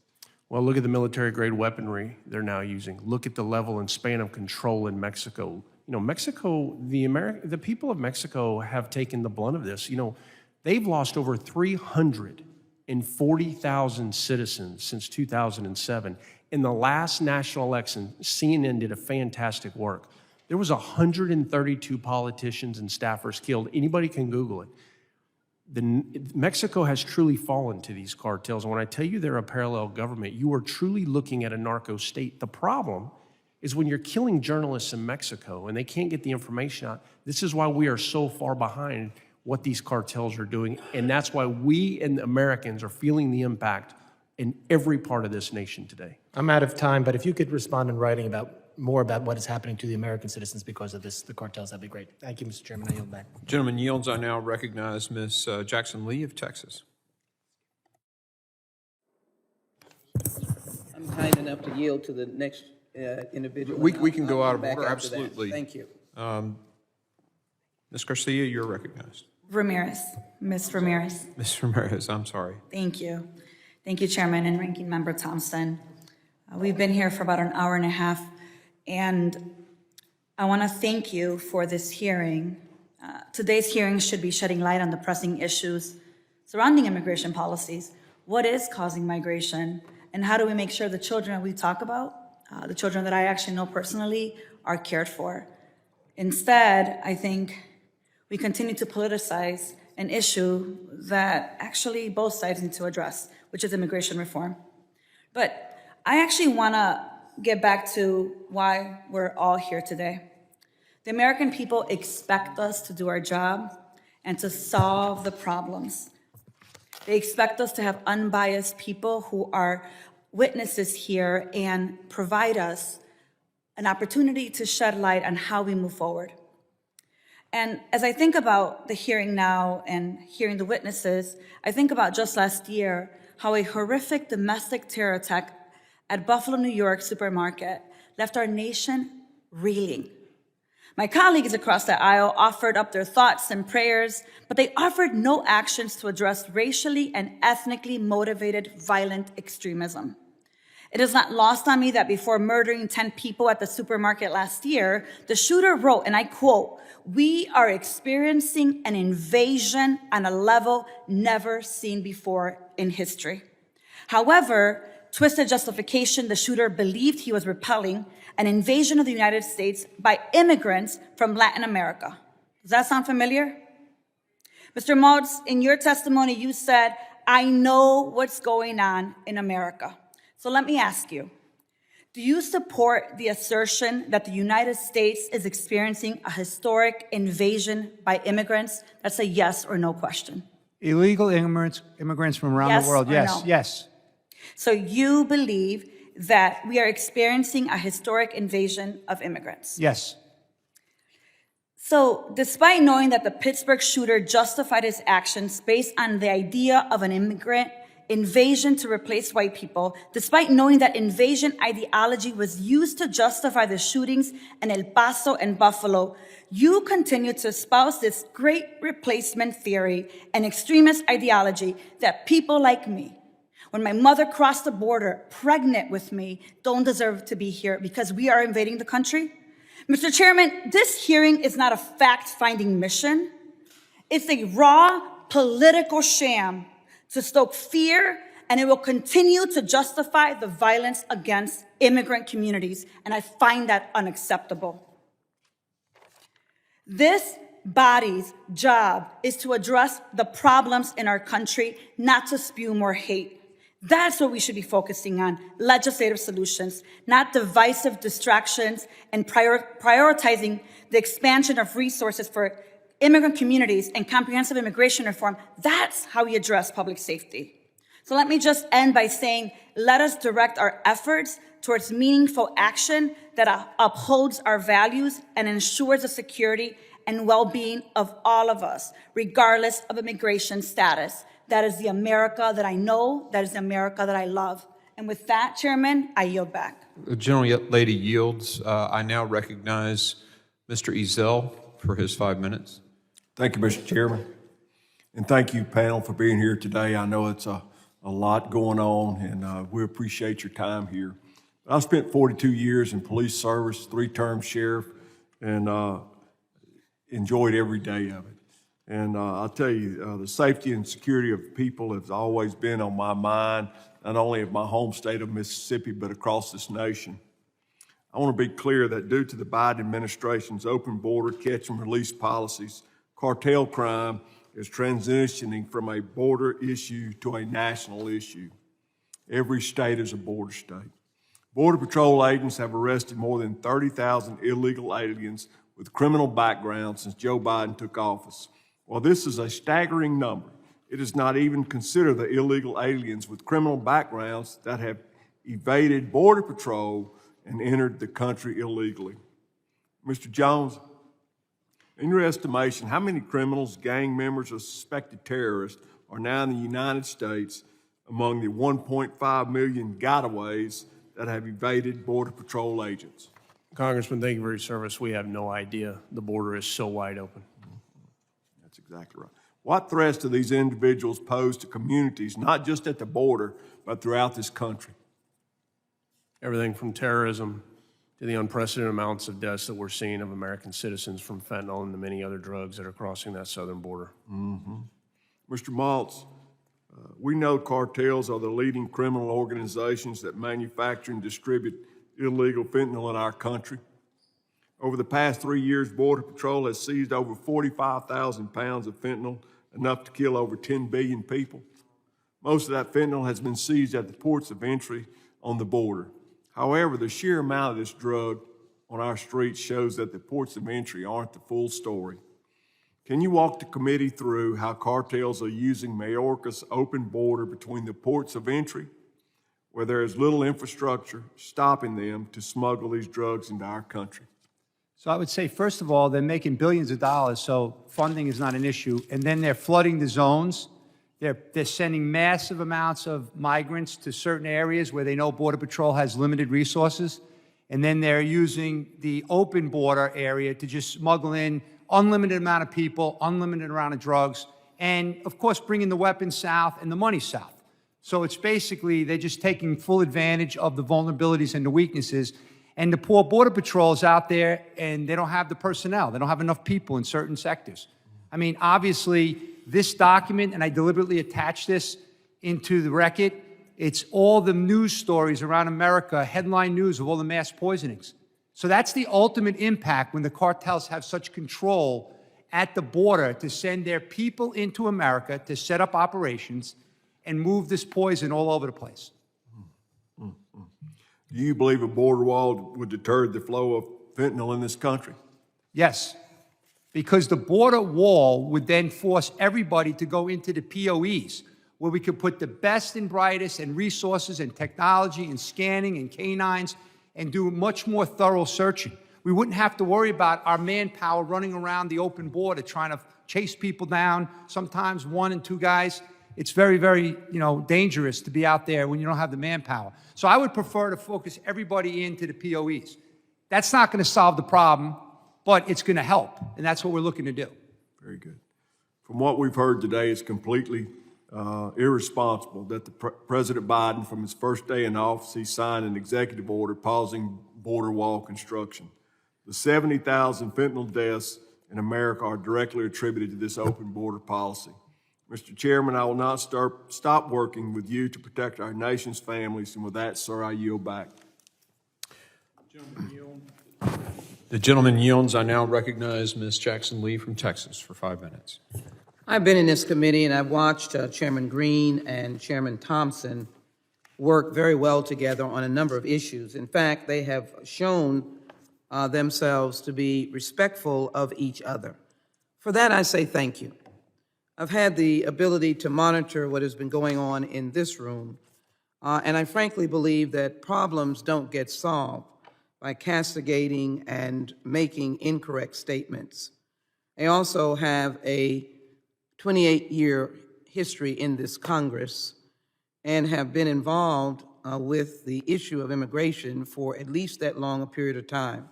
Well, look at the military-grade weaponry they're now using. Look at the level and span of control in Mexico. You know, Mexico, the people of Mexico have taken the blunt of this. You know, they've lost over 340,000 citizens since 2007. In the last national election, CNN did a fantastic work. There was 132 politicians and staffers killed. Anybody can Google it. Mexico has truly fallen to these cartels. And when I tell you they're a parallel government, you are truly looking at a narco state. The problem is when you're killing journalists in Mexico and they can't get the information out, this is why we are so far behind what these cartels are doing. And that's why we and Americans are feeling the impact in every part of this nation today. I'm out of time, but if you could respond in writing more about what is happening to the American citizens because of the cartels, that'd be great. Thank you, Mr. Chairman. I yield back. Gentleman yields. I now recognize Ms. Jackson Lee of Texas. I'm kind enough to yield to the next individual. We can go out of back order, after that. absolutely. Thank you. Ms. Garcia, you're recognized. Ramirez, Ms. Ramirez. Ms. Ramirez, I'm sorry. Thank you. Thank you, Chairman and Ranking Member Thompson. We've been here for about an hour and a half, and I want to thank you for this hearing. Today's hearing should be shedding light on the pressing issues surrounding immigration policies. What is causing migration, and how do we make sure the children we talk about, the children that I actually know personally, are cared for? Instead, I think we continue to politicize an issue that actually both sides need to address, which is immigration reform. But I actually want to get back to why we're all here today. The American people expect us to do our job and to solve the problems. They expect us to have unbiased people who are witnesses here and provide us an opportunity to shed light on how we move forward. And as I think about the hearing now and hearing the witnesses, I think about just last year, how a horrific domestic terror attack at Buffalo, New York supermarket left our nation reeling. My colleagues across the aisle offered up their thoughts and prayers, but they offered no actions to address racially and ethnically motivated violent extremism. It is not lost on me that before murdering 10 people at the supermarket last year, the shooter wrote, and I quote, "We are experiencing an invasion on a level never seen before in history." However, twisted justification, the shooter believed he was repelling an invasion of the United States by immigrants from Latin America. Does that sound familiar? Mr. Maltz, in your testimony, you said, "I know what's going on in America." So let me ask you, do you support the assertion that the United States is experiencing a historic invasion by immigrants? That's a yes or no question. Illegal immigrants from around the world, yes, yes. So you believe that we are experiencing a historic invasion of immigrants? Yes. So despite knowing that the Pittsburgh shooter justified his actions based on the idea of an immigrant invasion to replace white people, despite knowing that invasion ideology was used to justify the shootings in El Paso and Buffalo, you continue to espouse this great replacement theory and extremist ideology that people like me, when my mother crossed the border pregnant with me, don't deserve to be here because we are invading the country? Mr. Chairman, this hearing is not a fact-finding mission. It's a raw political sham to stoke fear, and it will continue to justify the violence against immigrant communities, and I find that unacceptable. This body's job is to address the problems in our country, not to spew more hate. That's what we should be focusing on, legislative solutions, not divisive distractions, and prioritizing the expansion of resources for immigrant communities and comprehensive immigration reform. That's how we address public safety. So let me just end by saying, let us direct our efforts towards meaningful action that upholds our values and ensures the security and well-being of all of us, regardless of immigration status. That is the America that I know, that is the America that I love. And with that, Chairman, I yield back. The gentlelady yields. I now recognize Mr. Ezell for his 5 minutes. Thank you, Mr. Chairman. And thank you, panel, for being here today. I know it's a lot going on, and we appreciate your time here. I spent 42 years in police service, 3-term sheriff, and enjoyed every day of it. And I'll tell you, the safety and security of people has always been on my mind, not only of my home state of Mississippi, but across this nation. I want to be clear that due to the Biden administration's open border catch and release policies, cartel crime is transitioning from a border issue to a national issue. Every state is a border state. Border Patrol agents have arrested more than 30,000 illegal aliens with criminal backgrounds since Joe Biden took office. While this is a staggering number, it does not even consider the illegal aliens with criminal backgrounds that have evaded Border Patrol and entered the country illegally. Mr. Jones, in your estimation, how many criminals, gang members, or suspected terrorists are now in the United States among the 1.5 million gotaways that have evaded Border Patrol agents? Congressman, thank you for your service. We have no idea. The border is so wide open. That's exactly right. What threats do these individuals pose to communities, not just at the border, but throughout this country? Everything from terrorism to the unprecedented amounts of deaths that we're seeing of American citizens from fentanyl and the many other drugs that are crossing that southern border. Mr. Maltz, we know cartels are the leading criminal organizations that manufacture and distribute illegal fentanyl in our country. Over the past 3 years, Border Patrol has seized over 45,000 pounds of fentanyl, enough to kill over 10 billion people. Most of that fentanyl has been seized at the ports of entry on the border. However, the sheer amount of this drug on our streets shows that the ports of entry aren't the full story. Can you walk the committee through how cartels are using Mayorkas' open border between the ports of entry, where there is little infrastructure stopping them to smuggle these drugs into our country? So I would say, first of all, they're making billions of dollars, so funding is not an issue. And then they're flooding the zones. They're sending massive amounts of migrants to certain areas where they know Border Patrol has limited resources. And then they're using the open border area to just smuggle in unlimited amount of people, unlimited amount of drugs, and of course bringing the weapons south and the money south. So it's basically, they're just taking full advantage of the vulnerabilities and the weaknesses. And the poor Border Patrol is out there and they don't have the personnel. They don't have enough people in certain sectors. I mean, obviously, this document, and I deliberately attached this into the record, it's all the news stories around America, headline news of all the mass poisonings. So that's the ultimate impact when the cartels have such control at the border to send their people into America to set up operations and move this poison all over the place. Do you believe a border wall would deter the flow of fentanyl in this country? Yes, because the border wall would then force everybody to go into the POEs, where we could put the best and brightest and resources and technology and scanning and canines and do much more thorough searching. We wouldn't have to worry about our manpower running around the open border trying to chase people down, sometimes 1 and 2 guys. It's very, very, dangerous to be out there when you don't have the manpower. So I would prefer to focus everybody into the POEs. That's not going to solve the problem, but it's going to help, and that's what we're looking to do. Very good. From what we've heard today, it's completely irresponsible that President Biden, from his first day in office, he signed an executive order pausing border wall construction. The 70,000 fentanyl deaths in America are directly attributed to this open border policy. Mr. Chairman, I will not stop working with you to protect our nation's families, and with that, sir, I yield back. The gentleman yields. I now recognize Ms. Jackson Lee from Texas for 5 minutes. I've been in this committee and I've watched Chairman Green and Chairman Thompson work very well together on a number of issues. In fact, they have shown themselves to be respectful of each other. For that, I say thank you. I've had the ability to monitor what has been going on in this room, and I frankly believe that problems don't get solved by castigating and making incorrect statements. I also have a 28-year history in this Congress and have been involved with the issue of immigration for at least that long a period of time.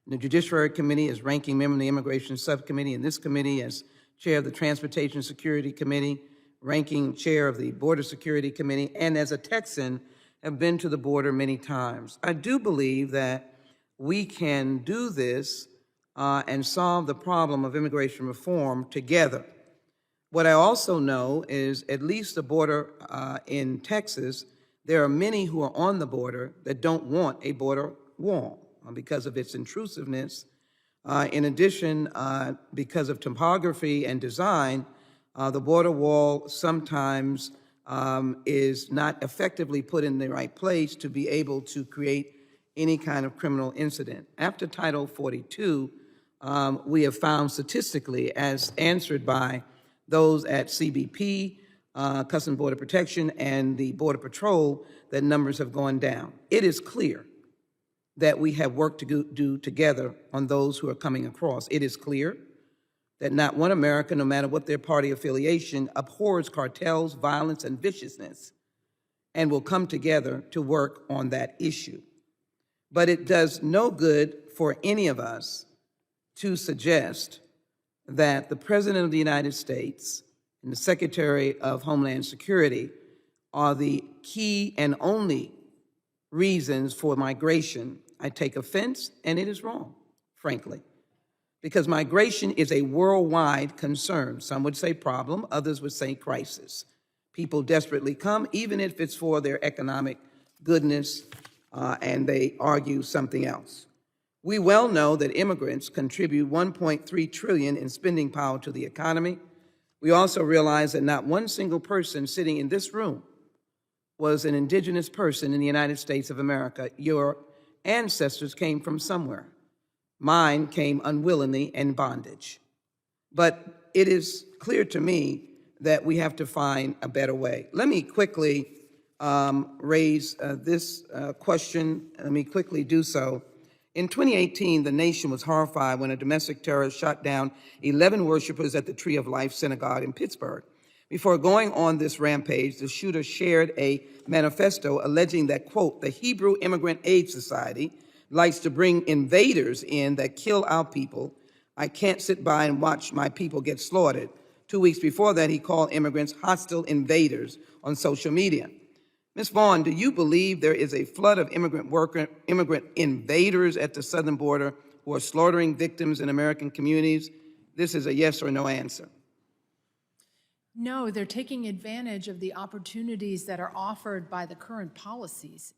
In the Judiciary Committee as ranking member of the Immigration Subcommittee, in this committee as chair of the Transportation Security Committee, ranking chair of the Border Security Committee, and as a Texan, have been to the border many times. I do believe that we can do this and solve the problem of immigration reform together. What I also know is, at least the border in Texas, there are many who are on the border that don't want a border wall because of its intrusiveness. In addition, because of topography and design, the border wall sometimes is not effectively put in the right place to be able to create any kind of criminal incident. After Title 42, we have found statistically, as answered by those at CBP, Customs Border Protection, and the Border Patrol, that numbers have gone down. It is clear that we have work to do together on those who are coming across. It is clear that not one American, no matter what their party affiliation, abhors cartels, violence, and viciousness, and will come together to work on that issue. But it does no good for any of us to suggest that the President of the United States and the Secretary of Homeland Security are the key and only reasons for migration. I take offense, and it is wrong, frankly, because migration is a worldwide concern. Some would say problem, others would say crisis. People desperately come, even if it's for their economic goodness, and they argue something else. We well know that immigrants contribute $1.3 trillion in spending power to the economy. We also realize that not one single person sitting in this room was an indigenous person in the United States of America. Your ancestors came from somewhere. Mine came unwillingly in bondage. But it is clear to me that we have to find a better way. Let me quickly raise this question. Let me quickly do so. In 2018, the nation was horrified when a domestic terrorist shot down 11 worshipers at the Tree of Life Synagogue in Pittsburgh. Before going on this rampage, the shooter shared a manifesto alleging that, quote, the Hebrew Immigrant Aid Society likes to bring invaders in that kill our people. I can't sit by and watch my people get slaughtered. 2 weeks before that, he called immigrants hostile invaders on social media. Ms. Vaughn, do you believe there is a flood of immigrant invaders at the southern border who are slaughtering victims in American communities? This is a yes or no answer. No, they're taking advantage of the opportunities that are offered by the current policies.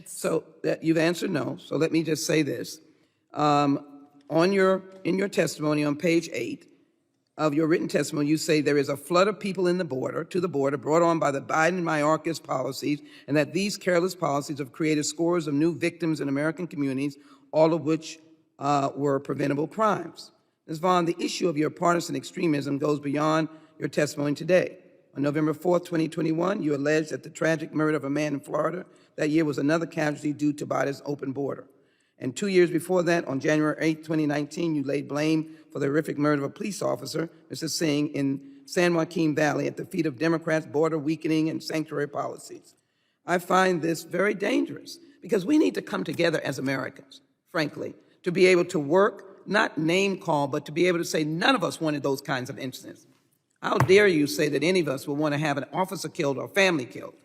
So you've answered no. So let me just say this. In your testimony on page 8 of your written testimony, you say there is a flood of people to the border brought on by the Biden and Mayorkas policies, and that these careless policies have created scores of new victims in American communities, all of which were preventable crimes. Ms. Vaughn, the issue of your partisan extremism goes beyond your testimony today. On November 4th, 2021, you alleged that the tragic murder of a man in Florida that year was another casualty due to Biden's open border. And 2 years before that, on January 8th, 2019, you laid blame for the horrific murder of a police officer, Mr. Singh, in San Joaquin Valley at the feet of Democrats' border weakening and sanctuary policies. I find this very dangerous because we need to come together as Americans, frankly, to be able to work, not name call, but to be able to say none of us wanted those kinds of incidents. How dare you say that any of us would want to have an officer killed or family killed?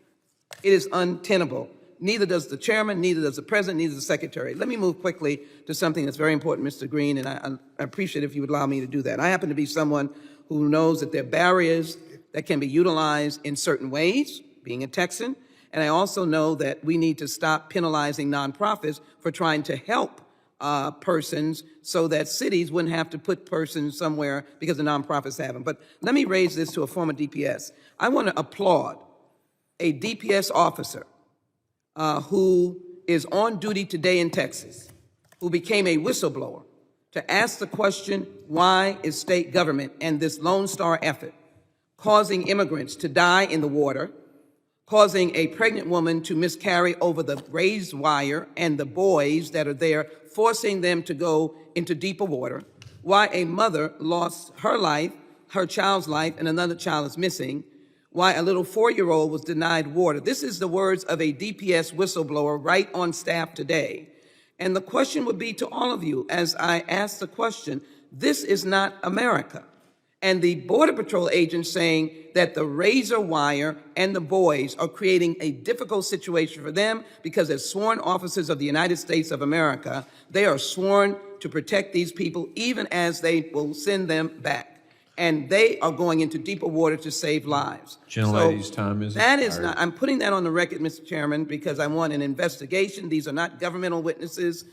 It is untenable. Neither does the chairman, neither does the president, neither does the secretary. Let me move quickly to something that's very important, Mr. Green, and I appreciate if you would allow me to do that. I happen to be someone who knows that there are barriers that can be utilized in certain ways, being a Texan, and I also know that we need to stop penalizing nonprofits for trying to help persons so that cities wouldn't have to put persons somewhere because the nonprofits have them. But let me raise this to a former DPS. I want to applaud a DPS officer who is on duty today in Texas, who became a whistleblower, to ask the question, why is state government and this Lone Star effort causing immigrants to die in the water, causing a pregnant woman to miscarry over the raised wire and the boys that are there, forcing them to go into deeper water, why a mother lost her life, her child's life, and another child is missing, why a little 4-year-old was denied water. This is the words of a DPS whistleblower right on staff today. And the question would be to all of you, as I ask the question, This is not America. And the Border Patrol agents saying that the razor wire and the boys are creating a difficult situation for them because as sworn officers of the United States of America, they are sworn to protect these people even as they will send them back. And they are going into deeper water to save lives. Gentlelady's time is That is expired. not, I'm putting that on the record, Mr. Chairman, because I want an investigation. These are not governmental witnesses.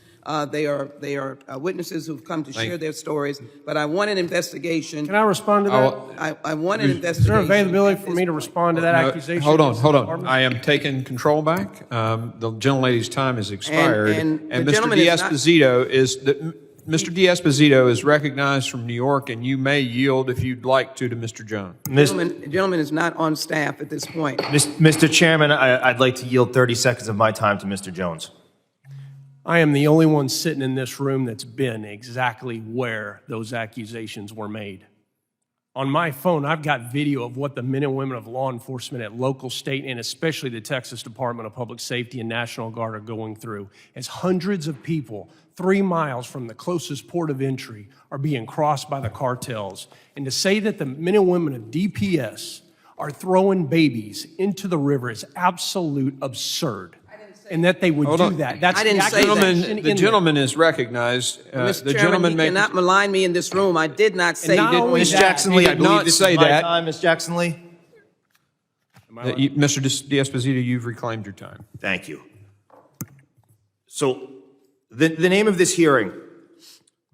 They are witnesses who've come to share their stories, but I want an investigation. Can I respond to that? I want an Is investigation. there availability for me to respond to that No, accusation? Hold on. I am taking control back. The gentlelady's time is expired. And the Mr. gentleman is not- D'Esposito Mr. D'Esposito is recognized from New York, and you may yield if you'd like to Mr. Jones. The gentleman is not on staff at this point. Mr. Chairman, I'd like to yield 30 seconds of my time to Mr. Jones. I am the only one sitting in this room that's been exactly where those accusations were made. On my phone, I've got video of what the men and women of law enforcement at local, state, and especially the Texas Department of Public Safety and National Guard are going through as hundreds of people 3 miles from the closest port of entry are being crossed by the cartels. And to say that the men and women of DPS are throwing babies into the river is absolute absurd. And that they would do that. That's the accusation The gentleman is recognized. Mr. The Chairman, gentleman he may. cannot malign me in this room. I did not say that. Ms. Jackson Lee, I did not believe this say is my that. time, Ms. Jackson Lee. Mr. D'Esposito, you've reclaimed your time. Thank you. So the name of this hearing,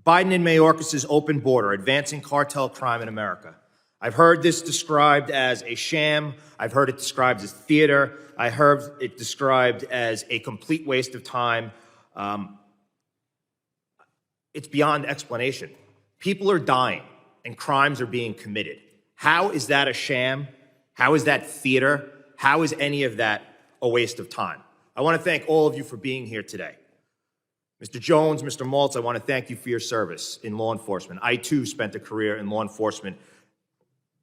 Biden and Mayorkas' open border, advancing cartel crime in America. I've heard this described as a sham. I've heard it described as theater. I heard it described as a complete waste of time. It's beyond explanation. People are dying and crimes are being committed. How is that a sham? How is that theater? How is any of that a waste of time? I want to thank all of you for being here today. Mr. Jones, Mr. Maltz, I want to thank you for your service in law enforcement. I too spent a career in law enforcement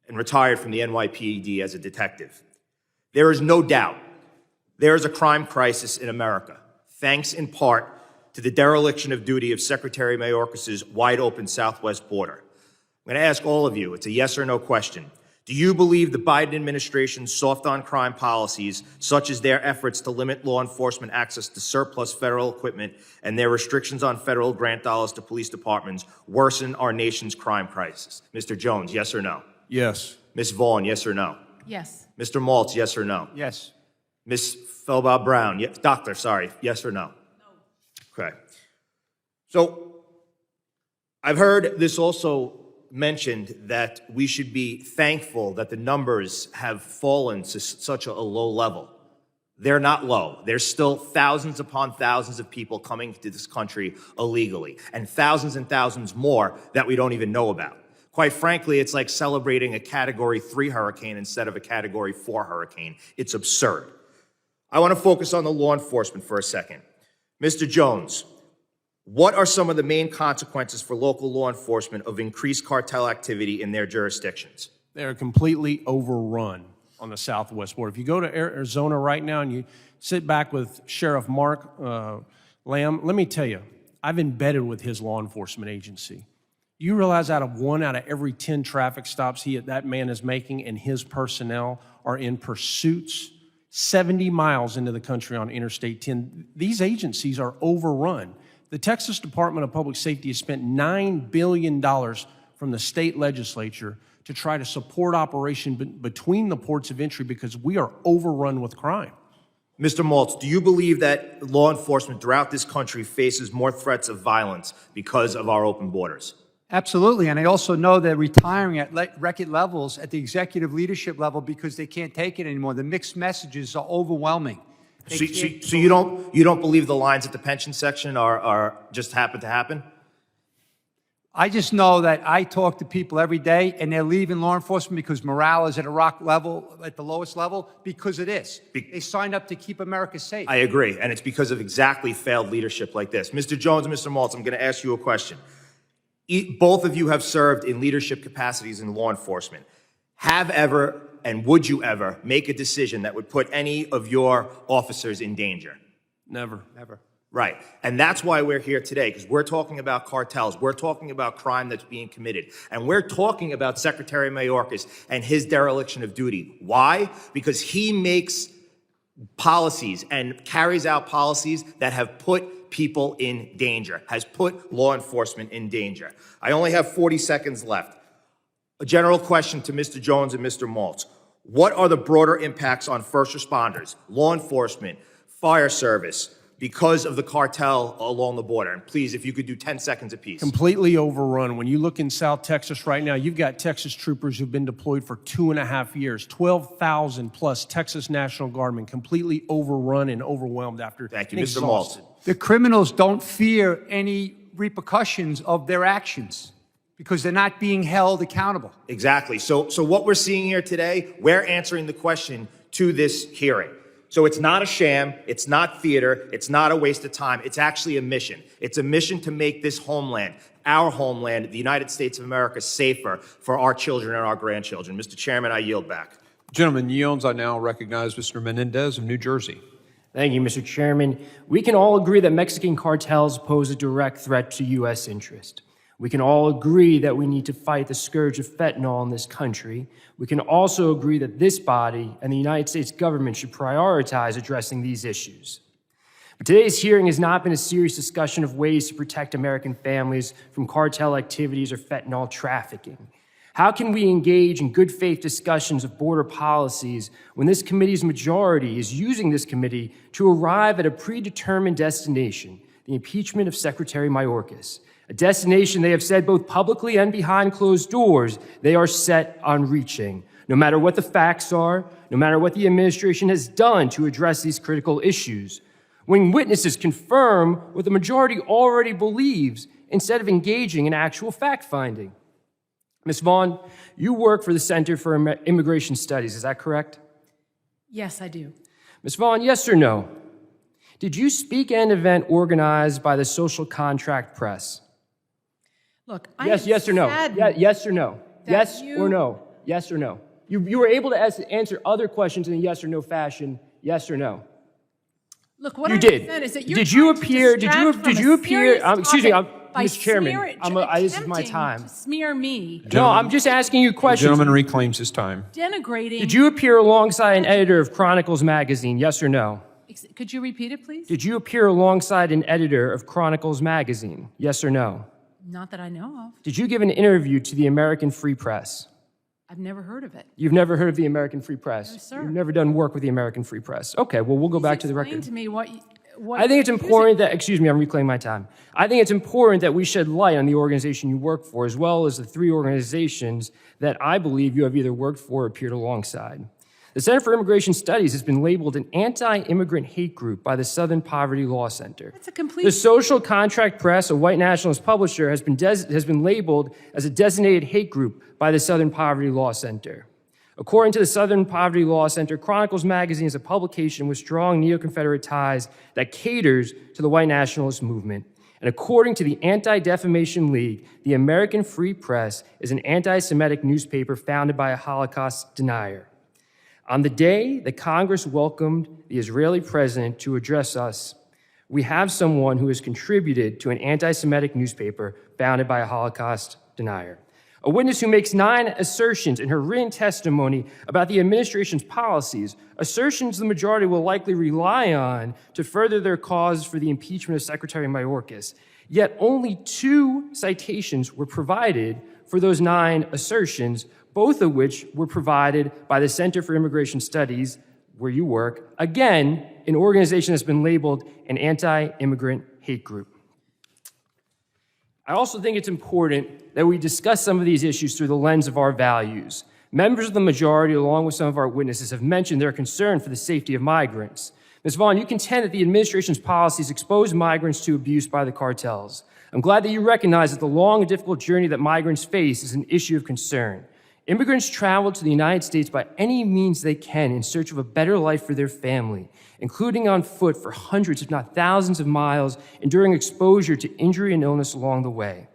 and retired from the NYPD as a detective. There is no doubt there is a crime crisis in America, thanks in part to the dereliction of duty of Secretary Mayorkas' wide-open southwest border. I'm going to ask all of you, it's a yes or no question. Do you believe the Biden administration's soft-on-crime policies, such as their efforts to limit law enforcement access to surplus federal equipment and their restrictions on federal grant dollars to police departments, worsen our nation's crime crisis? Mr. Jones, yes or no? Yes. Ms. Vaughn, yes or no? Yes. Mr. Maltz, yes or no? Yes. Ms. Felbaugh-Brown, doctor, sorry, yes or no? No. Okay. So I've heard this also mentioned that we should be thankful that the numbers have fallen to such a low level. They're not low. There's still thousands upon thousands of people coming to this country illegally, and thousands more that we don't even know about. Quite frankly, it's like celebrating a Category 3 hurricane instead of a Category 4 hurricane. It's absurd. I want to focus on the law enforcement for a second. Mr. Jones, what are some of the main consequences for local law enforcement of increased cartel activity in their jurisdictions? They're completely overrun on the southwest border. If you go to Arizona right now and you sit back with Sheriff Mark Lamb, let me tell you, I've embedded with his law enforcement agency. You realize out of 1 out of every 10 traffic stops that man is making and his personnel are in pursuits 70 miles into the country on Interstate 10. These agencies are overrun. The Texas Department of Public Safety has spent $9 billion from the state legislature to try to support operation between the ports of entry because we are overrun with crime. Mr. Maltz, do you believe that law enforcement throughout this country faces more threats of violence because of our open borders? Absolutely, and I also know they're retiring at record levels at the executive leadership level because they can't take it anymore. The mixed messages are overwhelming. So you don't believe the lines at the pension section are just happen to happen? I just know that I talk to people every day, and they're leaving law enforcement because morale is at a rock level, at the lowest level, because of this. They signed up to keep America safe. I agree, and it's because of exactly failed leadership like this. Mr. Jones and Mr. Maltz, I'm going to ask you a question. Both of you have served in leadership capacities in law enforcement. Have ever, and would you ever, make a decision that would put any of your officers in danger? Never. Never. Right. And that's why we're here today, because we're talking about cartels. We're talking about crime that's being committed. And we're talking about Secretary Mayorkas and his dereliction of duty. Why? Because he makes policies and carries out policies that have put people in danger, has put law enforcement in danger. I only have 40 seconds left. A general question to Mr. Jones and Mr. Maltz. What are the broader impacts on first responders, law enforcement, fire service, because of the cartel along the border? And please, if you could do 10 seconds apiece. Completely overrun. When you look in South Texas right now, you've got Texas troopers who've been deployed for 2.5 years, 12,000 plus Texas National Guardmen, completely overrun and overwhelmed after. Thank you, and Mr. Maltz. The criminals don't fear any repercussions of their actions because they're not being held accountable. Exactly. So what we're seeing here today, we're answering the question to this hearing. So it's not a sham, it's not theater, it's not a waste of time, it's actually a mission. It's a mission to make this homeland, our homeland, the United States of America, safer for our children and our grandchildren. Mr. Chairman, I yield back. Gentleman yields. I now recognize Mr. Menendez of New Jersey. Thank you, Mr. Chairman. We can all agree that Mexican cartels pose a direct threat to U.S. interest. We can all agree that we need to fight the scourge of fentanyl in this country. We can also agree that this body and the United States government should prioritize addressing these issues. But today's hearing has not been a serious discussion of ways to protect American families from cartel activities or fentanyl trafficking. How can we engage in good faith discussions of border policies when this committee's majority is using this committee to arrive at a predetermined destination, the impeachment of Secretary Mayorkas? A destination they have said both publicly and behind closed doors they are set on reaching, no matter what the facts are, no matter what the administration has done to address these critical issues. When witnesses confirm what the majority already believes instead of engaging in actual fact-finding. Ms. Vaughn, you work for the Center for Immigration Studies, is that correct? Yes, I do. Ms. Vaughn, yes or no? Did you speak at an event organized by the Social Contract Press? Look, Yes or no? Yes or no? Yes or no? Yes or no? You were able to answer other questions in a yes or no fashion. Yes or no? Look, what you I did. said is that Did you appear? Excuse me, Mr. Chairman. This is my time. To smear me. No, I'm just asking you questions. The gentleman reclaims his time. Denigrating. Did you appear alongside an editor of Chronicles magazine? Yes or no? Could you repeat it, please? Did you appear alongside an editor of Chronicles magazine? Yes or no? Not that I know of. Did you give an interview to the American Free Press? I've never heard of it. You've never heard of the American Free Press? No, sir. You've never done work with the American Free Press. Okay, well, we'll go back to the record. Explain to me what I think it's important that, excuse me, I'm reclaiming my time. I think it's important that we shed light on the organization you work for, as well as the three organizations that I believe you have either worked for or appeared alongside. The Center for Immigration Studies has been labeled an anti-immigrant hate group by the Southern Poverty Law Center. That's a complete... The Social Contract Press, a white nationalist publisher, has been labeled as a designated hate group by the Southern Poverty Law Center. According to the Southern Poverty Law Center, Chronicles magazine is a publication with strong neo-Confederate ties that caters to the white nationalist movement. And according to the Anti-Defamation League, the American Free Press is an anti-Semitic newspaper founded by a Holocaust denier. On the day that Congress welcomed the Israeli president to address us, we have someone who has contributed to an anti-Semitic newspaper founded by a Holocaust denier. A witness who makes 9 assertions in her written testimony about the administration's policies, assertions the majority will likely rely on to further their cause for the impeachment of Secretary Mayorkas. Yet only 2 citations were provided for those 9 assertions, both of which were provided by the Center for Immigration Studies, where you work, again, an organization that's been labeled an anti-immigrant hate group. I also think it's important that we discuss some of these issues through the lens of our values. Members of the majority, along with some of our witnesses, have mentioned their concern for the safety of migrants. Ms. Vaughn, you contend that the administration's policies expose migrants to abuse by the cartels. I'm glad that you recognize that the long and difficult journey that migrants face is an issue of concern. Immigrants travel to the United States by any means they can in search of a better life for their family, including on foot for hundreds, if not thousands of miles, enduring exposure to injury and illness along the way.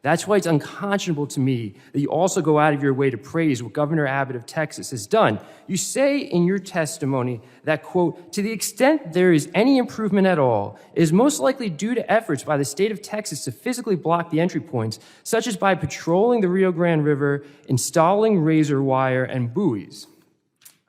That's why it's unconscionable to me that you also go out of your way to praise what Governor Abbott of Texas has done. You say in your testimony that, quote, to the extent there is any improvement at all, it is most likely due to efforts by the state of Texas to physically block the entry points, such as by patrolling the Rio Grande River, installing razor wire and buoys.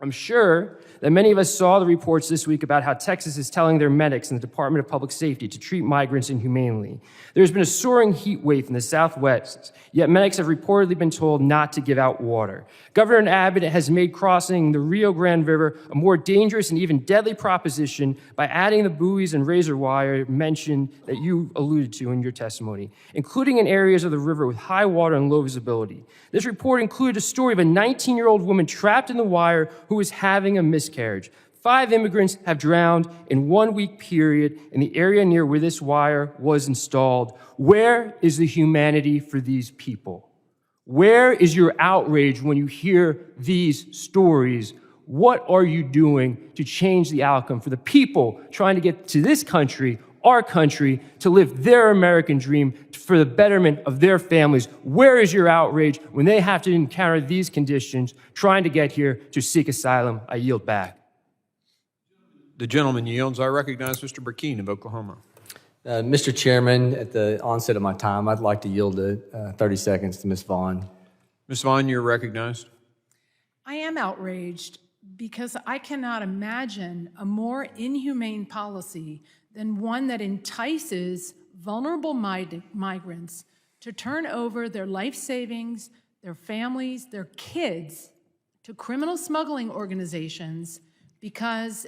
I'm sure that many of us saw the reports this week about how Texas is telling their medics in the Department of Public Safety to treat migrants inhumanely. There's been a soaring heat wave in the Southwest, yet medics have reportedly been told not to give out water. Governor Abbott has made crossing the Rio Grande River a more dangerous and even deadly proposition by adding the buoys and razor wire mentioned that you alluded to in your testimony, including in areas of the river with high water and low visibility. This report included a story of a 19-year-old woman trapped in the wire who was having a miscarriage. 5 immigrants have drowned in 1 week period in the area near where this wire was installed. Where is the humanity for these people? Where is your outrage when you hear these stories? What are you doing to change the outcome for the people trying to get to this country, our country, to live their American dream for the betterment of their families? Where is your outrage when they have to encounter these conditions trying to get here to seek asylum? I yield back. The gentleman yields. I recognize Mr. Burkeen of Oklahoma. Mr. Chairman, at the onset of my time, I'd like to yield 30 seconds to Ms. Vaughn. Ms. Vaughn, you're recognized. I am outraged because I cannot imagine a more inhumane policy than one that entices vulnerable migrants to turn over their life savings, their families, their kids to criminal smuggling organizations because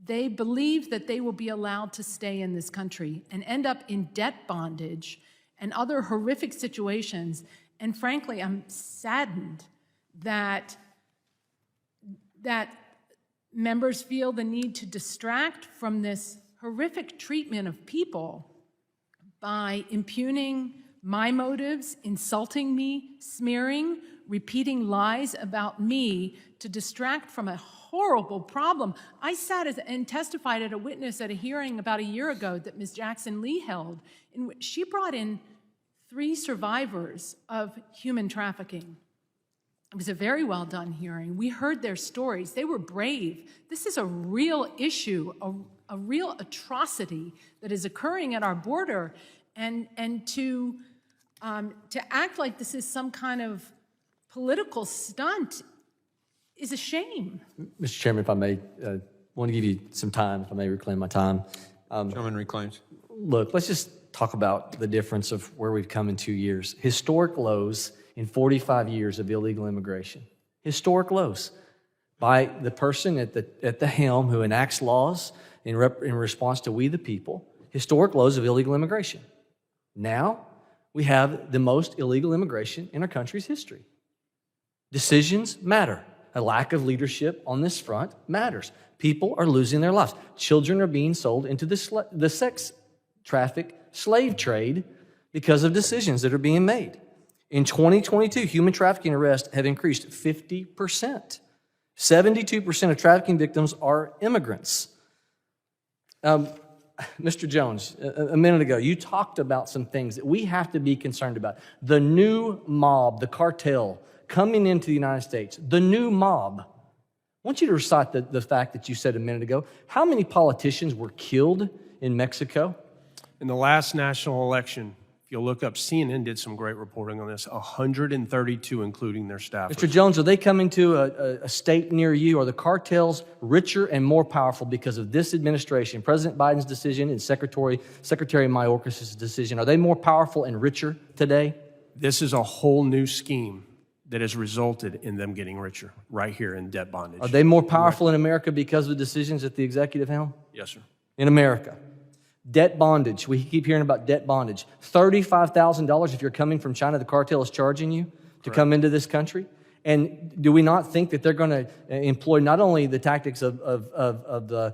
they believe that they will be allowed to stay in this country and end up in debt bondage and other horrific situations. And frankly, I'm saddened that members feel the need to distract from this horrific treatment of people by impugning my motives, insulting me, smearing, repeating lies about me to distract from a horrible problem. I sat and testified at a witness at a hearing about a year ago that Ms. Jackson Lee held, in which she brought in 3 survivors of human trafficking. It was a very well done hearing. We heard their stories. They were brave. This is a real issue, a real atrocity that is occurring at our border, and to act like this is some kind of political stunt is a shame. Mr. Chairman, if I may, want to give you some time, if I may reclaim my time. Gentleman reclaims. Look, let's just talk about the difference of where we've come in 2 years. Historic lows in 45 years of illegal immigration. Historic lows by the person at the helm who enacts laws in response to we the people. Historic lows of illegal immigration. Now we have the most illegal immigration in our country's history. Decisions matter. A lack of leadership on this front matters. People are losing their lives. Children are being sold into the sex traffic slave trade because of decisions that are being made. In 2022, human trafficking arrests have increased 50%. 72% of trafficking victims are immigrants. Mr. Jones, a minute ago, you talked about some things that we have to be concerned about. The new mob, the cartel, coming into the United States, the new mob. I want you to recite the fact that you said a minute ago. How many politicians were killed in Mexico? In the last national election, if you'll look up, CNN did some great reporting on this, 132, including their staff. Mr. Jones, are they coming to a state near you? Are the cartels richer and more powerful because of this administration, President Biden's decision and Secretary Mayorkas' decision? Are they more powerful and richer today? This is a whole new scheme that has resulted in them getting richer right here in debt bondage. Are they more powerful in America because of the decisions at the executive helm? Yes, sir. In America. Debt bondage. We keep hearing about debt bondage. $35,000 if you're coming from China, the cartel is charging you to come into this country. And do we not think that they're going to employ not only the tactics of the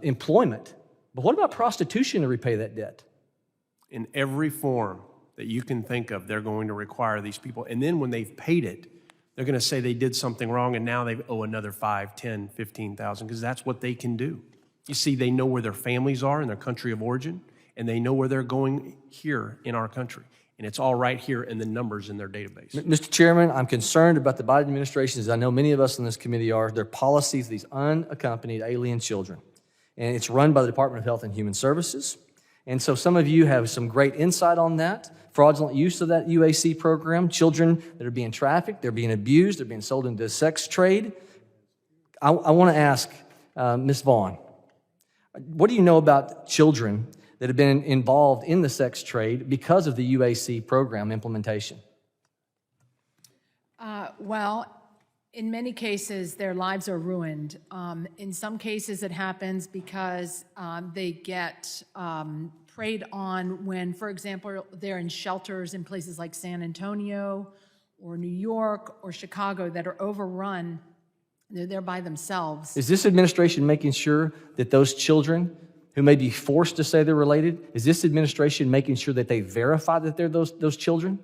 employment, but what about prostitution to repay that debt? In every form that you can think of, they're going to require these people. And then when they've paid it, they're going to say they did something wrong and now they owe another $5,000, $10,000, $15,000 because that's what they can do. You see, they know where their families are in their country of origin, and they know where they're going here in our country. and it's all right here in the numbers in their database. Mr. Chairman, I'm concerned about the Biden administration, as I know many of us in this committee are, their policies, these unaccompanied alien children. And it's run by the Department of Health and Human Services. And so some of you have some great insight on that, fraudulent use of that UAC program, children that are being trafficked, they're being abused, they're being sold into sex trade. I want to ask Ms. Vaughn, what do you know about children that have been involved in the sex trade because of the UAC program implementation? Well, in many cases, their lives are ruined. In some cases, it happens because they get preyed on when, for example, they're in shelters in places like San Antonio or New York or Chicago that are overrun. They're there by themselves. Is this administration making sure that those children who may be forced to say they're related, is this administration making sure that they verify that they're those children?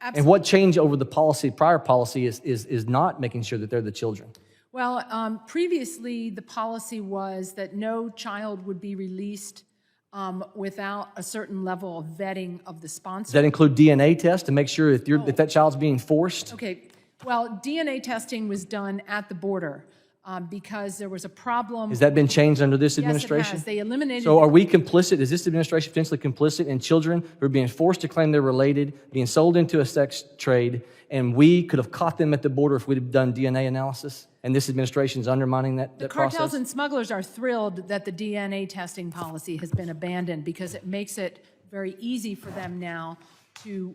Absolutely. And what change over the prior policy is not making sure that they're the children? Well, previously, the policy was that no child would be released without a certain level of vetting of the sponsor. Does that include DNA tests to make sure if that child's being forced? Okay. Well, DNA testing was done at the border because there was a problem. Has that been changed under this administration? Yes, it has. They eliminated. So are we complicit? Is this administration potentially complicit in children who are being forced to claim they're related, being sold into a sex trade, and we could have caught them at the border if we'd have done DNA analysis? And this administration is undermining that The process? cartels and smugglers are thrilled that the DNA testing policy has been abandoned because it makes it very easy for them now to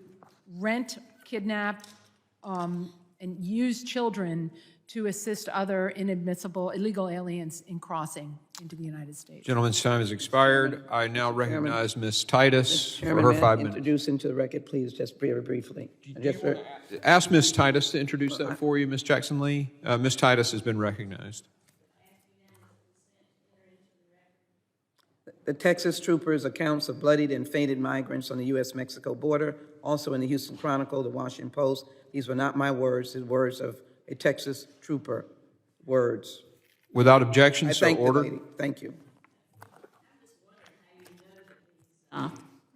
rent, kidnap, and use children to assist other inadmissible illegal aliens in crossing into the United States. Gentleman's time has expired. I now recognize Ms. Titus for Chairman, her may I 5 minutes. introduce into the record, please, just very briefly. Ask Ms. Titus to introduce that for you, Ms. Jackson-Lee. Ms. Titus has been recognized. The Texas troopers' accounts of bloodied and fainted migrants on the U.S.-Mexico border, also in the Houston Chronicle, the Washington Post. These were not my words, the words of a Texas trooper. Words. Without objection, I so thank the ordered. lady. Thank you.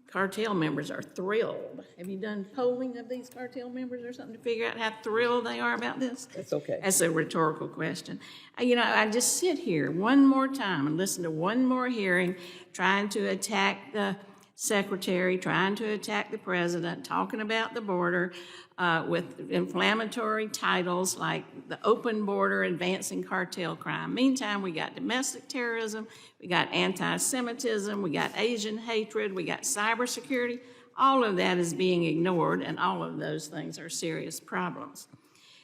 Cartel members are thrilled. Have you done polling of these cartel members or something to figure out how thrilled they are about this? That's okay. That's a rhetorical question. I just sit here one more time and listen to one more hearing trying to attack the secretary, trying to attack the president, talking about the border with inflammatory titles like the open border advancing cartel crime. Meantime, we got domestic terrorism, we got anti-Semitism, we got Asian hatred, we got cybersecurity. All of that is being ignored, and all of those things are serious problems.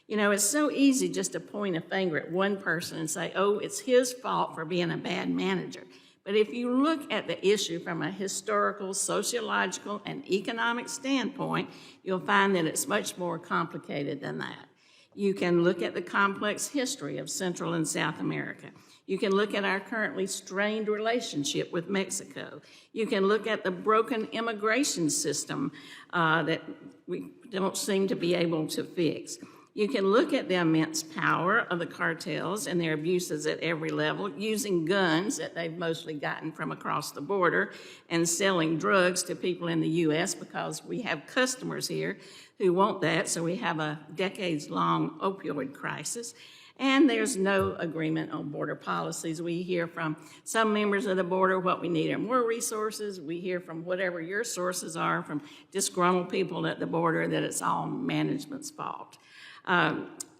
It's so easy just to point a finger at one person and say, oh, it's his fault for being a bad manager. But if you look at the issue from a historical, sociological, and economic standpoint, you'll find that it's much more complicated than that. You can look at the complex history of Central and South America. You can look at our currently strained relationship with Mexico. You can look at the broken immigration system that we don't seem to be able to fix. You can look at the immense power of the cartels and their abuses at every level, using guns that they've mostly gotten from across the border and selling drugs to people in the U.S. because we have customers here who want that, so we have a decades-long opioid crisis. And there's no agreement on border policies. We hear from some members of the border what we need are more resources. We hear from whatever your sources are, from disgruntled people at the border, that it's all management's fault.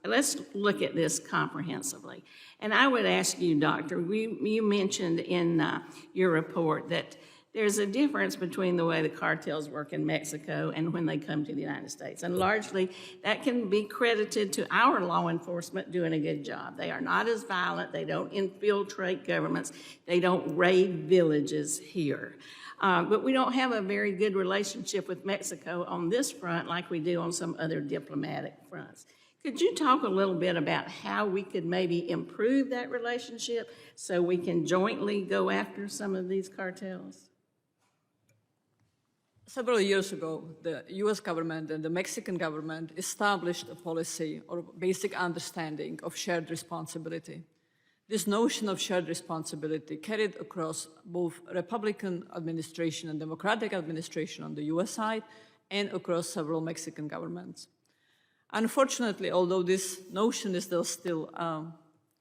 Let's look at this comprehensively. And I would ask you, Doctor, you mentioned in your report that there's a difference between the way the cartels work in Mexico and when they come to the United States. And largely, that can be credited to our law enforcement doing a good job. They are not as violent. They don't infiltrate governments. They don't raid villages here. But we don't have a very good relationship with Mexico on this front like we do on some other diplomatic fronts. Could you talk a little bit about how we could maybe improve that relationship so we can jointly go after some of these cartels? Several years ago, the US government and the Mexican government established a policy or basic understanding of shared responsibility. This notion of shared responsibility carried across both Republican administration and Democratic administration on the US side, and across several Mexican governments. Unfortunately, although this notion is still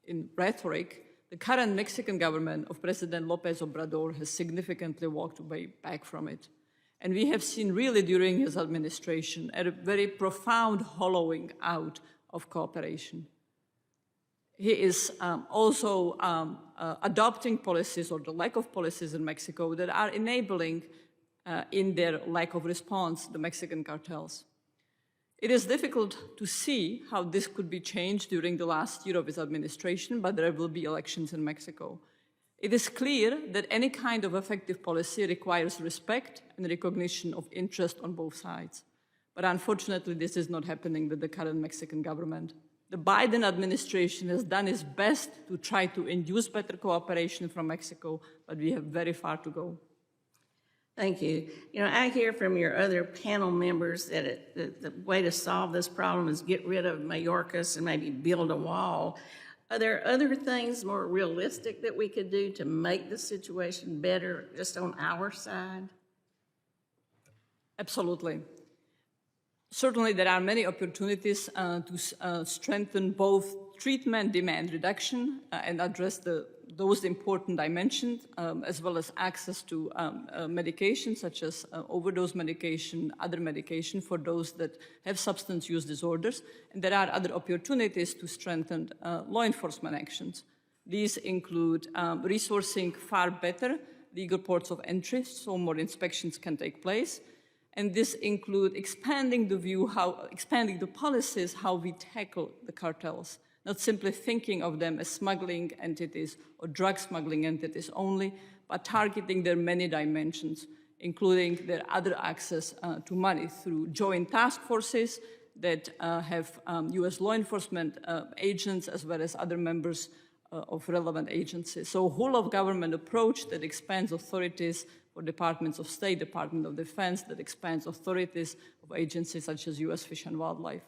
in rhetoric, the current Mexican government of President López Obrador has significantly walked away back from it. And we have seen really during his administration a very profound hollowing out of cooperation. He is also adopting policies, or the lack of policies in Mexico, that are enabling, in their lack of response, the Mexican cartels. It is difficult to see how this could be changed during the last year of his administration, but there will be elections in Mexico. It is clear that any kind of effective policy requires respect and recognition of interest on both sides. But unfortunately, this is not happening with the current Mexican government. The Biden administration has done its best to try to induce better cooperation from Mexico, but we have very far to go. Thank you. You know, I hear from your other panel members that the way to solve this problem is get rid of Mayorkas and maybe build a wall. Are there other things more realistic that we could do to make the situation better just on our side? Absolutely. Certainly, there are many opportunities to strengthen both treatment demand reduction and address those important dimensions, as well as access to medication such as overdose medication, other medication for those that have substance use disorders. And there are other opportunities to strengthen law enforcement actions. These include resourcing far better legal ports of entry so more inspections can take place. And this includes expanding the policies, how we tackle the cartels, not simply thinking of them as smuggling entities or drug smuggling entities only, but targeting their many dimensions, including their other access to money through joint task forces that have US law enforcement agents as well as other members of relevant agencies. So a whole of government approach that expands authorities for departments of state, Department of Defense, that expands authorities of agencies such as US Fish and Wildlife.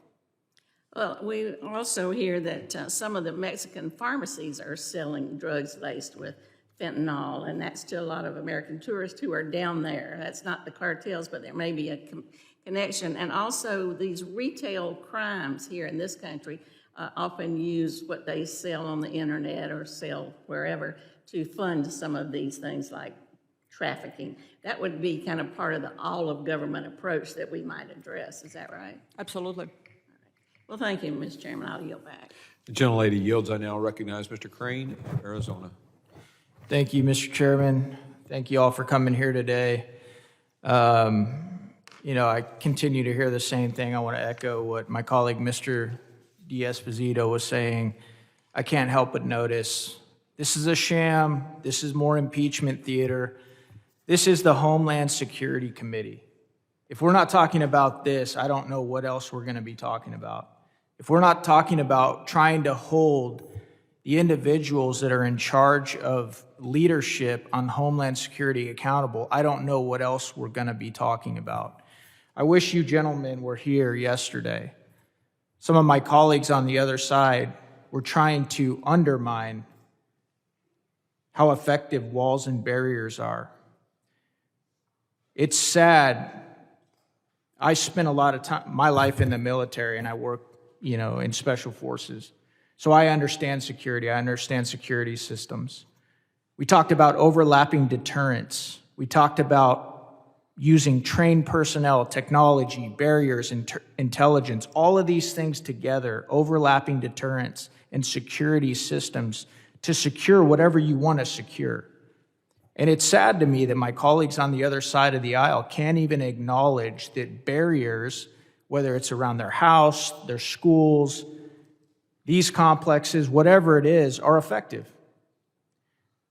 Well, we also hear that some of the Mexican pharmacies are selling drugs laced with fentanyl, and that's to a lot of American tourists who are down there. That's not the cartels, but there may be a connection. And also these retail crimes here in this country often use what they sell on the internet or sell wherever to fund some of these things like trafficking. That would be kind of part of the all-of-government approach that we might address. Is that right? Absolutely. Well, thank you, Mr. Chairman. I'll yield back. The gentlelady yields. I now recognize Mr. Crane, Arizona. Thank you, Mr. Chairman. Thank you all for coming here today. You know, I continue to hear the same thing. I want to echo what my colleague, Mr. D'Esposito, was saying. I can't help but notice this is a sham. This is more impeachment theater. This is the Homeland Security Committee. If we're not talking about this, I don't know what else we're going to be talking about. If we're not talking about trying to hold the individuals that are in charge of leadership on Homeland Security accountable, I don't know what else we're going to be talking about. I wish you gentlemen were here yesterday. Some of my colleagues on the other side were trying to undermine how effective walls and barriers are. It's sad. I spent a lot of time, my life in the military, and I work, you know, in special forces. So I understand security. I understand security systems. We talked about overlapping deterrence. We talked about using trained personnel, technology, barriers, intelligence, all of these things together, overlapping deterrence and security systems to secure whatever you want to secure. And it's sad to me that my colleagues on the other side of the aisle can't even acknowledge that barriers, whether it's around their house, their schools, these complexes, whatever it is, are effective.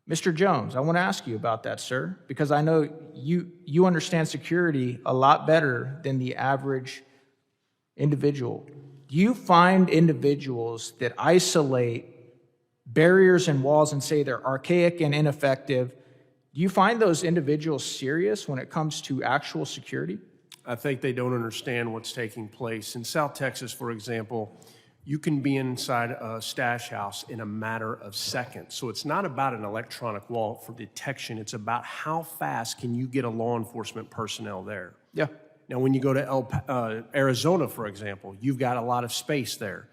Mr. Jones, I want to ask you about that, sir, because I know you understand security a lot better than the average individual. Do you find individuals that isolate barriers and walls and say they're archaic and ineffective? Do you find those individuals serious when it comes to actual security? I think they don't understand what's taking place. In South Texas, for example, you can be inside a stash house in a matter of seconds. So it's not about an electronic wall for detection. It's about how fast can you get a law enforcement personnel there. Yeah. Now, when you go to Arizona, for example, you've got a lot of space there.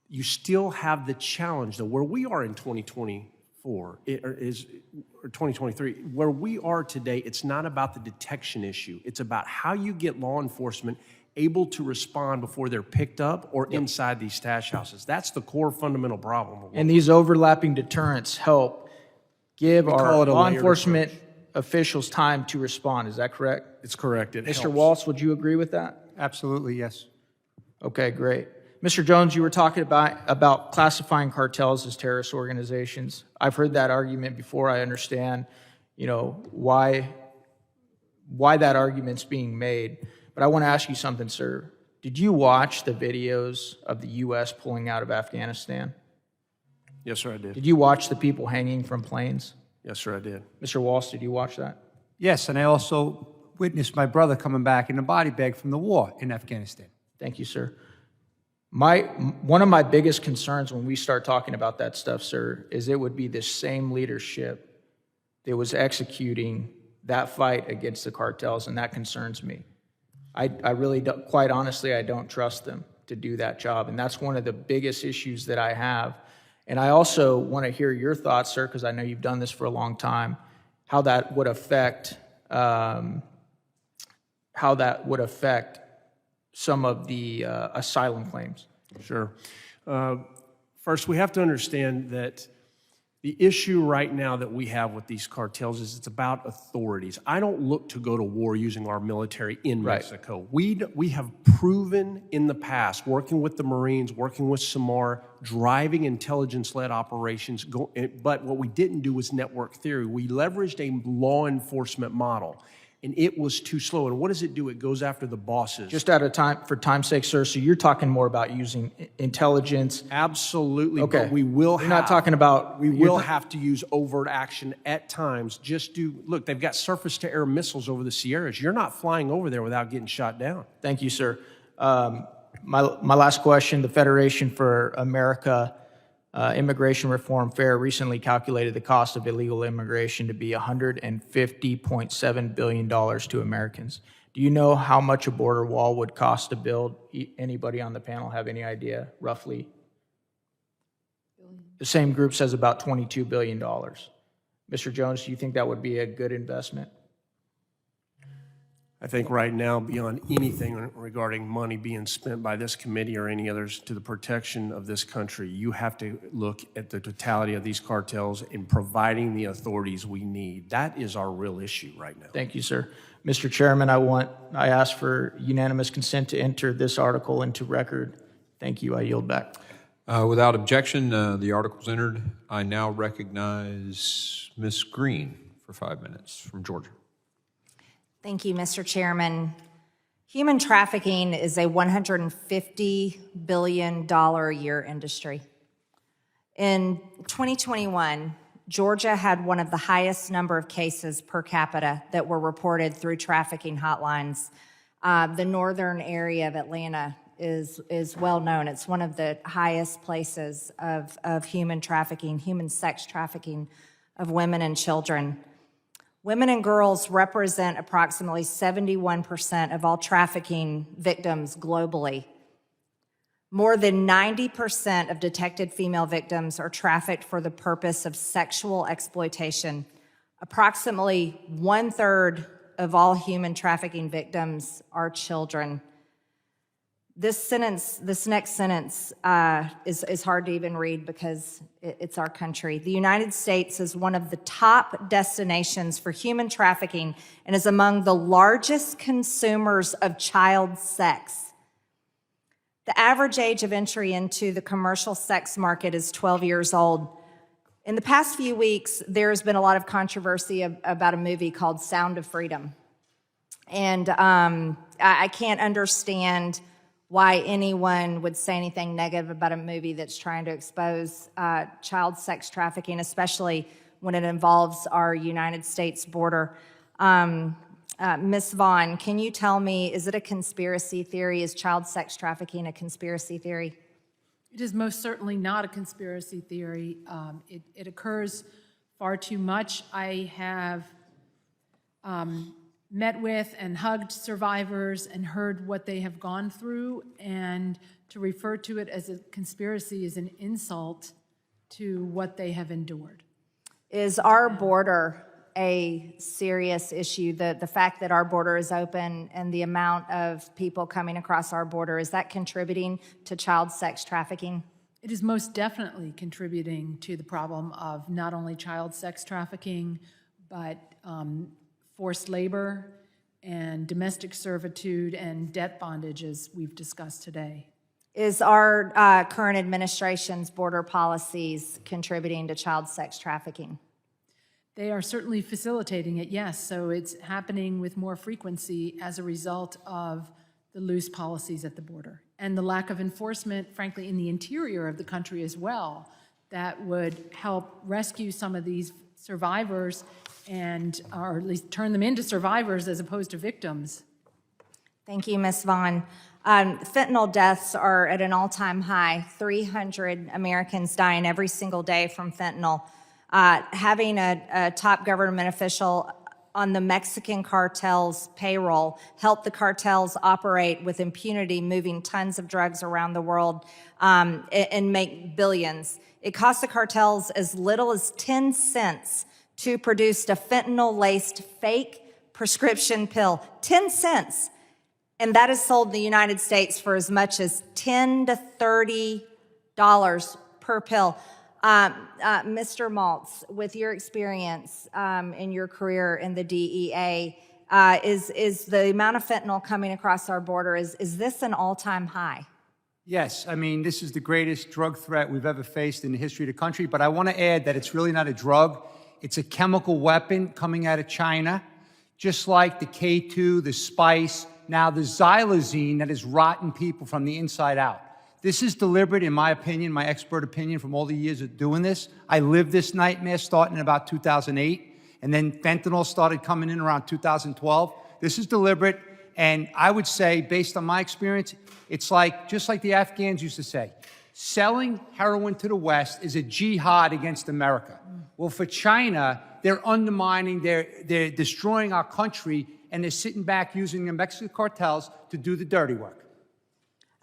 You still have the challenge, though, where we are in 2024, or 2023, where we are today, it's not about the detection issue. It's about how you get law enforcement able to respond before they're picked up or inside these stash houses. That's the core fundamental problem. And these overlapping deterrents help give We our call it a law layered enforcement officials time to respond. Is that correct? It's correct. It Mr. helps. Waltz, would you agree with that? Absolutely, yes. Okay, great. Mr. Jones, you were talking about classifying cartels as terrorist organizations. I've heard that argument before. I understand, why that argument's being made. But I want to ask you something, sir. Did you watch the videos of the U.S. pulling out of Afghanistan? Yes, sir, I did. Did you watch the people hanging from planes? Yes, sir, I did. Mr. Walsh, did you watch that? Yes, and I also witnessed my brother coming back in a body bag from the war in Afghanistan. Thank you, sir. One of my biggest concerns when we start talking about that stuff, sir, is it would be this same leadership that was executing that fight against the cartels, and that concerns me. I really don't, quite honestly, I don't trust them to do that job, and that's one of the biggest issues that I have. And I also want to hear your thoughts, sir, because I know you've done this for a long time, how that would affect some of the asylum claims. Sure. First, we have to understand that the issue right now that we have with these cartels is it's about authorities. I don't look to go to war using our military in Mexico. We have proven in the past, working with the Marines, working with SAMAR, driving intelligence-led operations, but what we didn't do was network theory. We leveraged a law enforcement model, and it was too slow. And what does it do? It goes after the bosses. Just out of time, for time's sake, sir, so you're talking more about using intelligence. Absolutely, Okay. but we will You're not talking about... We will have to use overt action at times. Look, they've got surface-to-air missiles over the Sierras. You're not flying over there without getting shot down. Thank you, sir. My last question, the Federation for America Immigration Reform Fair recently calculated the cost of illegal immigration to be $150.7 billion to Americans. Do you know how much a border wall would cost to build? Anybody on the panel have any idea, roughly? The same group says about $22 billion. Mr. Jones, do you think that would be a good investment? I think right now, beyond anything regarding money being spent by this committee or any others to the protection of this country, you have to look at the totality of these cartels in providing the authorities we need. That is our real issue right now. Thank you, sir. Mr. Chairman, I ask for unanimous consent to enter this article into record. Thank you. I yield back. Without objection, the article's entered. I now recognize Ms. Green for 5 minutes from Georgia. Thank you, Mr. Chairman. Human trafficking is a $150 billion a year industry. In 2021, Georgia had one of the highest number of cases per capita that were reported through trafficking hotlines. The northern area of Atlanta is well known. It's one of the highest places of human trafficking, human sex trafficking of women and children. Women and girls represent approximately 71% of all trafficking victims globally. More than 90% of detected female victims are trafficked for the purpose of sexual exploitation. Approximately 1/3 of all human trafficking victims are children. This next sentence is hard to even read because it's our country. The United States is one of the top destinations for human trafficking and is among the largest consumers of child sex. The average age of entry into the commercial sex market is 12 years old. In the past few weeks, there's been a lot of controversy about a movie called Sound of Freedom. And I can't understand why anyone would say anything negative about a movie that's trying to expose child sex trafficking, especially when it involves our United States border. Ms. Vaughn, can you tell me, is it a conspiracy theory? Is child sex trafficking a conspiracy theory? It is most certainly not a conspiracy theory. It occurs far too much. I have met with and hugged survivors and heard what they have gone through, and to refer to it as a conspiracy is an insult to what they have endured. Is our border a serious issue? The fact that our border is open and the amount of people coming across our border, is that contributing to child sex trafficking? It is most definitely contributing to the problem of not only child sex trafficking, but forced labor and domestic servitude and debt bondage, as we've discussed today. Is our current administration's border policies contributing to child sex trafficking? They are certainly facilitating it, yes. So it's happening with more frequency as a result of the loose policies at the border and the lack of enforcement, frankly, in the interior of the country as well, that would help rescue some of these survivors and, or at least turn them into survivors as opposed to victims. Thank you, Ms. Vaughn. Fentanyl deaths are at an all-time high. 300 Americans dying every single day from fentanyl. Having a top government official on the Mexican cartel's payroll helped the cartels operate with impunity, moving tons of drugs around the world and make billions. It cost the cartels as little as 10 cents to produce a fentanyl-laced fake prescription pill. 10 cents. And that is sold in the United States for as much as $10 to $30 per pill. Mr. Maltz, with your experience in your career in the DEA, is the amount of fentanyl coming across our border, is this an all-time high? Yes, I mean, this is the greatest drug threat we've ever faced in the history of the country, but I want to add that it's really not a drug. It's a chemical weapon coming out of China, just like the K2, the spice, now the xylazine that is rotting people from the inside out. This is deliberate, in my opinion, my expert opinion from all the years of doing this. I lived this nightmare starting in about 2008, and then fentanyl started coming in around 2012. This is deliberate, and I would say, based on my experience, it's like, just like the Afghans used to say, selling heroin to the West is a jihad against America. Well, for China, they're undermining, they're destroying our country, and they're sitting back using the Mexican cartels to do the dirty work.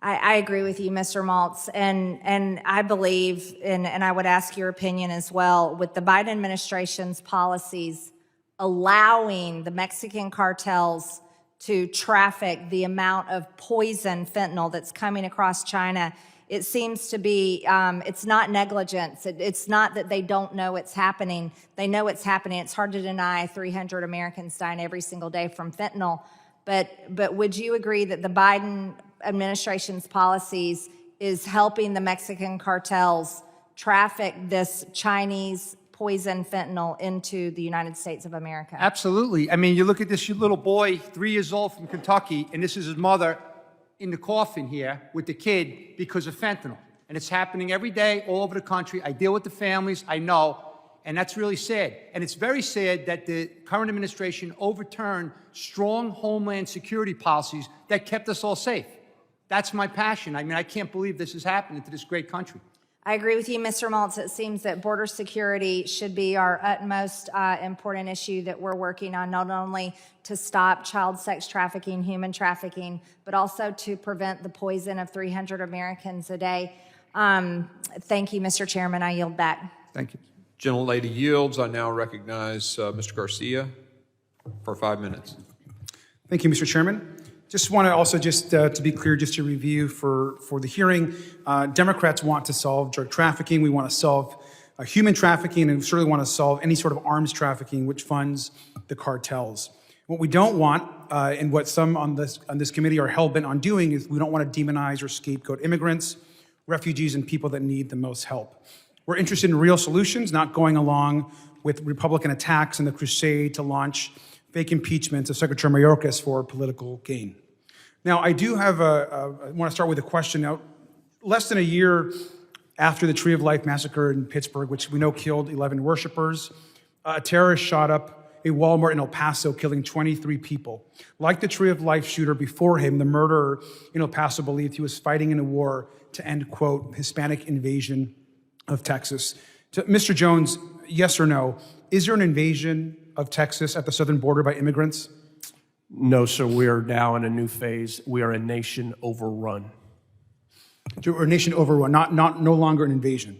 I agree with you, Mr. Maltz, and I believe, and I would ask your opinion as well, with the Biden administration's policies allowing the Mexican cartels to traffic the amount of poison fentanyl that's coming across China, it seems to be, it's not negligence. It's not that they don't know it's happening. They know it's happening. It's hard to deny 300 Americans dying every single day from fentanyl. But would you agree that the Biden administration's policies is helping the Mexican cartels traffic this Chinese poison fentanyl into the United States of America? Absolutely. I mean, you look at this little boy, 3 years old from Kentucky, and this is his mother in the coffin here with the kid because of fentanyl. And it's happening every day all over the country. I deal with the families, I know, and that's really sad. And it's very sad that the current administration overturned strong Homeland Security policies that kept us all safe. That's my passion. I mean, I can't believe this is happening to this great country. I agree with you, Mr. Maltz. It seems that border security should be our utmost important issue that we're working on, not only to stop child sex trafficking, human trafficking, but also to prevent the poison of 300 Americans a day. Thank you, Mr. Chairman. I yield back. Thank you. Gentlelady yields. I now recognize Mr. Garcia for 5 minutes. Thank you, Mr. Chairman. Just want to also to be clear, just to review for the hearing, Democrats want to solve drug trafficking. We want to solve human trafficking, and we certainly want to solve any sort of arms trafficking which funds the cartels. What we don't want, and what some on this committee are hell-bent on doing, is we don't want to demonize or scapegoat immigrants, refugees, and people that need the most help. We're interested in real solutions, not going along with Republican attacks and the crusade to launch fake impeachments of Secretary Mayorkas for political gain. Now, I do have I want to start with a question. Now, less than a year after the Tree of Life massacre in Pittsburgh, which we know killed 11 worshipers, a terrorist shot up a Walmart in El Paso, killing 23 people. Like the Tree of Life shooter before him, the murderer in El Paso believed he was fighting in a war to end, quote, Hispanic invasion of Texas. So, Mr. Jones, yes or no, is there an invasion of Texas at the southern border by immigrants? No, sir, we are now in a new phase. We are a nation overrun. So we're a nation overrun, no longer an invasion.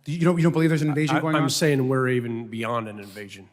You don't believe there's an invasion going on? I'm saying we're even beyond an invasion.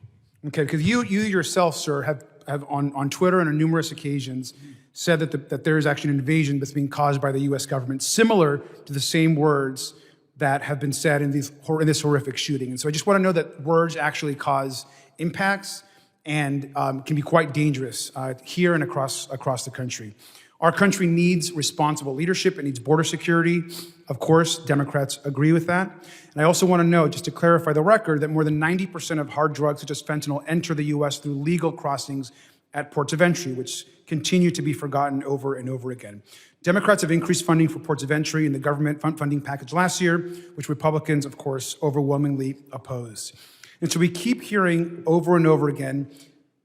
Okay, because you yourself, sir, have on Twitter and on numerous occasions said that there is actually an invasion that's being caused by the U.S. government, similar to the same words that have been said in this horrific shooting. And so I just want to know that words actually cause impacts and can be quite dangerous here and across the country. Our country needs responsible leadership. It needs border security. Of course, Democrats agree with that. And I also want to know, just to clarify the record, that more than 90% of hard drugs such as fentanyl enter the U.S. through legal crossings at ports of entry, which continue to be forgotten over and over again. Democrats have increased funding for ports of entry in the government funding package last year, which Republicans, of course, overwhelmingly opposed. And so we keep hearing over and over again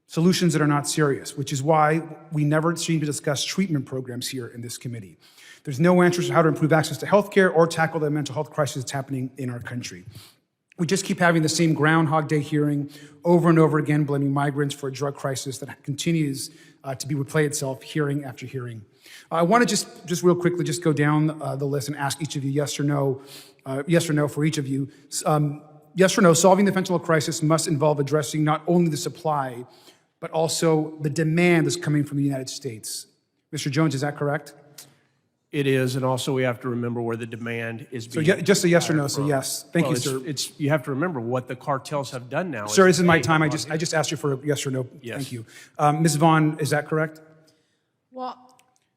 solutions that are not serious, which is why we never seem to discuss treatment programs here in this committee. There's no answers to how to improve access to healthcare or tackle the mental health crisis that's happening in our country. We just keep having the same Groundhog Day hearing over and over again, blaming migrants for a drug crisis that continues to replay itself hearing after hearing. I want to just real quickly just go down the list and ask each of you yes or no for each of you. Yes or no, solving the fentanyl crisis must involve addressing not only the supply, but also the demand that's coming from the United States. Mr. Jones, is that correct? It is, and also we have to remember where the demand is being. So just a yes or no, so yes. Thank you, sir. You have to remember what the cartels have done now. Sir, this is my time. I just asked you for a yes or no. Yes. Thank you. Ms. Vaughn, is that correct? Well,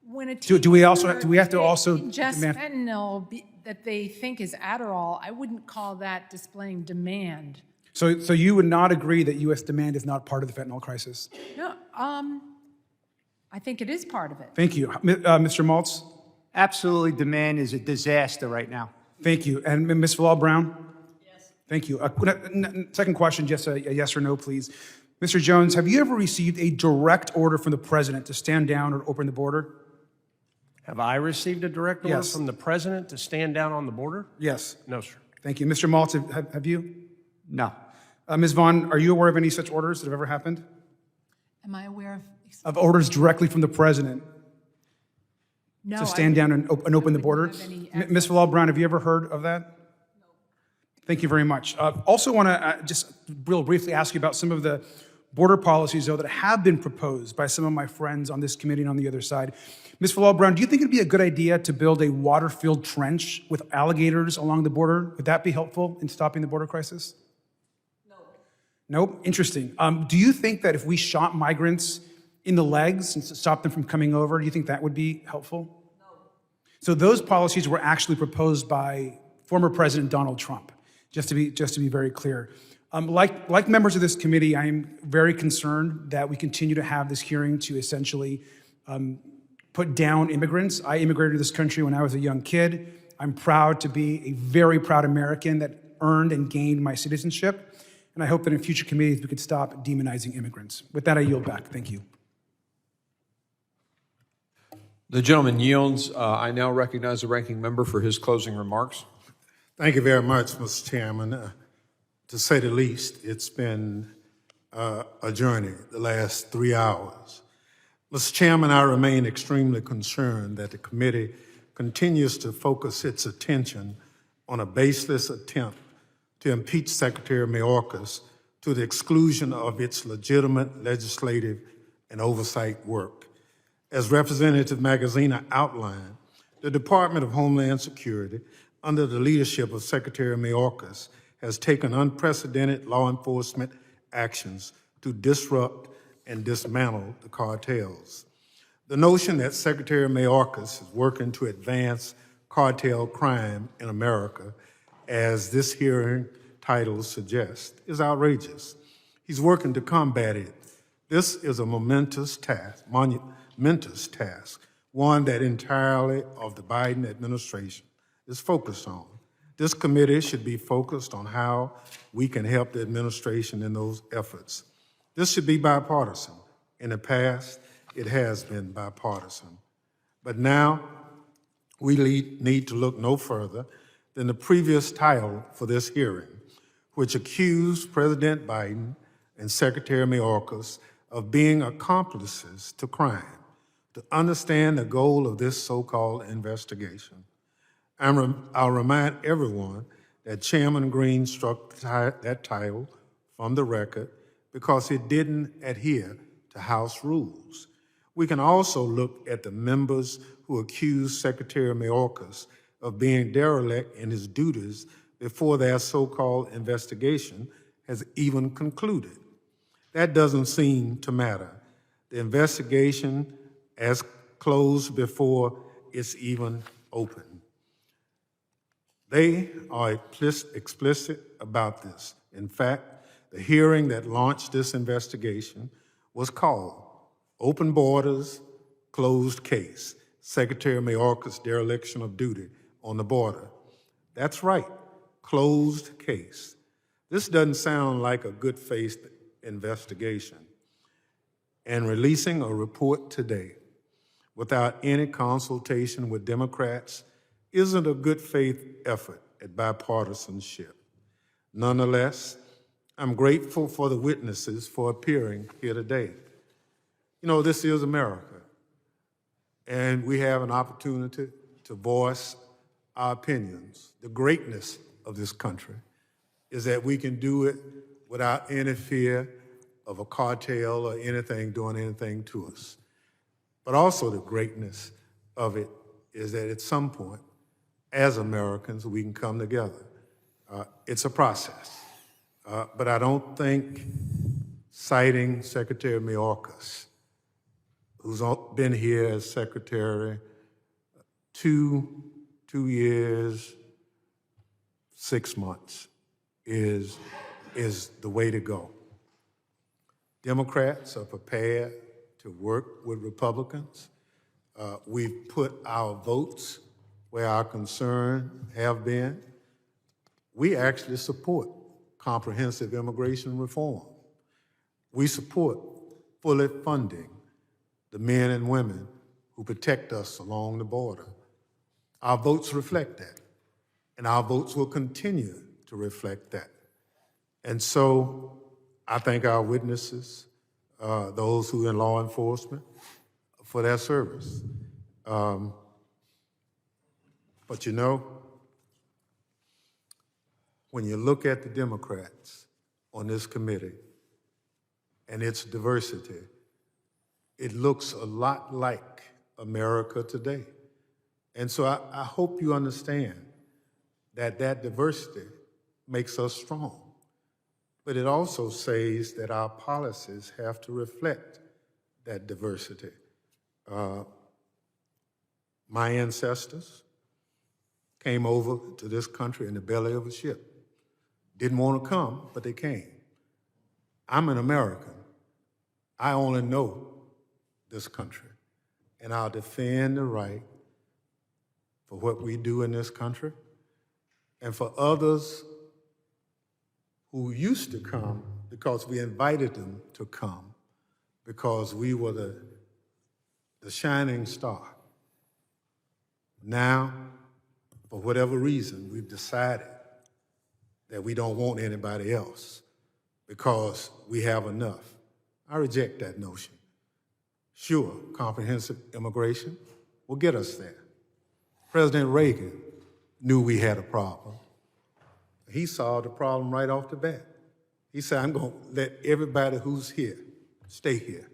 when a Do we have to also ingest demand? fentanyl that they think is Adderall, I wouldn't call that displaying demand. So you would not agree that U.S. demand is not part of the fentanyl crisis? No, I think it is part of it. Thank you. Mr. Maltz? Absolutely, demand is a disaster right now. Thank you. And Ms. Bilal-Brown? Yes. Thank you. Second question, just a yes or no, please. Mr. Jones, have you ever received a direct order from the president to stand down or open the border? Have I received a direct order Yes. from the president to stand down on the border? Yes. No, sir. Thank you. Mr. Maltz, have you? No. Ms. Vaughn, are you aware of any such orders that have ever happened? Am I aware Of of? orders directly from the president No. to stand down and open the border? have any Ms. Bilal-Brown, have you ever heard of that? No. Thank you very much. Also want to just real briefly ask you about some of the border policies, though, that have been proposed by some of my friends on this committee and on the other side. Ms. Bilal-Brown, do you think it'd be a good idea to build a water-filled trench with alligators along the border? Would that be helpful in stopping the border crisis? Nope. Interesting. Do you think that if we shot migrants in the legs and stopped them from coming over, do you think that would be helpful? No. So those policies were actually proposed by former President Donald Trump, just to be very clear. Like members of this committee, I am very concerned that we continue to have this hearing to essentially put down immigrants. I immigrated to this country when I was a young kid. I'm proud to be a very proud American that earned and gained my citizenship. And I hope that in future committees we could stop demonizing immigrants. With that, I yield back. Thank you. The gentleman yields. I now recognize the ranking member for his closing remarks. Thank you very much, Mr. Chairman. To say the least, it's been a journey the last 3 hours. Mr. Chairman, I remain extremely concerned that the committee continues to focus its attention on a baseless attempt to impeach Secretary Mayorkas to the exclusion of its legitimate legislative and oversight work. As Representative Magaziner outlined, the Department of Homeland Security, under the leadership of Secretary Mayorkas, has taken unprecedented law enforcement actions to disrupt and dismantle the cartels. The notion that Secretary Mayorkas is working to advance cartel crime in America, as this hearing title suggests, is outrageous. He's working to combat it. This is a momentous task, one that entirely of the Biden administration is focused on. This committee should be focused on how we can help the administration in those efforts. This should be bipartisan. In the past, it has been bipartisan. But now, we need to look no further than the previous title for this hearing, which accused President Biden and Secretary Mayorkas of being accomplices to crime to understand the goal of this so-called investigation. I'll remind everyone that Chairman Green struck that title from the record because it didn't adhere to House rules. We can also look at the members who accused Secretary Mayorkas of being derelict in his duties before their so-called investigation has even concluded. That doesn't seem to matter. The investigation has closed before it's even open. They are explicit about this. In fact, the hearing that launched this investigation was called Open Borders, Closed Case, Secretary Mayorkas' dereliction of duty on the border. That's right, closed case. This doesn't sound like a good faith investigation. And releasing a report today without any consultation with Democrats isn't a good faith effort at bipartisanship. Nonetheless, I'm grateful for the witnesses for appearing here today. You know, this is America, and we have an opportunity to voice our opinions. The greatness of this country is that we can do it without any fear of a cartel or anything doing anything to us. But also the greatness of it is that at some point, as Americans, we can come together. It's a process. But I don't think citing Secretary Mayorkas, who's been here as secretary 2 years, 6 months, is the way to go. Democrats are prepared to work with Republicans. We've put our votes where our concerns have been. We actually support comprehensive immigration reform. We support fully funding the men and women who protect us along the border. Our votes reflect that, and our votes will continue to reflect that. And so I thank our witnesses, those who are in law enforcement, for their service. But you know, when you look at the Democrats on this committee and its diversity, it looks a lot like America today. And so I hope you understand that that diversity makes us strong. But it also says that our policies have to reflect that diversity. My ancestors came over to this country in the belly of a ship. Didn't want to come, but they came. I'm an American. I only know this country, and I'll defend the right for what we do in this country, and for others who used to come because we invited them to come, because we were the shining star. Now, for whatever reason, we've decided that we don't want anybody else because we have enough. I reject that notion. Sure, comprehensive immigration will get us there. President Reagan knew we had a problem. He solved the problem right off the bat. He said, I'm going to let everybody who's here stay here.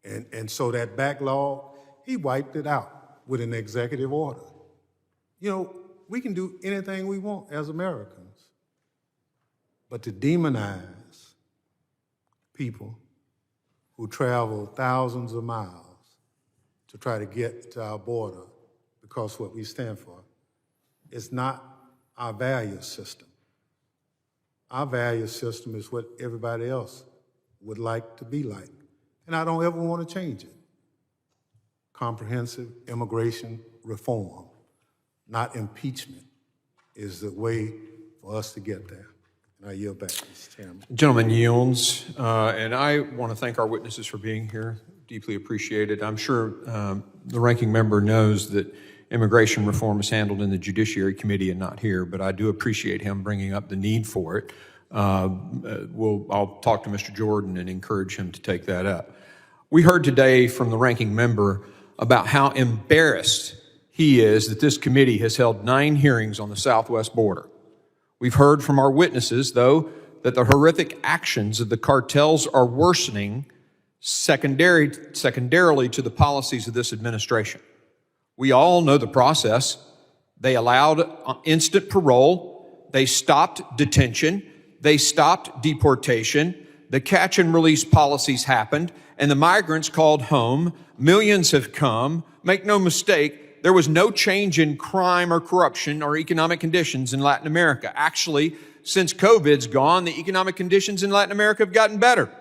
And so that backlog, he wiped it out with an executive order. You know, we can do anything we want as Americans, but to demonize people who travel thousands of miles to try to get to our border because of what we stand for is not our value system. Our value system is what everybody else would like to be like, and I don't ever want to change it. Comprehensive immigration reform, not impeachment, is the way for us to get there. And I yield back, Mr. Chairman. Gentleman yields, and I want to thank our witnesses for being here. Deeply appreciated. I'm sure the ranking member knows that immigration reform is handled in the Judiciary Committee and not here, but I do appreciate him bringing up the need for it. I'll talk to Mr. Jordan and encourage him to take that up. We heard today from the ranking member about how embarrassed he is that this committee has held 9 hearings on the southwest border. We've heard from our witnesses, though, that the horrific actions of the cartels are worsening secondarily to the policies of this administration. We all know the process. They allowed instant parole. They stopped detention. They stopped deportation. The catch and release policies happened, and the migrants called home. Millions have come. Make no mistake, there was no change in crime or corruption or economic conditions in Latin America. Actually, since COVID's gone, the economic conditions in Latin America have gotten better.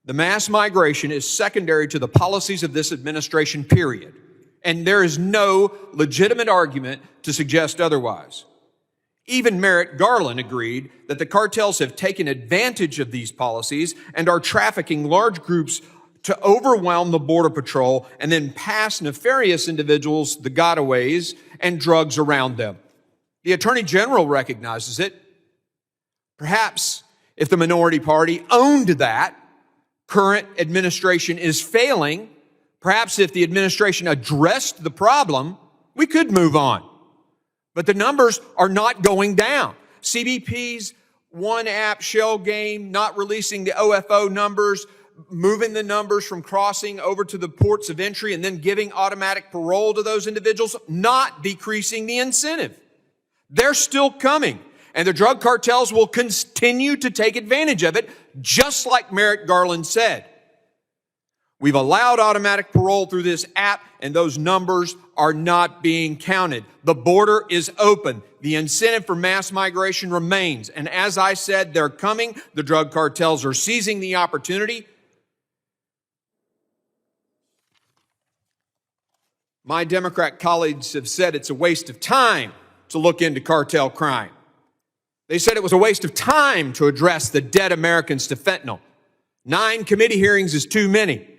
The mass migration is secondary to the policies of this administration, period. And there is no legitimate argument to suggest otherwise. Even Merrick Garland agreed that the cartels have taken advantage of these policies and are trafficking large groups to overwhelm the Border Patrol and then pass nefarious individuals the gotaways and drugs around them. The Attorney General recognizes it. Perhaps if the minority party owned that, current administration is failing. Perhaps if the administration addressed the problem, we could move on. But the numbers are not going down. CBP's one app shell game, not releasing the OFO numbers, moving the numbers from crossing over to the ports of entry and then giving automatic parole to those individuals, not decreasing the incentive. They're still coming, and the drug cartels will continue to take advantage of it, just like Merrick Garland said. We've allowed automatic parole through this app, and those numbers are not being counted. The border is open. The incentive for mass migration remains. And as I said, they're coming. The drug cartels are seizing the opportunity. My Democrat colleagues have said it's a waste of time to look into cartel crime. They said it was a waste of time to address the dead Americans to fentanyl. 9 committee hearings is too many.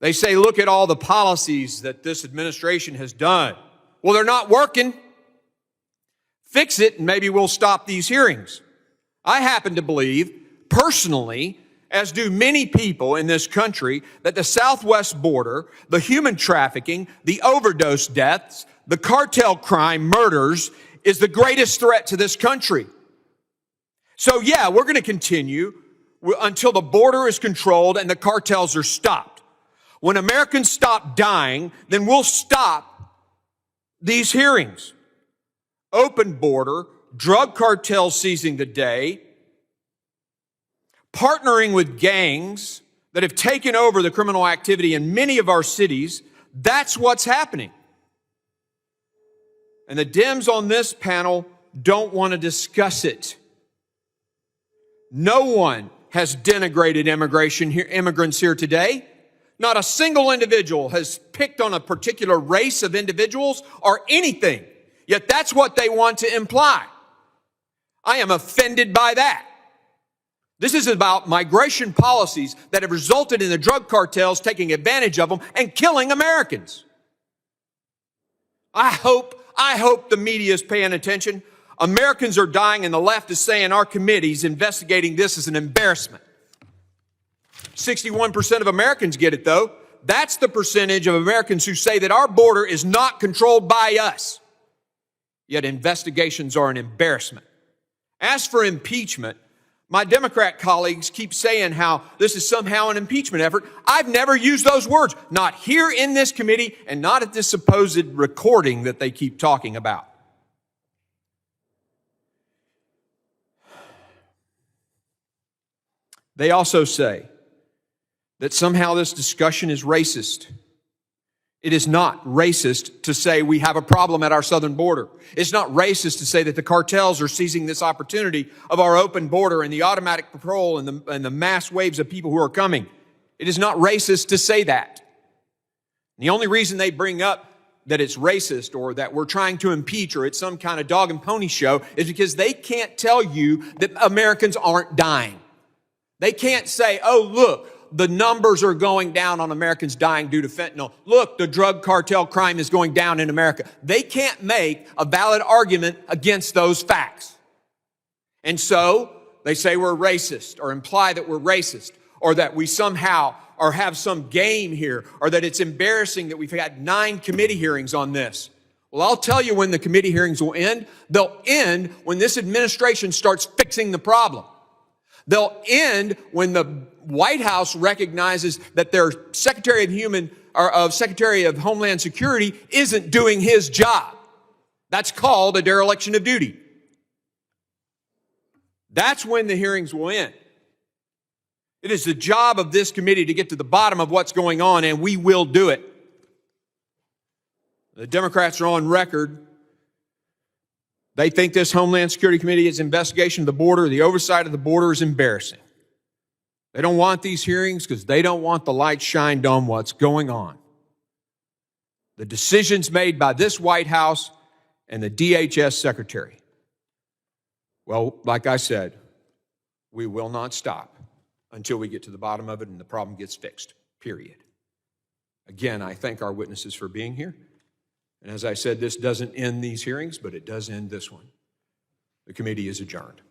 They say, look at all the policies that this administration has done. Well, they're not working. Fix it, and maybe we'll stop these hearings. I happen to believe, personally, as do many people in this country, that the southwest border, the human trafficking, the overdose deaths, the cartel crime, murders, is the greatest threat to this country. So yeah, we're going to continue until the border is controlled and the cartels are stopped. When Americans stop dying, then we'll stop these hearings. Open border, drug cartels seizing the day, partnering with gangs that have taken over the criminal activity in many of our cities. That's what's happening. And the Dems on this panel don't want to discuss it. No one has denigrated immigrants here today. Not a single individual has picked on a particular race of individuals or anything. Yet that's what they want to imply. I am offended by that. This is about migration policies that have resulted in the drug cartels taking advantage of them and killing Americans. I hope the media is paying attention. Americans are dying, and the left is saying our committee's investigating this as an embarrassment. 61% of Americans get it, though. That's the percentage of Americans who say that our border is not controlled by us. Yet investigations are an embarrassment. As for impeachment, my Democrat colleagues keep saying how this is somehow an impeachment effort. I've never used those words, not here in this committee and not at this supposed recording that they keep talking about. They also say that somehow this discussion is racist. It is not racist to say we have a problem at our southern border. It's not racist to say that the cartels are seizing this opportunity of our open border and the automatic patrol and the mass waves of people who are coming. It is not racist to say that. The only reason they bring up that it's racist or that we're trying to impeach or it's some kind of dog and pony show is because they can't tell you that Americans aren't dying. They can't say, oh, look, the numbers are going down on Americans dying due to fentanyl. Look, the drug cartel crime is going down in America. They can't make a valid argument against those facts. And so they say we're racist or imply that we're racist or that we somehow or have some game here or that it's embarrassing that we've had 9 committee hearings on this. Well, I'll tell you when the committee hearings will end. They'll end when this administration starts fixing the problem. They'll end when the White House recognizes that their Secretary of Homeland Security isn't doing his job. That's called a dereliction of duty. That's when the hearings will end. It is the job of this committee to get to the bottom of what's going on, and we will do it. The Democrats are on record. They think this Homeland Security Committee's investigation of the border, the oversight of the border, is embarrassing. They don't want these hearings because they don't want the light shined on what's going on. The decisions made by this White House and the DHS Secretary. Well, like I said, we will not stop until we get to the bottom of it and the problem gets fixed, period. Again, I thank our witnesses for being here. And as I said, this doesn't end these hearings, but it does end this one. The committee is adjourned.